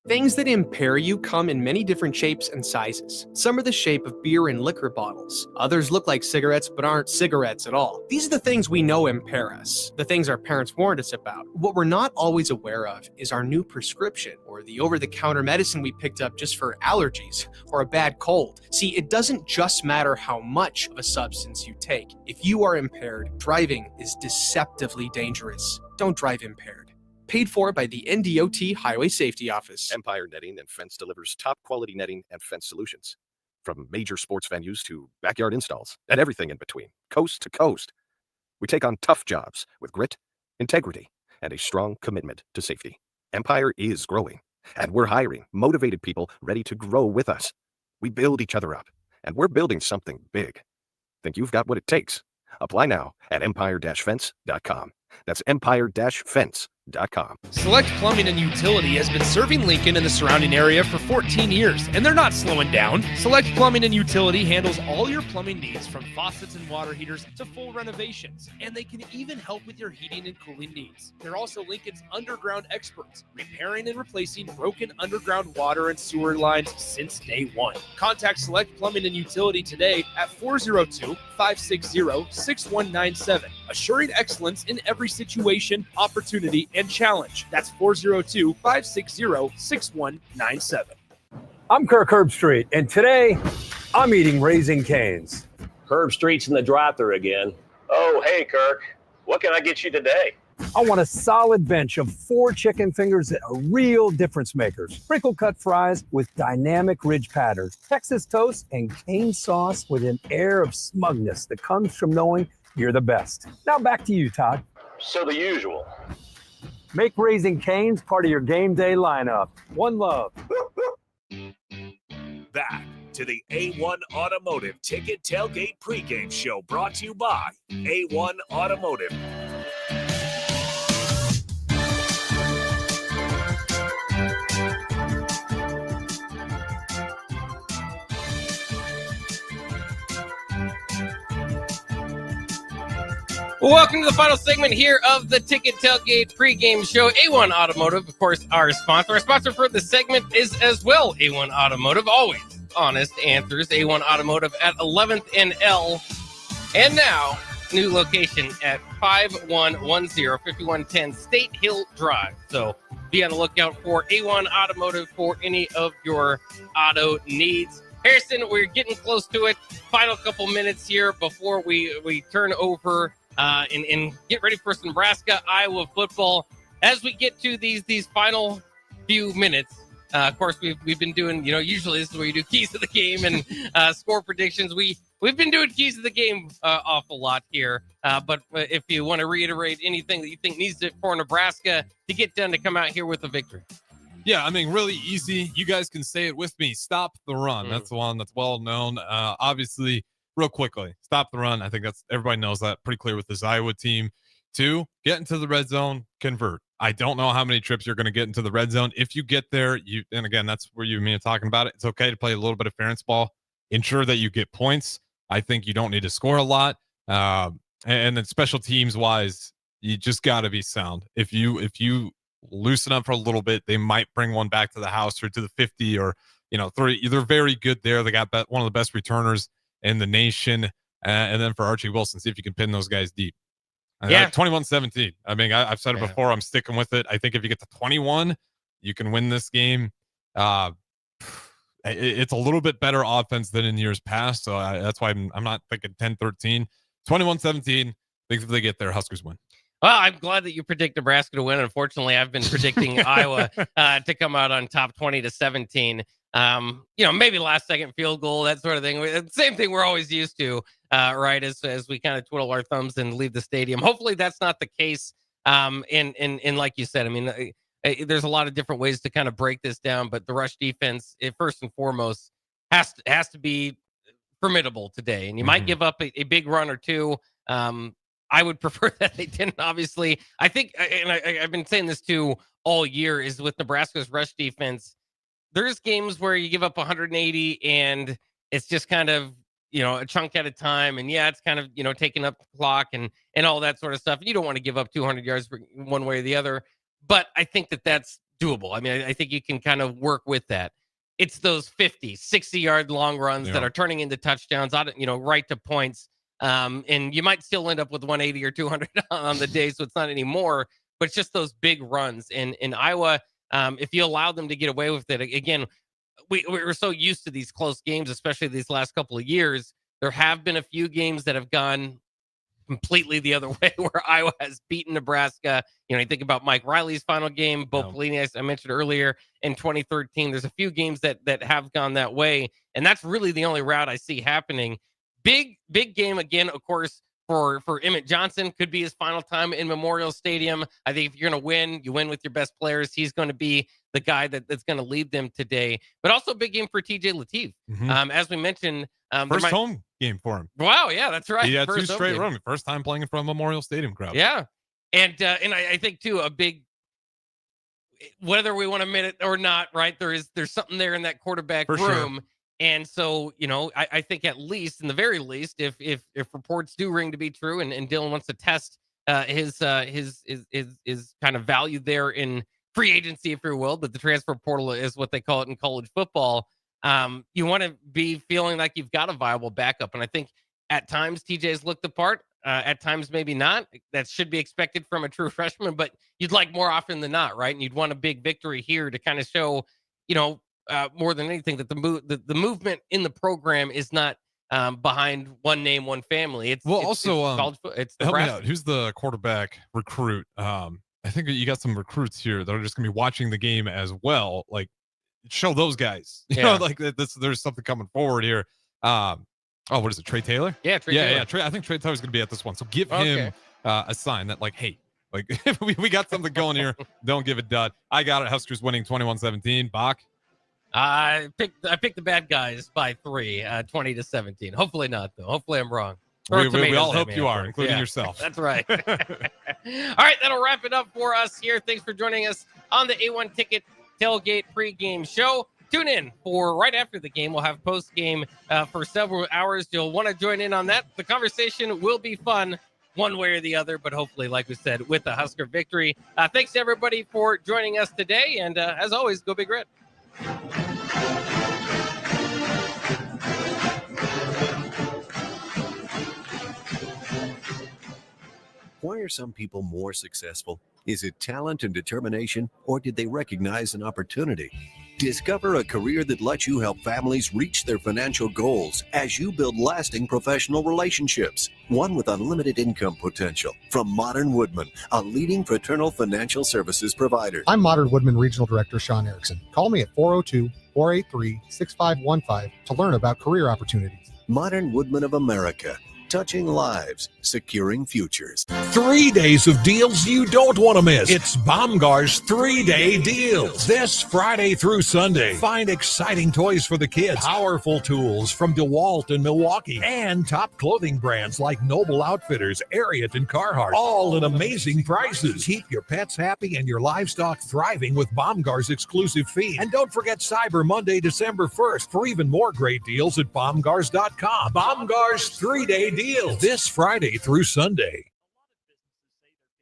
Things that impair you come in many different shapes and sizes. Some are the shape of beer and liquor bottles. Others look like cigarettes but aren't cigarettes at all. These are the things we know impair us, the things our parents warned us about. What we're not always aware of is our new prescription or the over-the-counter medicine we picked up just for allergies or a bad cold. See, it doesn't just matter how much of a substance you take. If you are impaired, driving is deceptively dangerous. Don't drive impaired. Paid for by the NDOT Highway Safety Office.
Empire Netting and Fence delivers top quality netting and fence solutions. From major sports venues to backyard installs and everything in between, coast to coast. We take on tough jobs with grit, integrity, and a strong commitment to safety. Empire is growing, and we're hiring motivated people ready to grow with us. We build each other up, and we're building something big. Think you've got what it takes? Apply now at empire-fence.com. That's empire-fence.com.
Select Plumbing and Utility has been serving Lincoln and the surrounding area for 14 years, and they're not slowing down. Select Plumbing and Utility handles all your plumbing needs, from faucets and water heaters to full renovations, and they can even help with your heating and cooling needs. They're also Lincoln's underground experts, repairing and replacing broken underground water and sewer lines since day one. Contact Select Plumbing and Utility today at 402-560-6197, assuring excellence in every situation, opportunity, and challenge. That's 402-560-6197.
I'm Kirk Herbstreit, and today I'm eating Raising Cane's.
Herbstreit's in the drive-thru again. Oh, hey, Kirk. What can I get you today?
I want a solid bench of 4 chicken fingers that are real difference makers. Sprinkle cut fries with dynamic ridge patterns, Texas toast, and cane sauce with an air of smugness that comes from knowing you're the best. Now back to you, Todd.
So the usual.
Make Raising Cane's part of your game day lineup. One love.
Back to the A1 Automotive Ticket Tailgate Pregame Show, brought to you by A1 Automotive.
Welcome to the final segment here of the Ticket Tailgate Pregame Show. A1 Automotive, of course, our sponsor. Our sponsor for the segment is as well A1 Automotive. Always honest answers. A1 Automotive at 11th and L. And now, new location at 5110 State Hill Drive. So be on the lookout for A1 Automotive for any of your auto needs. Harrison, we're getting close to it. Final couple minutes here before we turn over and get ready for some Nebraska-Iowa football. As we get to these final few minutes, of course, we've been doing, usually this is where you do keys to the game and score predictions. We've been doing keys to the game awful lot here. But if you want to reiterate anything that you think needs to for Nebraska to get done to come out here with a victory.
Yeah, I mean, really easy. You guys can say it with me. Stop the run. That's the one that's well known. Obviously, real quickly, stop the run. I think everybody knows that pretty clear with this Iowa team. 2, get into the red zone, convert. I don't know how many trips you're going to get into the red zone. If you get there, and again, that's where you and me are talking about it. It's okay to play a little bit of fairness ball. Ensure that you get points. I think you don't need to score a lot. And then special teams wise, you just got to be sound. If you loosen up for a little bit, they might bring one back to the house or to the 50 or 30. They're very good there. They got one of the best returners in the nation. And then for Archie Wilson, see if you can pin those guys deep. Yeah, 21-17. I mean, I've said it before. I'm sticking with it. I think if you get to 21, you can win this game. It's a little bit better offense than in years past, so that's why I'm not thinking 10-13. 21-17. Think if they get there, Huskers win.
Well, I'm glad that you predict Nebraska to win. Unfortunately, I've been predicting Iowa to come out on top 20-17. Maybe last second field goal, that sort of thing. Same thing we're always used to, right? As we kind of twiddle our thumbs and leave the stadium. Hopefully that's not the case. And like you said, I mean, there's a lot of different ways to kind of break this down, but the rush defense, first and foremost, has to be formidable today. And you might give up a big run or two. I would prefer that they didn't, obviously. I think, and I've been saying this too all year, is with Nebraska's rush defense, there's games where you give up 180 and it's just kind of, a chunk at a time. And yeah, it's kind of, taking up the clock and all that sort of stuff. You don't want to give up 200 yards one way or the other. But I think that that's doable. I mean, I think you can kind of work with that. It's those 50, 60-yard long runs that are turning into touchdowns, right to points. And you might still end up with 180 or 200 on the day, so it's not anymore. But it's just those big runs. And in Iowa, if you allow them to get away with it, again, we're so used to these close games, especially these last couple of years. There have been a few games that have gone completely the other way, where Iowa has beaten Nebraska. You think about Mike Riley's final game, Bo Pelini, as I mentioned earlier, in 2013. There's a few games that have gone that way, and that's really the only route I see happening. Big game again, of course, for Emmett Johnson. Could be his final time in Memorial Stadium. I think if you're going to win, you win with your best players. He's going to be the guy that's going to lead them today. But also a big game for TJ Lateef. As we mentioned,
first home game for him.
Wow, yeah, that's right.
He had
first
2 straight
game.
runs. First time playing in front of Memorial Stadium crowd.
Yeah, and I think too, a big, whether we want to admit it or not, right? There's something there in that quarterback room.
Sure.
And so, I think at least, in the very least, if reports do ring to be true, and Dylan wants to test his kind of value there in free agency, if you will, but the transfer portal is what they call it in college football. You want to be feeling like you've got a viable backup. And I think at times TJ's looked the part, at times maybe not. That should be expected from a true freshman, but you'd like more often than not, right? And you'd want a big victory here to kind of show, more than anything, that the movement in the program is not behind one name, one family. It's
help me out. Who's the quarterback recruit? I think you got some recruits here that are just gonna be watching the game as well. Like, show those guys, there's something coming forward here. What is it? Trey Taylor?
Yeah, Taylor.
I think Trey Taylor's gonna be at this one. So give him a sign that, like, hey, like we got something going here. Don't give a dud. I got it. Huskers winning 21-17. Bach.
I picked the bad guys by 3, 20-17. Hopefully not, though. Hopefully I'm wrong.
We all hope you are, including yourself.
That's right. All right, that'll wrap it up for us here. Thanks for joining us on the A1 Ticket Tailgate Pregame Show. Tune in for right after the game. We'll have post-game for several hours. You'll want to join in on that. The conversation will be fun one way or the other, but hopefully, like we said, with a Husker victory. Thanks to everybody for joining us today. And as always, go Big Red.
Why are some people more successful? Is it talent and determination, or did they recognize an opportunity? Discover a career that lets you help families reach their financial goals as you build lasting professional relationships, one with unlimited income potential. From Modern Woodman, a leading fraternal financial services provider.
I'm Modern Woodman Regional Director Sean Erickson. Call me at 402-483-6515 to learn about career opportunities.
Modern Woodman of America. Touching lives, securing futures.
3 days of deals you don't want to miss. It's Baumgar's 3-day deals. This Friday through Sunday. Find exciting toys for the kids, powerful tools from DeWalt and Milwaukee, and top clothing brands like Noble Outfitters, Ariat, and Carhartt, all at amazing prices. Keep your pets happy and your livestock thriving with Baumgar's exclusive feed. And don't forget Cyber Monday, December 1st for even more great deals at Baumgars.com. Baumgar's 3-day deals this Friday through Sunday.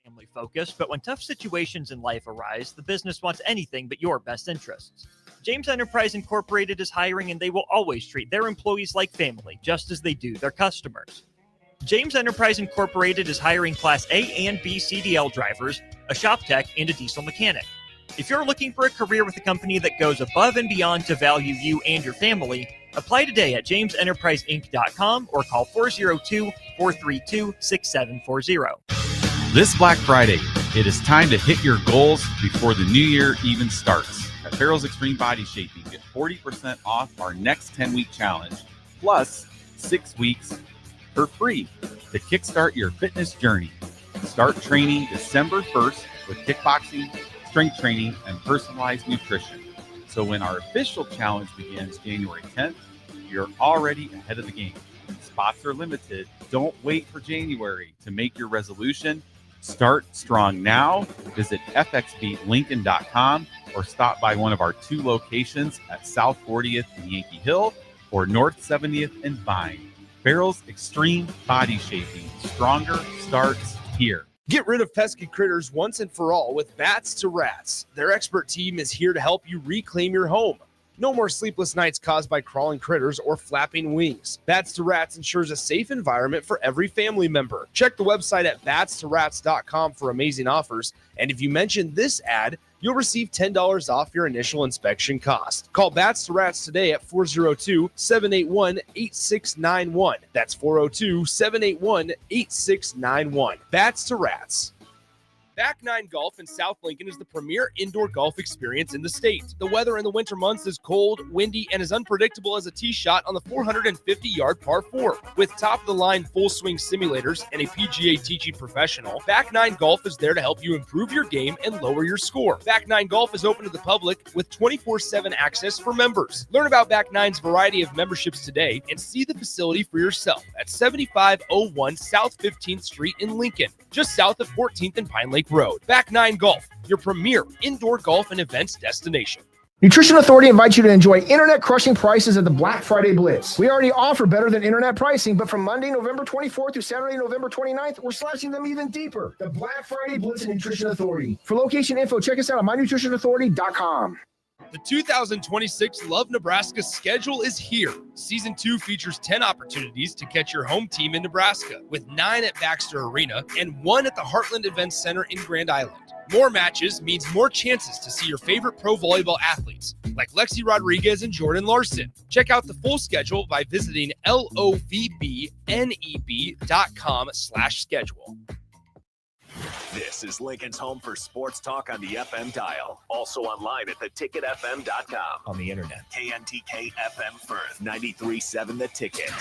Family focused, but when tough situations in life arise, the business wants anything but your best interests. James Enterprise Incorporated is hiring, and they will always treat their employees like family, just as they do their customers. James Enterprise Incorporated is hiring Class A and B CDL drivers, a shop tech, and a diesel mechanic. If you're looking for a career with a company that goes above and beyond to value you and your family, apply today at jamesenterpriseinc.com or call 402-432-6740.
This Black Friday, it is time to hit your goals before the new year even starts. At Farrell's Extreme Body Shaping, get 40% off our next 10-week challenge, plus 6 weeks for free to kickstart your fitness journey. Start training December 1st with kickboxing, strength training, and personalized nutrition. So when our official challenge begins January 10th, you're already ahead of the game. Spots are limited. Don't wait for January to make your resolution. Start strong now. Visit fxbeatlincoln.com or stop by one of our 2 locations at South 40th and Yankee Hill or North 70th and Vine. Farrell's Extreme Body Shaping. Stronger starts here.
Get rid of pesky critters once and for all with Bats to Rats. Their expert team is here to help you reclaim your home. No more sleepless nights caused by crawling critters or flapping wings. Bats to Rats ensures a safe environment for every family member. Check the website at batstoRats.com for amazing offers. And if you mention this ad, you'll receive $10 off your initial inspection cost. Call Bats to Rats today at 402-781-8691. That's 402-781-8691. Bats to Rats. Back Nine Golf in South Lincoln is the premier indoor golf experience in the state. The weather in the winter months is cold, windy, and as unpredictable as a tee shot on the 450-yard par 4. With top-of-the-line full-swing simulators and a PGA teaching professional, Back Nine Golf is there to help you improve your game and lower your score. Back Nine Golf is open to the public with 24/7 access for members. Learn about Back Nine's variety of memberships today and see the facility for yourself at 7501 South 15th Street in Lincoln, just south of 14th and Pine Lake Road. Back Nine Golf, your premier indoor golf and events destination.
Nutrition Authority invites you to enjoy internet-crushing prices at the Black Friday Blitz. We already offer better than internet pricing, but from Monday, November 24th through Saturday, November 29th, we're slashing them even deeper. The Black Friday Blitz at Nutrition Authority. For location info, check us out at mynutritionauthority.com.
The 2026 Love Nebraska schedule is here. Season 2 features 10 opportunities to catch your home team in Nebraska, with 9 at Baxter Arena and 1 at the Heartland Events Center in Grand Island. More matches means more chances to see your favorite pro volleyball athletes, like Lexi Rodriguez and Jordan Larson. Check out the full schedule by visiting lovbneb.com/schedule.
This is Lincoln's home for sports talk on the FM dial. Also online at theticketfm.com. On the internet, KNTK FM Firth, 93.7 The Ticket.